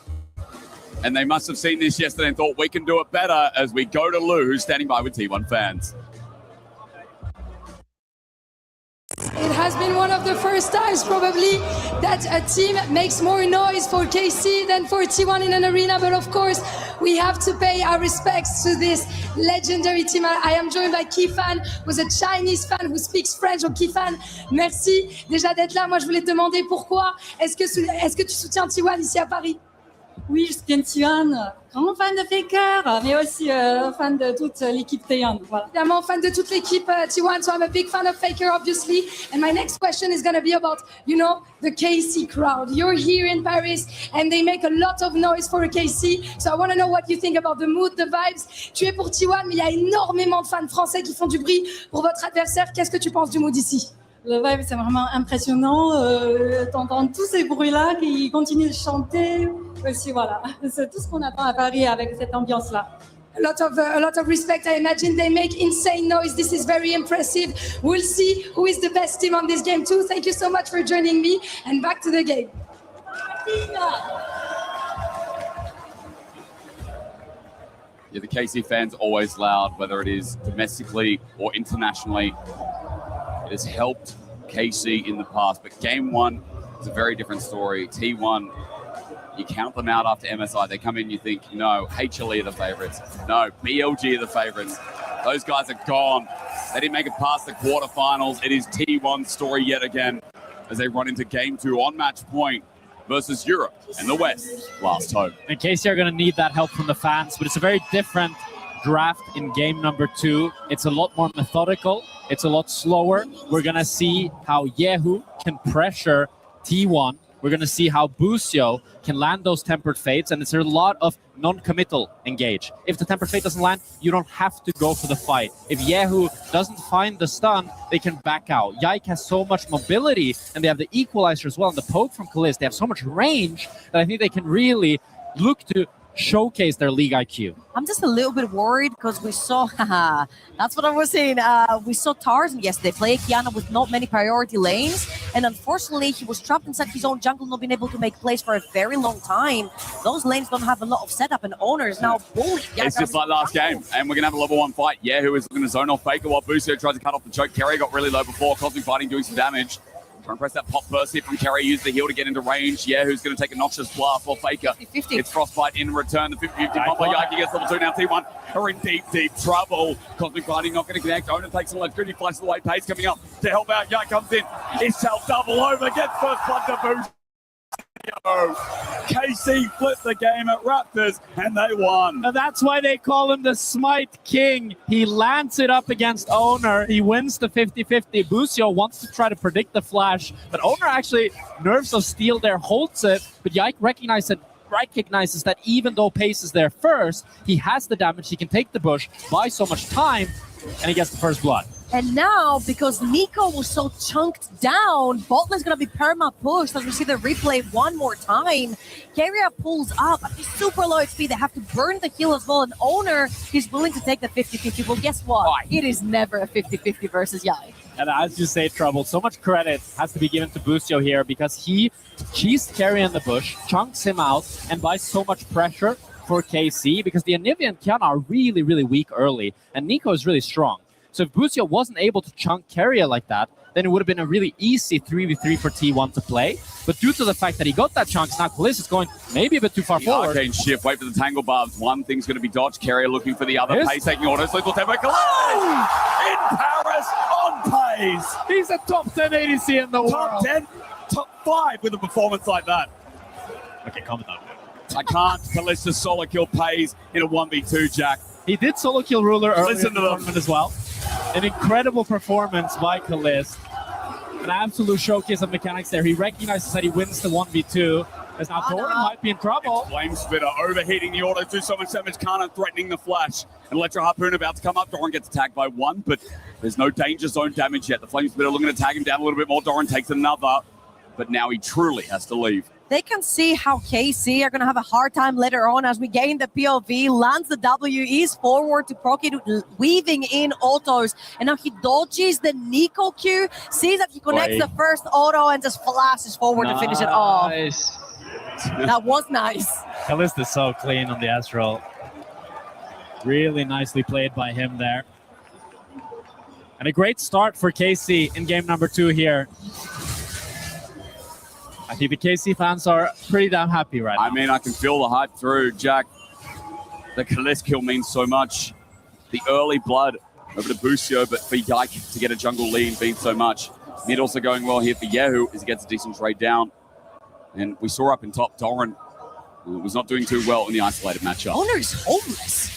And they must have seen this yesterday and thought we can do it better as we go to Lou, who's standing by with T1 fans. It has been one of the first times probably that a team makes more noise for KC than for T1 in an arena, but of course we have to pay our respects to this legendary team. I am joined by Kifan, who's a Chinese fan who speaks French. Donc Kifan, merci déjà d'être là. Moi je voulais te demander pourquoi est-ce que tu soutiens T1 ici à Paris? Oui, je soutiens T1, grand fan de Faker, mais aussi fan de toute l'équipe T1. Voilà. Évidemment, fan de toute l'équipe T1, so I'm a big fan of Faker, obviously. And my next question is going to be about, you know, the KC crowd. You're here in Paris, and they make a lot of noise for a KC. So I want to know what you think about the mood, the vibes. Tu es pour T1, mais il y a énormément de fans français qui font du bruit pour votre adversaire. Qu'est-ce que tu penses du mood ici? Le vibe, c'est vraiment impressionnant. T'entends tous ces bruits-là qui continuent de chanter. Aussi, voilà. C'est tout ce qu'on attend à Paris avec cette ambiance-là. A lot of respect. I imagine they make insane noise. This is very impressive. We'll see who is the best team on this game too. Thank you so much for joining me. And back to the game. Yeah, the KC fans always loud, whether it is domestically or internationally. It has helped KC in the past, but game one is a very different story. T1, you count them out after MSI. They come in, you think, no, HLE are the favorites. No, BLG are the favorites. Those guys are gone. They didn't make it past the quarterfinals. It is T1's story yet again as they run into game two on match point versus Europe and the West. Last hope. And KC are going to need that help from the fans, but it's a very different draft in game number 2. It's a lot more methodical. It's a lot slower. We're going to see how Yehu can pressure T1. We're going to see how Busio can land those Tempered Fates, and it's a lot of non-committal engage. If the Tempered Fate doesn't land, you don't have to go for the fight. If Yehu doesn't find the stun, they can back out. Yike has so much mobility, and they have the equalizer as well, and the poke from Kalist. They have so much range that I think they can really look to showcase their league IQ. I'm just a little bit worried because we saw, that's what I was saying. We saw Tarzan yesterday play Kiana with not many priority lanes, and unfortunately he was trapped inside his own jungle, not being able to make plays for a very long time. Those lanes don't have a lot of setup, and owners now bully. It's just like last game, and we're going to have a level 1 fight. Yeah, who is looking to zone off Faker while Busio tries to cut off the choke. Kerry got really low before, Cosmic Fighting doing some damage. Trying to press that pop burst here from Carrier. Use the heal to get into range. Yeah, who's going to take a noxious blast or Faker? 50. It's Frostbite in return. The 50-50 Mumbo Yaki gets level 2 now. T1 are in deep, deep trouble. Cosmic Fighting not going to connect. Ona takes a left. Goody flashes away. Pace coming up to help out. Yaki comes in. Ishal double over. Gets first blood to boost. KC flipped the game at Raptors and they won. And that's why they call him the Smite King. He lands it up against Owner. He wins the 50-50. Busio wants to try to predict the flash, but Owner actually, Nerves of Steel there, holds it. But Yike recognizes that even though Pace is there first, he has the damage. He can take the bush, buy so much time, and he gets the first blood. And now, because Nico was so chunked down, Botland's going to be perma-pushed as we see the replay one more time. Carrier pulls up at super low HP. They have to burn the heal as well. And Owner is willing to take the 50-50. Well, guess what? It is never a 50-50 versus Yai. And as you say, Trouble, so much credit has to be given to Busio here because he cheesed Carrier in the bush, chunks him out, and buys so much pressure for KC because the Anivia and Kiana are really, really weak early, and Nico is really strong. So if Busio wasn't able to chunk Carrier like that, then it would have been a really easy 3v3 for T1 to play. But due to the fact that he got that chunk, now Kalisz is going maybe a bit too far forward. Arcane shift, wait for the tangle barbs. One thing's going to be dodged. Carrier looking for the other. Yes. Pace taking orders. Lethal tempo. Kalisz in Paris on Pace. He's a top 10 ADC in the world. Top 10, top 5 with a performance like that. Okay, calm down. I can't. Kalisz just solo kill Pace in a 1v2, Jack. He did solo kill Ruler earlier Listen in the to them. tournament as well. An incredible performance by Kalisz. An absolute showcase of mechanics there. He recognizes that he wins the 1v2. As now Doran might be in trouble. Flame Spitter overheating the auto, do so much damage. Kana threatening the flash. And Electro Harpoon about to come up. Doran gets attacked by one, but there's no danger zone damage yet. The Flame Spitter looking to tag him down a little bit more. Doran takes another, but now he truly has to leave. They can see how KC are going to have a hard time later on as we gain the POV, lands the W, is forward to Procky, weaving in autos, and now he dodges the Nico Q, sees that he connects the first auto and just flashes forward to finish it off. That was nice. Kalisz is so clean on the Astral. Really nicely played by him there. And a great start for KC in game number 2 here. I think the KC fans are pretty damn happy right now. I mean, I can feel the hype through, Jack. The Kalisz kill means so much. The early blood over to Busio, but for Yike to get a jungle lead means so much. Mid also going well here for Yehu as he gets a decent trade down. And we saw up in top, Doran was not doing too well in the isolated matchup. Owner is homeless.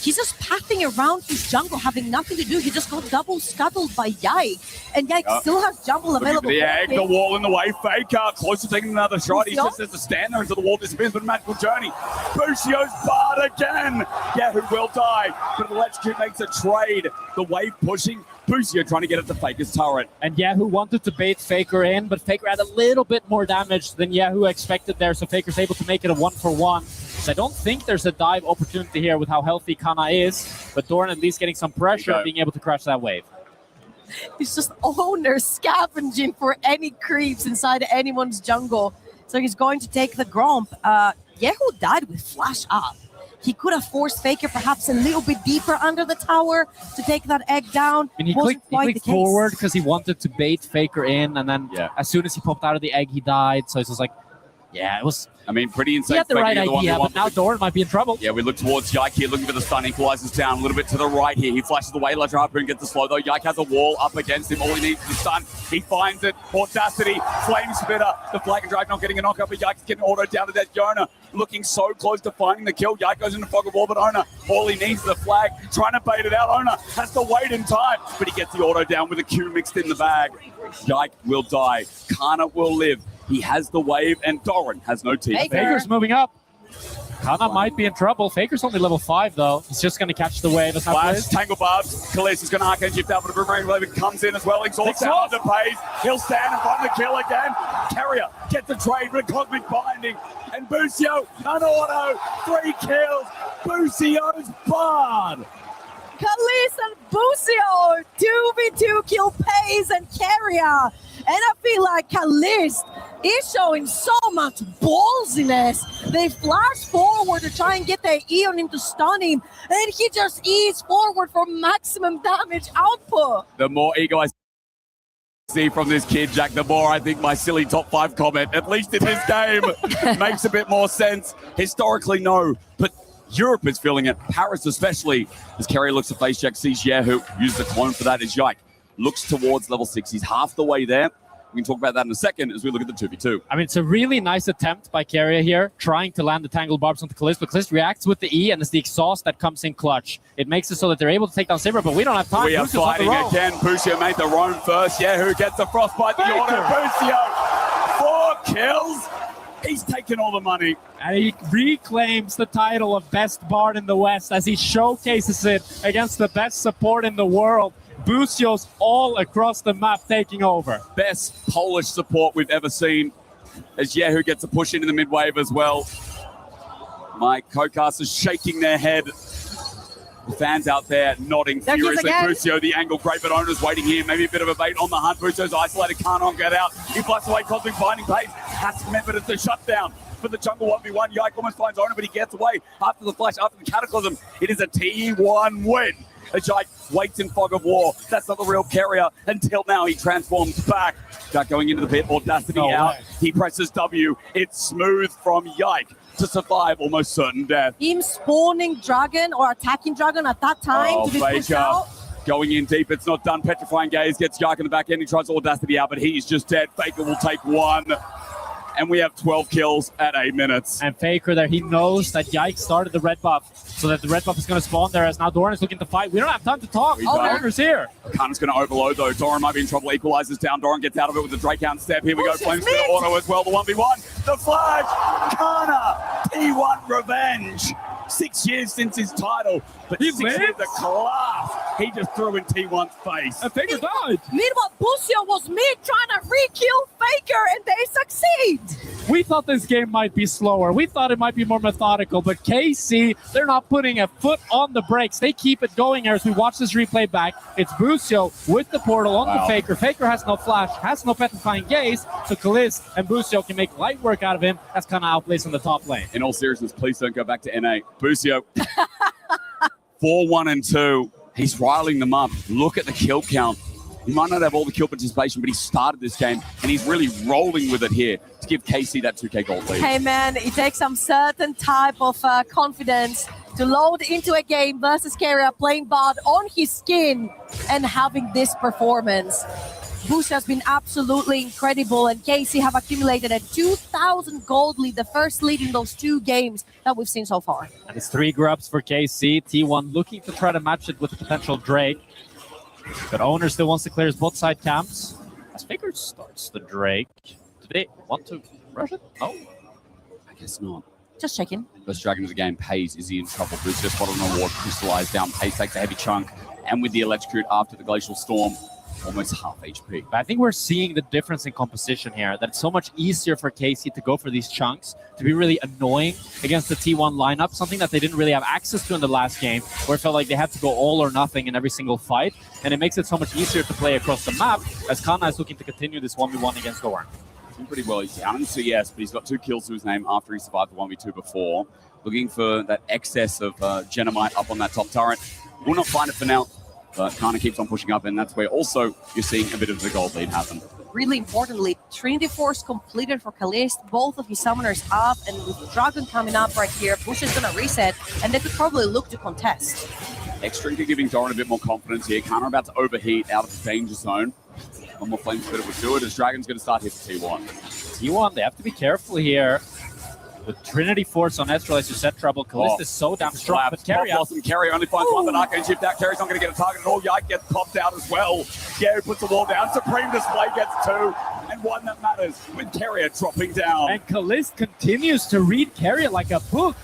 He's just pathing around his jungle, having nothing to do. He just got double scuttled by Yike. And Yike still has jungle available. The egg, the wall in the way. Faker close to taking another shot. He just has to stand there until the wall disappears. But a magical journey. Busio's barred again. Yehu will die. But Electrocute makes a trade. The wave pushing. Busio trying to get at the Faker's turret. And Yehu wanted to bait Faker in, but Faker had a little bit more damage than Yehu expected there, so Faker's able to make it a 1-for-1. So I don't think there's a dive opportunity here with how healthy Kana is, but Doran at least getting some pressure, being able to crash that wave. It's just Owner scavenging for any creeps inside anyone's jungle. So he's going to take the Gromp. Yehu died with flash up. He could have forced Faker perhaps a little bit deeper under the tower to take that egg down. And he clicked forward because he wanted to bait Faker in, and then as soon as he popped out of the egg, he died. So it's just like, yeah, it was... I mean, pretty insane. He had the right idea, but now Doran might be in trouble. Yeah, we look towards Yike here, looking for the stun. Equalizes down a little bit to the right here. He flashes away. Electro Harpoon gets the slow, though. Yike has a wall up against him. All he needs is the stun. He finds it. Audacity. Flame Spitter. The Flag and Drag not getting a knockup, but Yike's getting auto down to that. Yona looking so close to finding the kill. Yike goes into fog of war, but Ona, all he needs is the flag. Trying to bait it out. Ona has to wait in time, but he gets the auto down with a Q mixed in the bag. Yike will die. Kana will live. He has the wave, and Doran has no team. Faker's moving up. Kana might be in trouble. Faker's only level 5, though. He's just going to catch the wave. Flash, Tangle Barbs. Kalisz is going to Arcane Shift out, but a Boomerang Wave comes in as well. Exhaust out under Pace. He'll stand and find the kill again. Carrier gets the trade with Cosmic Binding. And Busio, an auto. 3 kills. Busio's barred. Kalisz and Busio, 2v2 kill Pace and Carrier. And I feel like Kalisz is showing so much ballsiness. They flash forward to try and get their Eon into stun him, and he just eats forward for maximum damage output. The more ego I see from this kid, Jack, the more I think my silly top 5 comment, at least in this game, makes a bit more sense. Historically, no, but Europe is feeling it. Paris especially, as Carrier looks to face check, sees who uses the clone for that, is Yike. Looks towards level 6. He's half the way there. We can talk about that in a second as we look at the 2v2. I mean, it's a really nice attempt by Carrier here, trying to land the Tangled Barbs onto Kalist, but Kalist reacts with the E, and it's the exhaust that comes in clutch. It makes it so that they're able to take down Saber, but we don't have time. We are fighting again. Busio made the roam first. Who gets the frostbite? The auto. Busio, 4 kills. He's taken all the money. And he reclaims the title of best Bard in the West as he showcases it against the best support in the world. Busio's all across the map taking over. Best Polish support we've ever seen as who gets a push into the mid wave as well. My co-casters shaking their head. The fans out there nodding furiously. Busio, the angle, great, but owner's waiting here. Maybe a bit of a bait on the hunt. Busio's isolated, can't on get out. He flies away, Cosmic finding pace. Has to remember it's a shutdown for the jungle 1v1. Yike almost finds owner, but he gets away after the flash, after the cataclysm. It is a T1 win. As Yike waits in fog of war. That's not the real Carrier until now he transforms back. Jack going into the pit, Audacity out. He presses W. It's smooth from Yike to survive almost certain death. Him spawning Dragon or attacking Dragon at that time to be pushed out. Going in deep, it's not done. Petrifying Gaze gets Yike in the back end. He tries Audacity out, but he's just dead. Faker will take 1. And we have 12 kills at 8 minutes. And Faker there, he knows that Yike started the red buff, so that the red buff is going to spawn there as now Doran is looking to fight. We don't have time to talk. Owner's here. Kana's going to overload though. Doran might be in trouble. Equalizes down. Doran gets out of it with the Drakehound step. Here we go. Flames for the auto as well. The 1v1. The flash. Kana. T1 revenge. 6 years since his title, but he 6 years of class. He just threw in T1's face. And Faker died. Meanwhile, Busio was mid trying to re-kill Faker, and they succeed. We thought this game might be slower. We thought it might be more methodical, but KC, they're not putting a foot on the brakes. They keep it going here as we watch this replay back. It's Busio with the portal on the Faker. Faker has no flash, has no petrifying gaze, so Kalist and Busio can make light work out of him. That's kind of outplays in the top lane. In all seriousness, please don't go back to NA. Busio, 4-1 and 2. He's riling them up. Look at the kill count. He might not have all the kill participation, but he started this game, and he's really rolling with it here to give KC that 2K gold lead. Hey man, it takes some certain type of confidence to load into a game versus Carrier playing Bard on his skin and having this performance. Boost has been absolutely incredible, and KC have accumulated a 2,000 gold lead, the first lead in those 2 games that we've seen so far. And it's 3 grubs for KC. T1 looking to try to match it with the potential Drake. But Owner still wants to clear his bot side camps. As Faker starts the Drake. Do they want to rush it? Oh. I guess not. Just checking. First Dragon of the game, Pays. Is he in trouble? Boost just spotted an award, crystallized down. Pays takes a heavy chunk. And with the Electrocute after the Glacial Storm, almost half HP. But I think we're seeing the difference in composition here, that it's so much easier for KC to go for these chunks, to be really annoying against the T1 lineup, something that they didn't really have access to in the last game, where it felt like they had to go all or nothing in every single fight, and it makes it so much easier to play across the map, as Kana is looking to continue this 1v1 against Doran. Doing pretty well. He's down in CS, but he's got 2 kills to his name after he survived the 1v2 before. Looking for that excess of Genomite up on that top turret. Will not find it for now. But Kana keeps on pushing up, and that's where also you're seeing a bit of the gold lead happen. Really importantly, Trinity Force completed for Kalist, both of his summoners up, and with Dragon coming up right here, Bush is going to reset, and they could probably look to contest. Extra giving Doran a bit more confidence here. Kana about to overheat out of the danger zone. One more flame spitter would do it, as Dragon's going to start hit for T1. T1, they have to be careful here. With Trinity Force on Estral, as you said, trouble. Kalist is so damn strong, but Carrier... Carrier only finds one, but Arcane shift out. Carrier's not going to get a target at all. Yike gets popped out as well. Gary puts the wall down. Supreme Display gets 2, and 1 that matters, with Carrier dropping down. And Kalist continues to read Carrier like a book.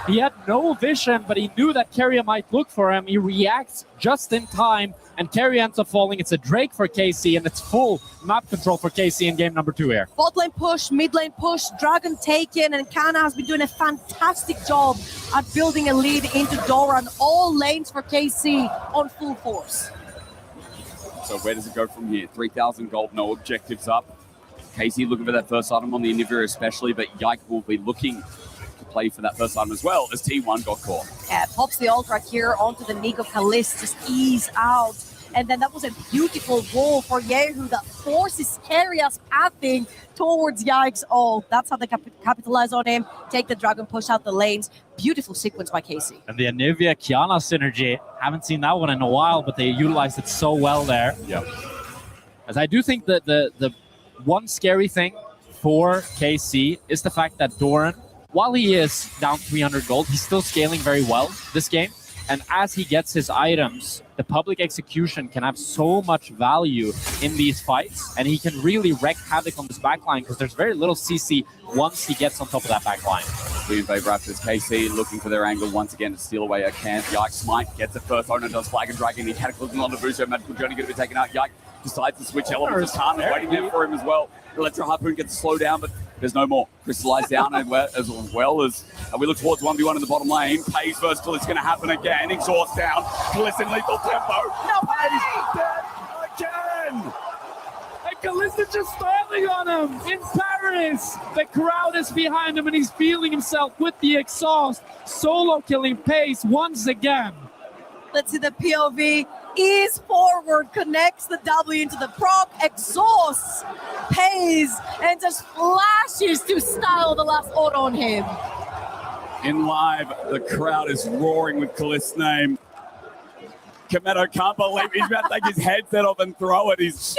He had no vision, but he knew that Carrier might look for him. He reacts just in time, and Carrier ends up falling. It's a Drake for KC, and it's full map control for KC in game number 2 here. Bot lane push, mid lane push, Dragon taken, and Kana has been doing a fantastic job at building a lead into Doran. All lanes for KC on full force. So where does it go from here? 3,000 gold, no objectives up. KC looking for that first item on the Inhibitor especially, but Yike will be looking to play for that first item as well, as T1 got caught. Yeah, pops the ult right here onto the Nico Kalist, just ease out And then that was a beautiful wall for Yehu that forces Carria's pathing towards Yikes. Oh, that's how they capitalize on him. Take the dragon, push out the lanes. Beautiful sequence by Casey. And the Anivia Kiana synergy, haven't seen that one in a while, but they utilized it so well there. Yeah. As I do think that the one scary thing for KC is the fact that Doran, while he is down 300 gold, he's still scaling very well this game. And as he gets his items, the public execution can have so much value in these fights, and he can really wreak havoc on this backline because there's very little CC once he gets on top of that backline. Green Bay Raptors, KC looking for their angle once again to steal away a can. Yike Smite gets it first. Owner does Flag and Dragon. He cataclysms on the Booster. Magical Journey going to be taken out. Yike decides to switch elements. Khan is waiting there for him as well. Electro Harpoon gets to slow down, but there's no more. Crystallized down as well as we look towards 1v1 in the bottom lane. Pays first till it's going to happen again. Exhaust down. Bliss in lethal tempo. No way! Dead again! And Kalista just styling on him in Paris. The crowd is behind him and he's feeling himself with the exhaust. Solo killing Pace once again. Let's see the POV. Ease forward, connects the W into the proc, exhausts, pays, and just flashes to style the last auto on him. In live, the crowd is roaring with Kalista's name. Kometo can't believe he's about to take his headset off and throw it. He's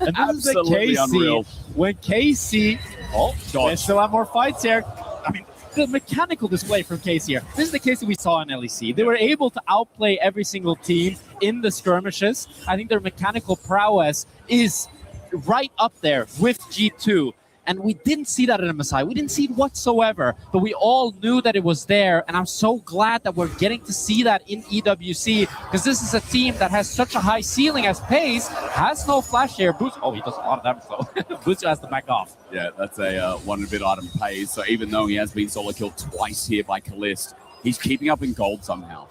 and this absolutely is the KC, unreal. When KC, they still have more fights here. I mean, the mechanical display from KC here. This is the KC we saw in LEC. They were able to outplay every single team in the skirmishes. I think their mechanical prowess is right up there with G2. And we didn't see that in MSI. We didn't see it whatsoever, but we all knew that it was there. And I'm so glad that we're getting to see that in EWC, because this is a team that has such a high ceiling as Pace, has no flash here. Boost, oh, he does a lot of damage though. Boost has to back off. Yeah, that's a one-bit item Pays. So even though he has been solo killed twice here by Kalist, he's keeping up in gold somehow.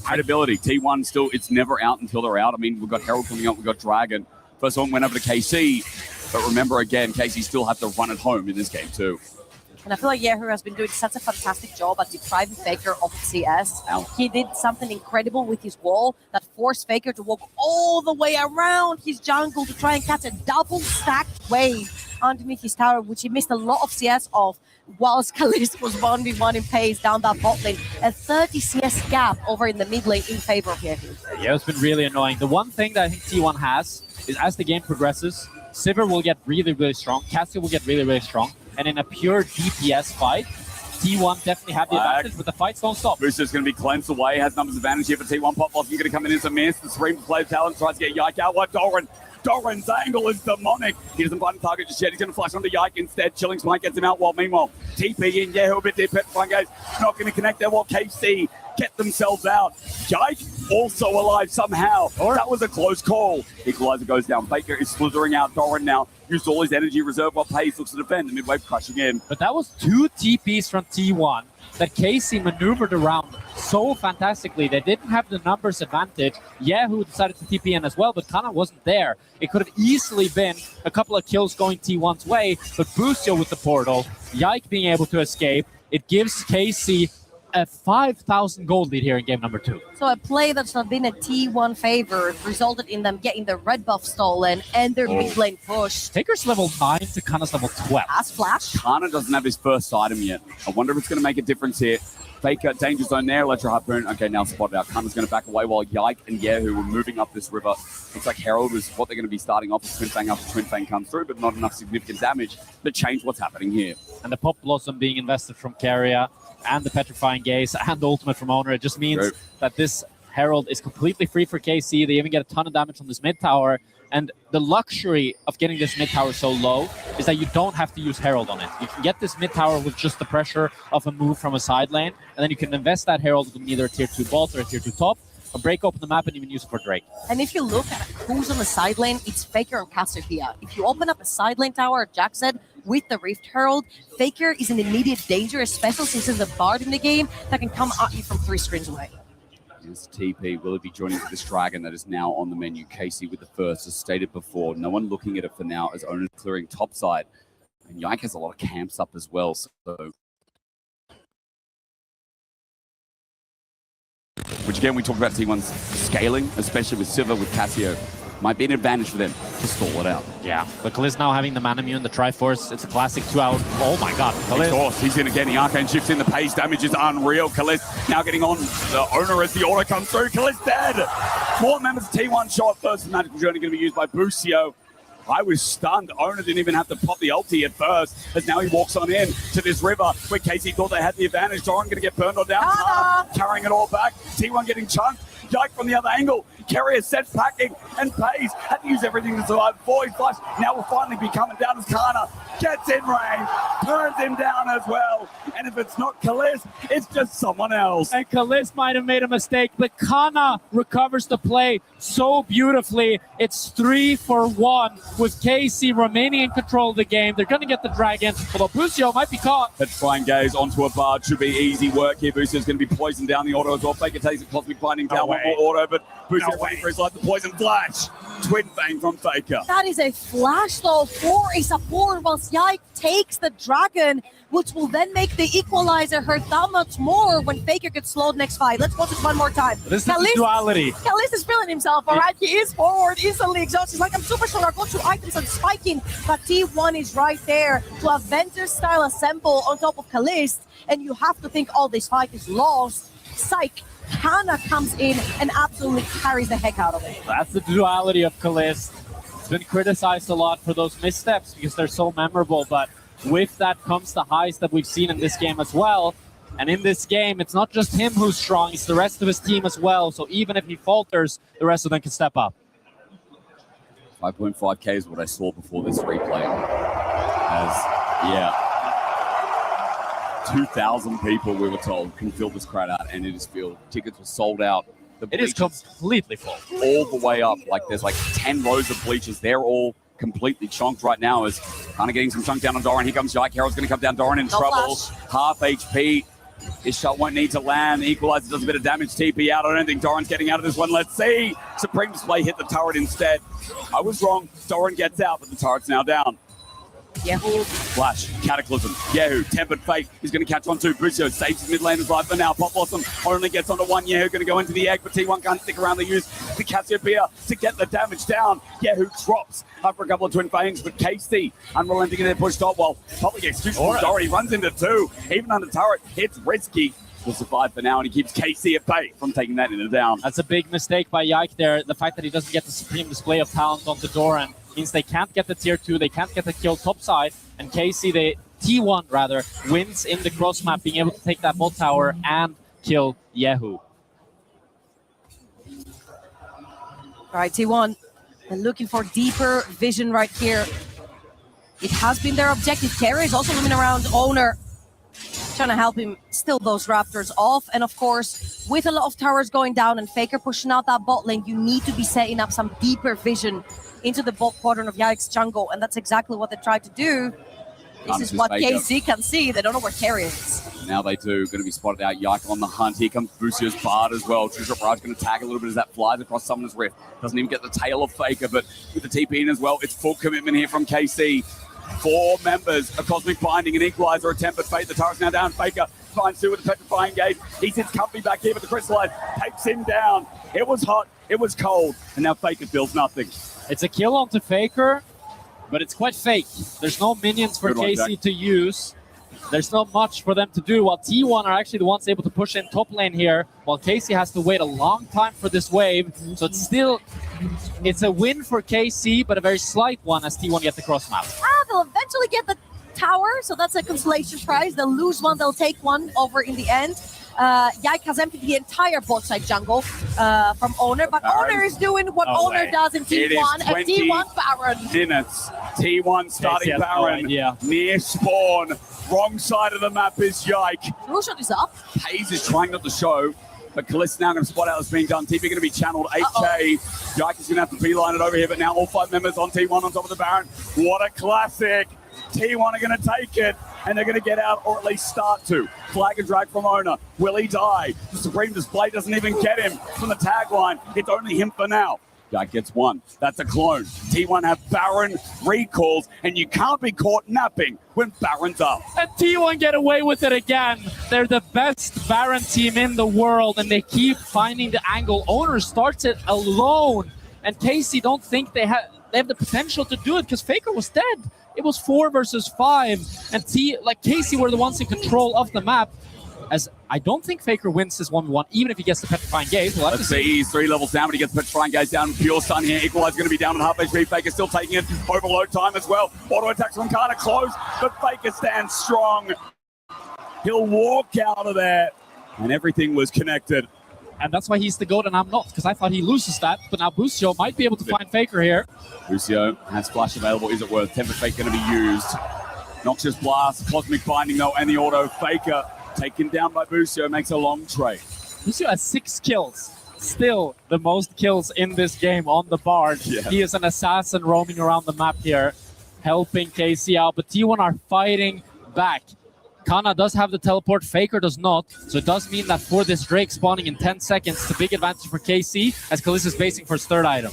Great ability. T1 still, it's never out until they're out. I mean, we've got Herald coming up, we've got Dragon. First one went over to KC. But remember, again, KC still have to run it home in this game, too. And I feel like Yehu has been doing such a fantastic job at depriving Faker of CS. He did something incredible with his wall that forced Faker to walk all the way around his jungle to try and catch a double stacked wave underneath his tower, which he missed a lot of CS of, whilst Kalist was 1v1 in pace down that bot lane. A 30 CS gap over in the mid lane in favor of Yehu. Yeah, it's been really annoying. The one thing that I think T1 has is as the game progresses, Sivir will get really, really strong. Cassie will get really, really strong. And in a pure DPS fight, T1 definitely have the advantage, but the fights don't stop. Booster's going to be cleansed away, has numbers advantage here for T1. Pop Blossom going to come in as a miss. The Scream plays talent, tries to get Yike out. What Doran? Doran's angle is demonic. He doesn't find a target just yet. He's going to flash onto Yike instead. Chilling Smite gets him out. While meanwhile, TP in. Yeah, a bit deep. Petrifying Gaze not going to connect there while KC get themselves out. Yike also alive somehow. That was a close call. Equalizer goes down. Faker is slithering out. Doran now used all his energy reserve while Pace looks to defend. The midwave crushing in. But that was 2 TPs from T1 that KC maneuvered around so fantastically. They didn't have the numbers advantage. Yehu decided to TP in as well, but Kana wasn't there. It could have easily been a couple of kills going T1's way, but Boostio with the portal, Yike being able to escape, it gives KC a 5,000 gold lead here in game number 2. So a play that's not been a T1 favor resulted in them getting the red buff stolen and their mid lane push. Faker's level 9 to Kana's level 12. As Flash. Kana doesn't have his first item yet. I wonder if it's going to make a difference here. Faker, danger zone there, Electro Harpoon. Okay, now spotted out. Kana's going to back away while Yike and Yehu were moving up this river. Looks like Herald is what they're going to be starting off with Twin Fang after Twin Fang comes through, but not enough significant damage to change what's happening here. And the Pop Blossom being invested from Carrier and the Petrifying Gaze and the Ultimate from Owner, it just means that this Herald is completely free for KC. They even get a ton of damage on this mid tower. And the luxury of getting this mid tower so low is that you don't have to use Herald on it. You can get this mid tower with just the pressure of a move from a side lane, and then you can invest that Herald with either a tier 2 bot or a tier 2 top, or break open the map and even use it for Drake. And if you look at who's on the side lane, it's Faker and Cassiopeia. If you open up a side lane tower, Jack said, with the Rift Herald, Faker is in immediate danger, especially since there's a Bard in the game that can come at you from 3 screens away. This TP, will it be joining this Dragon that is now on the menu? Casey with the first, as stated before. No one looking at it for now as Owner clearing topside. And Yike has a lot of camps up as well, so which again, we talked about T1's scaling, especially with Silver, with Casio. Might be an advantage for them to stall it out. Yeah, but Kaliz now having the Manamune, the Triforce, it's a classic 2-hour. Oh my god, Kaliz. Exhaust, he's in again, the Arcane shifts in, the pace damage is unreal. Kaliz now getting on the owner as the auto comes through. Kaliz dead! 4 members of T1 shot first. The Magical Journey going to be used by Busio. I was stunned. Owner didn't even have to pop the ulti at first, as now he walks on in to this river where Casey thought they had the advantage. Doran going to get burned on down, carrying it all back. T1 getting chunked. Yike from the other angle. Carrier sets packing and pays. Had to use everything to survive. Void flash now will finally be coming down as Kana gets in range, turns him down as well. And if it's not Kaliz, it's just someone else. And Kaliz might have made a mistake, but Kana recovers the play so beautifully. It's 3-for-1 with KC remaining in control of the game. They're going to get the dragon, although Busio might be caught. Let's try and gaze onto a barge. Should be easy work here. Busio's going to be poisoned down the auto as well. Faker takes it, Cosmic Binding down one more auto, but Busio waiting for his life. The poison flash. Twin Fang from Faker. That is a flash though for a support whilst Yike takes the dragon, which will then make the equalizer hurt that much more when Faker gets slowed next fight. Let's watch this one more time. This is the duality. Kaliz is feeling himself, all right? He is forward, instantly exhausted. He's like, I'm super sure I'll go to items and spiking, but T1 is right there to Avengers-style assemble on top of Kaliz, and you have to think, oh, this fight is lost. Psych. Kana comes in and absolutely carries the heck out of it. That's the duality of Kaliz. It's been criticized a lot for those missteps because they're so memorable, but with that comes the highs that we've seen in this game as well. And in this game, it's not just him who's strong, it's the rest of his team as well. So even if he falters, the rest of them can step up. 5.5k is what I saw before this replay. As, 2,000 people, we were told, can fill this crowd out, and it is filled. Tickets were sold out. It is completely full. All the way up. Like, there's like 10 rows of bleachers. They're all completely chunked right now as kind of getting some chunk down on Doran. Here comes Yike. Harold's going to come down. Doran in trouble. Half HP. His shot won't need to land. The equalizer does a bit of damage. TP out. I don't think Doran's getting out of this one. Let's see. Supreme Display hit the turret instead. I was wrong. Doran gets out, but the turret's now down. Yahoo. Flash, Cataclysm, Yahoo, Tempered Fate. He's going to catch on two. Busio saves his mid laner's life for now. Pop Blossom only gets onto one. Yahoo going to go into the egg, but T1 can't stick around. They use the Cassiopeia to get the damage down. Yahoo drops after a couple of Twin Fangs, but KC unrelenting in their push top while Public Execution already runs into two. Even under turret, it's risky. Will survive for now, and he keeps KC at bay from taking that into down. That's a big mistake by Yike there. The fact that he doesn't get the Supreme Display of Talent onto Doran means they can't get the tier 2, they can't get the kill topside, and KC, the T1 rather, wins in the cross map, being able to take that bot tower and kill Yahoo. All right, T1, they're looking for deeper vision right here. It has been their objective. Carry is also moving around Owner, trying to help him steal those Raptors off. And of course, with a lot of towers going down and Faker pushing out that bot lane, you need to be setting up some deeper vision into the bot quadrant of Yike's jungle, and that's exactly what they tried to do. This is what KC can see. They don't know where Carrier is. Now they do. Going to be spotted out. Yike on the hunt. Here comes Busio's Bard as well. Trisha Barrage going to tag a little bit as that flies across Summoner's Rift. Doesn't even get the tail of Faker, but with the TP in as well, it's full commitment here from KC. 4 members, a Cosmic Binding, an Equalizer, a Tempered Fate. The turret's now down. Faker finds 2 with the Petrifying Gate. He sits comfy back here, but the Crystallize takes him down. It was hot. It was cold. And now Faker feels nothing. It's a kill onto Faker, but it's quite fake. There's no minions for KC to use. There's not much for them to do, while T1 are actually the ones able to push in top lane here, while KC has to wait a long time for this wave. So it's a win for KC, but a very slight one as T1 get the cross map. They'll eventually get the tower, so that's a consolation prize. They'll lose one, they'll take one over in the end. Yike has emptied the entire bot side jungle from Owner, but Owner is doing what Owner does in T1, and T1 Baron. Minutes. T1 starting Baron. Near spawn. Wrong side of the map is Yike. Roshan is up. Hayes is trying not to show, but Kaliz now going to spot out what's being done. TP going to be channeled 8k. Yike is going to have to beeline it over here, but now all 5 members on T1 on top of the Baron. What a classic. T1 are going to take it, and they're going to get out, or at least start to. Flag and drag from Owner. Will he die? The Supreme Display doesn't even get him from the tagline. It's only him for now. That gets one. That's a clone. T1 have Baron recalls, and you can't be caught napping when Baron's up. And T1 get away with it again. They're the best Baron team in the world, and they keep finding the angle. Owner starts it alone, and KC don't think they have the potential to do it because Faker was dead. It was 4 versus 5, and KC were the ones in control of the map. As I don't think Faker wins this 1v1, even if he gets the Petrifying Gaze. We'll Let's see, he's 3 levels down, but he gets Petrifying Gaze down. Pure Stun here. Equalizer going to be down at half HP. Faker still taking it. Overload time as well. Auto attacks from Kana close, but Faker stands strong. He'll walk out of there, and everything was connected. And that's why he's the GOAT and I'm not, because I thought he loses that, but now Busio might be able to find Faker here. Busio has Flash available. Is it worth? Temper Fake going to be used. Noxious Blast, Cosmic Binding though, and the auto. Faker taken down by Busio, makes a long trade. Busio has 6 kills. Still the most kills in this game on the Bard. Yeah. He is an assassin roaming around the map here, helping KC out, but T1 are fighting back. Kana does have the teleport, Faker does not, so it does mean that for this Drake spawning in 10 seconds, it's a big advantage for KC, as Kalista is basing for his 3rd item.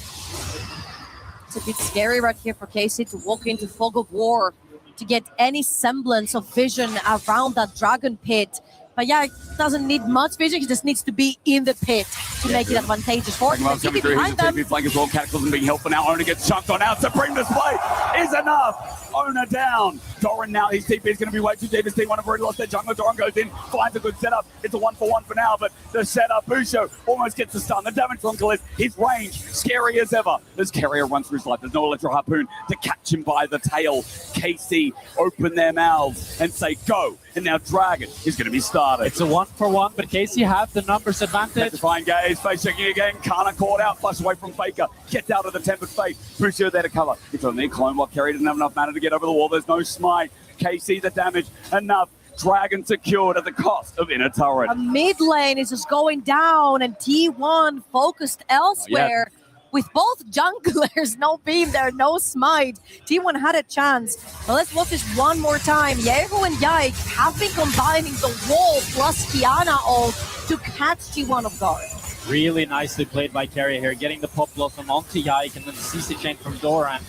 It's a bit scary right here for KC to walk into Fog of War, to get any semblance of vision around that Dragon Pit. But yeah, it doesn't need much vision, he just needs to be in the pit to make it advantageous for him. Coming through, he's a TP flank as well. Cataclysm being helpful now. Owner gets chunked on out. Supreme Display is enough. Owner down. Doran now, his TP is going to be way too deep. His T1 have already lost their jungler. Doran goes in, finds a good setup. It's a 1-for-1 for now, but the setup, Busio almost gets the stun. The damage from Kalist, his range, scary as ever. As Carrier runs through his life, there's no Electro Harpoon to catch him by the tail. KC open their mouths and say go. And now Dragon is going to be started. It's a 1-for-1, but KC have the numbers advantage. Petrifying Gaze, face checking again. Kana caught out, flush away from Faker. Gets out of the Tempered Fate. Busio there to cover. It's on their clone block. Carry didn't have enough mana to get over the wall. There's no smite. KC the damage. Enough. Dragon secured at the cost of inner turret. A mid lane is just going down, and T1 focused elsewhere. With both junglers, no beam there, no smite. T1 had a chance. But let's watch this one more time. Yehu and Yike have been combining the wall plus Kiana ult to catch T1 off guard. Really nicely played by Carrier here, getting the Pop Blossom onto Yike and then the CC chain from Doran.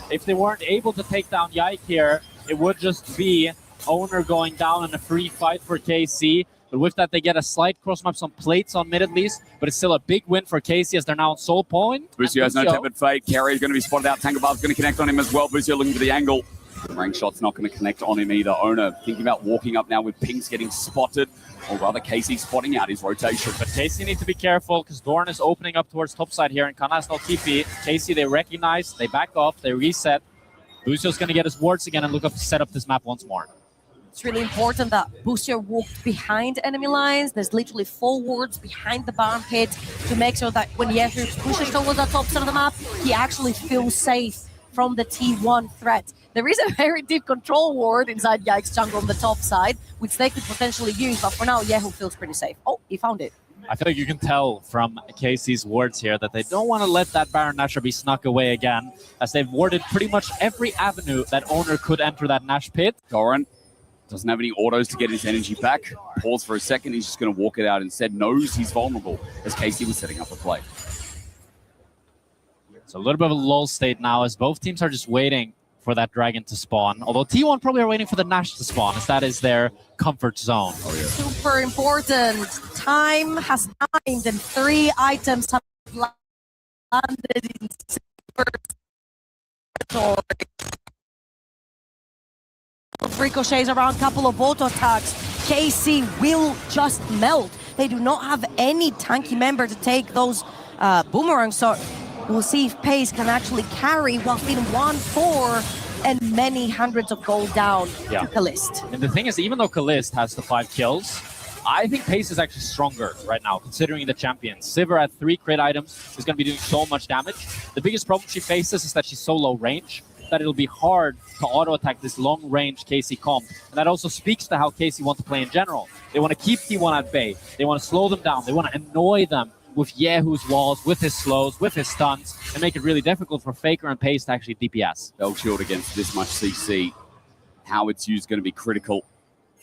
If they weren't able to take down Yike here, it would just be Owner going down in a free fight for KC. But with that, they get a slight cross-map, some plates on mid at least, but it's still a big win for KC as they're now on Soul Point. Busio has no Tempered Fate. Carrier's going to be spotted out. Tangobar's going to connect on him as well. Busio looking for the angle. Rank shot's not going to connect on him either. Owner thinking about walking up now with Pings getting spotted, or rather KC spotting out his rotation. But KC need to be careful because Doran is opening up towards topside here and Kana has no TP. KC, they recognize, they back off, they reset. Busio's going to get his wards again and look up to set up this map once more. It's really important that Busio walked behind enemy lines. There's literally 4 wards behind the barn pit to make sure that when Yehu pushes towards the top side of the map, he actually feels safe from the T1 threat. There is a very deep control ward inside Yike's jungle on the top side, which they could potentially use, but for now, Yehu feels pretty safe. Oh, he found it. I feel like you can tell from KC's wards here that they don't want to let that Baron Nashor be snuck away again, as they've warded pretty much every avenue that Owner could enter that Nash pit. Doran doesn't have any autos to get his energy back. Pause for a second, he's just going to walk it out instead. Knows he's vulnerable as KC was setting up a play. So a little bit of a lull state now as both teams are just waiting for that Dragon to spawn. Although T1 probably are waiting for the Nash to spawn, as that is their comfort zone. Super important. Time has timed and 3 items have landed in super territory. Ricochets around, couple of auto attacks. KC will just melt. They do not have any tanky member to take those boomerangs, so we'll see if Pace can actually carry while being 1-4 and many hundreds of gold down to Kalist. And the thing is, even though Kalist has the 5 kills, I think Pace is actually stronger right now, considering the champion. Sivir at 3 crit items is going to be doing so much damage. The biggest problem she faces is that she's so low range that it'll be hard to auto-attack this long-range KC comp. And that also speaks to how KC want to play in general. They want to keep T1 at bay. They want to slow them down. They want to annoy them with Yehu's walls, with his slows, with his stuns, and make it really difficult for Faker and Pace to actually DPS. Bell shield against this much CC. How it's used is going to be critical.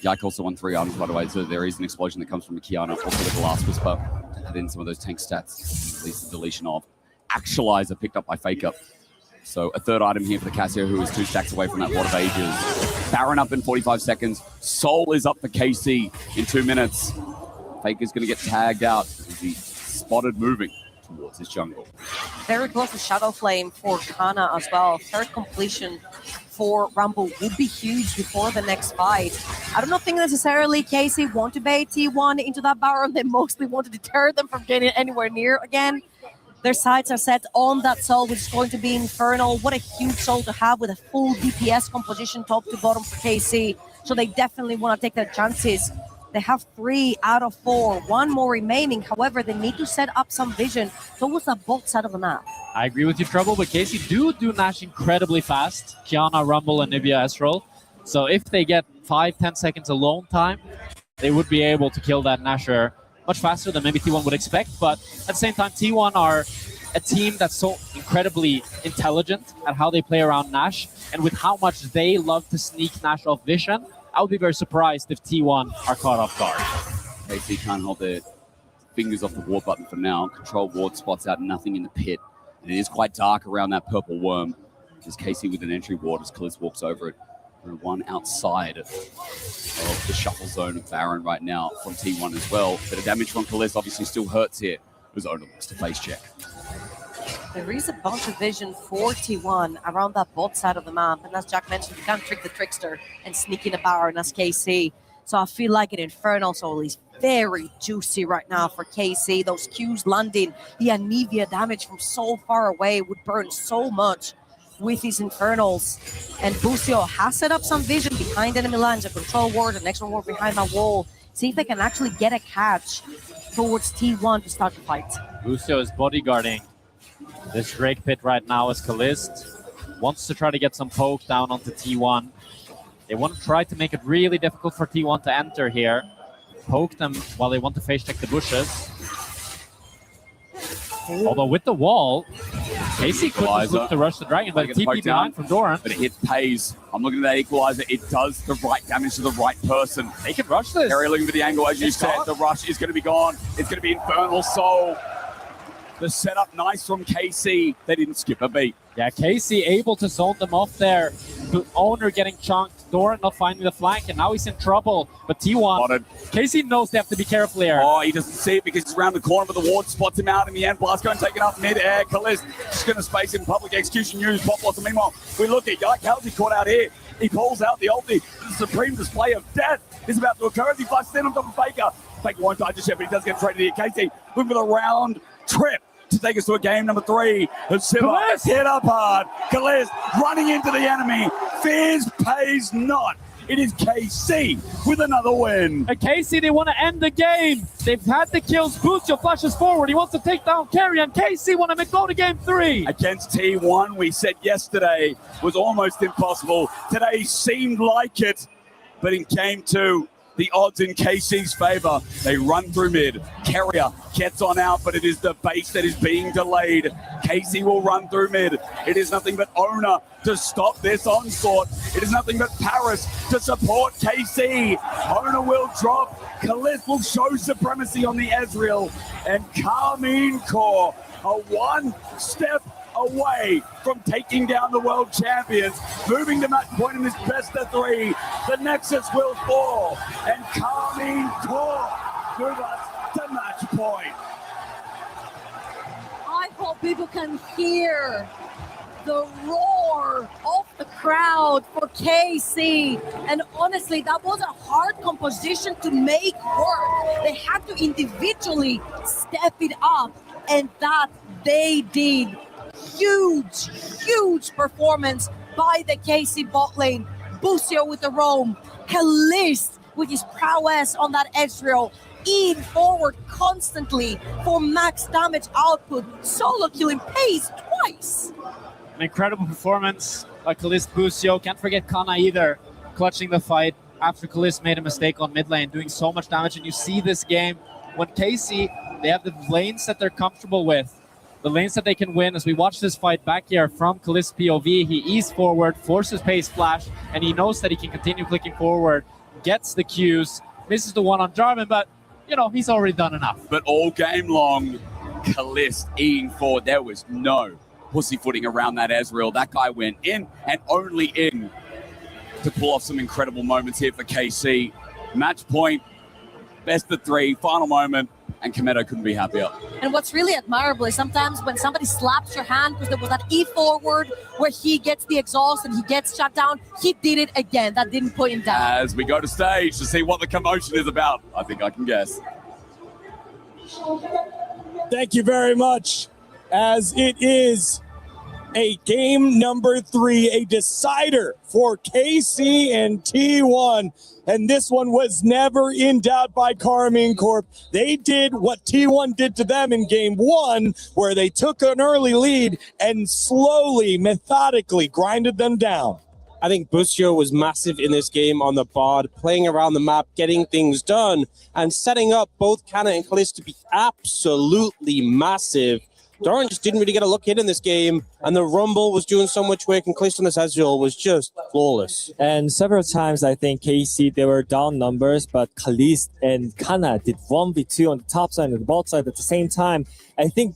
Yike also won 3 items, by the way, so there is an explosion that comes from Kiana, also the Glass Whisper, to add in some of those tank stats, at least the deletion of. Actualizer picked up by Faker. So a third item here for the Casio, who is 2 stacks away from that Water of Ages. Baron up in 45 seconds. Soul is up for KC in 2 minutes. Faker's going to get tagged out as he spotted moving towards his jungle. Very close to Shadow Flame for Kana as well. Third completion for Rumble would be huge before the next fight. I don't think necessarily KC want to bait T1 into that Baron. They mostly want to deter them from getting anywhere near again. Their sights are set on that Soul, which is going to be Infernal. What a huge Soul to have with a full DPS composition top to bottom for KC. So they definitely want to take their chances. They have 3 out of 4, 1 more remaining. However, they need to set up some vision towards the bot side of the map. I agree with you, Trouble, but KC do Nash incredibly fast. Kiana, Rumble, and Nibia Ezreal. So if they get 5-10 seconds alone time, they would be able to kill that Nasher much faster than maybe T1 would expect. But at the same time, T1 are a team that's so incredibly intelligent at how they play around Nash, and with how much they love to sneak Nash off vision, I would be very surprised if T1 are caught off guard. KC can't hold their fingers off the ward button for now. Control ward spots out nothing in the pit. And it is quite dark around that purple worm. There's KC with an entry ward as Kaliz walks over it. And one outside of the shuffle zone of Baron right now from T1 as well. Bit of damage from Kaliz obviously still hurts here. Ozona looks to face check. There is a bunch of vision for T1 around that bot side of the map. And as Jack mentioned, you can't trick the trickster and sneak in a Baron as KC. So I feel like an Infernal Soul is very juicy right now for KC. Those Qs landing, the Anivia damage from so far away would burn so much with his Infernals. And Busio has set up some vision behind enemy lines, a control ward, an extra ward behind that wall. See if they can actually get a catch towards T1 to start the fight. Busio is bodyguarding this Drake pit right now as Kalist wants to try to get some poke down onto T1. They want to try to make it really difficult for T1 to enter here. Poke them while they want to face check the bushes. Although with the wall, KC couldn't look to rush the dragon, but TP behind from Doran. But it pays. I'm looking at that equalizer. It does the right damage to the right person. They can rush this. Harry looking for the angle, as you said. The rush is going to be gone. It's going to be Infernal Soul. The setup nice from KC. They didn't skip a beat. Yeah, KC able to zone them off there. Owner getting chunked. Doran not finding the flank, and now he's in trouble. But T1, KC knows they have to be careful here. Oh, he doesn't see it because he's around the corner, but the ward spots him out in the end. Blast going to take it up mid-air. Kaliz just going to space him. Public execution used. Pop blossom. Meanwhile, we look at Halsey caught out here. He pulls out the ulti. The supreme display of death is about to occur as he flashes in on top of Faker. Faker won't die just yet, but he does get traded here. KC looking for the round trip to take us to a game number 3. Siva hit up hard. Kaliz running into the enemy. Fears pays not. It is KC with another win. And KC, they want to end the game. They've had the kills. Busio flashes forward. He wants to take down Carry, and KC want to go to game 3. Against T1, we said yesterday was almost impossible. Today seemed like it, but in game 2, the odds in KC's favor. They run through mid. Carrier gets on out, but it is the base that is being delayed. KC will run through mid. It is nothing but Owner to stop this onslaught. It is nothing but Paris to support KC. Owner will drop. Kaliz will show supremacy on the Ezreal. And Carmine Core, a one-step away from taking down the world champions, moving to match point in this best of 3. The Nexus will fall, and Carmine Core move us to match point. I hope people can hear the roar of the crowd for KC. And honestly, that was a hard composition to make work. They had to individually step it up, and that they did. Huge performance by the KC bot lane. Busio with the roam. Kaliz with his prowess on that Ezreal. In forward constantly for max damage output. Solo killing pays twice. An incredible performance by Kaliz Busio. Can't forget Kana either, clutching the fight after Kaliz made a mistake on mid lane, doing so much damage. And you see this game when KC, they have the lanes that they're comfortable with. The lanes that they can win. As we watch this fight back here from Kaliz POV, he eased forward, forces pace flash, and he knows that he can continue clicking forward, gets the Qs, misses the one on Jarvan, but, you know, he's already done enough. But all game long, Calist eating forward. There was no pussyfooting around that Ezreal. That guy went in and only in to pull off some incredible moments here for KC. Match point, best of 3, final moment, and Kometo couldn't be happier. And what's really admirable is sometimes when somebody slaps your hand, because there was that E forward where he gets the exhaust and he gets shut down, he did it again. That didn't put him down. As we go to stage to see what the commotion is about, I think I can guess. Thank you very much. As it is a game number 3, a decider for KC and T1. And this one was never in doubt by Karmine Corp. They did what T1 did to them in game 1, where they took an early lead and slowly, methodically grinded them down. I think Busio was massive in this game on the board, playing around the map, getting things done, and setting up both Kana and Calist to be absolutely massive. Doran just didn't really get a look in this game, and the Rumble was doing so much work, and Calist on this Ezreal was just flawless. And several times, I think KC, they were down numbers, but Calist and Kana did 1v2 on the top side and the bot side at the same time. I think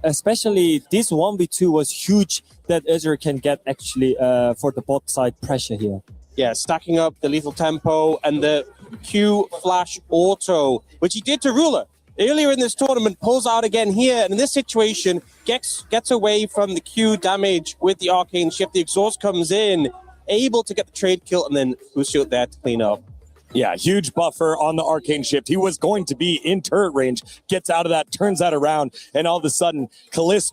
especially this 1v2 was huge that Ezreal can get actually for the bot side pressure here. Yeah, stacking up the lethal tempo and the Q flash auto, which he did to Ruler earlier in this tournament, pulls out again here, and in this situation, gets away from the Q damage with the Arcane Shift. The exhaust comes in, able to get the trade kill, and then Busio there to clean up. Yeah, huge buffer on the Arcane Shift. He was going to be in turret range, gets out of that, turns that around, and all of a sudden, Calist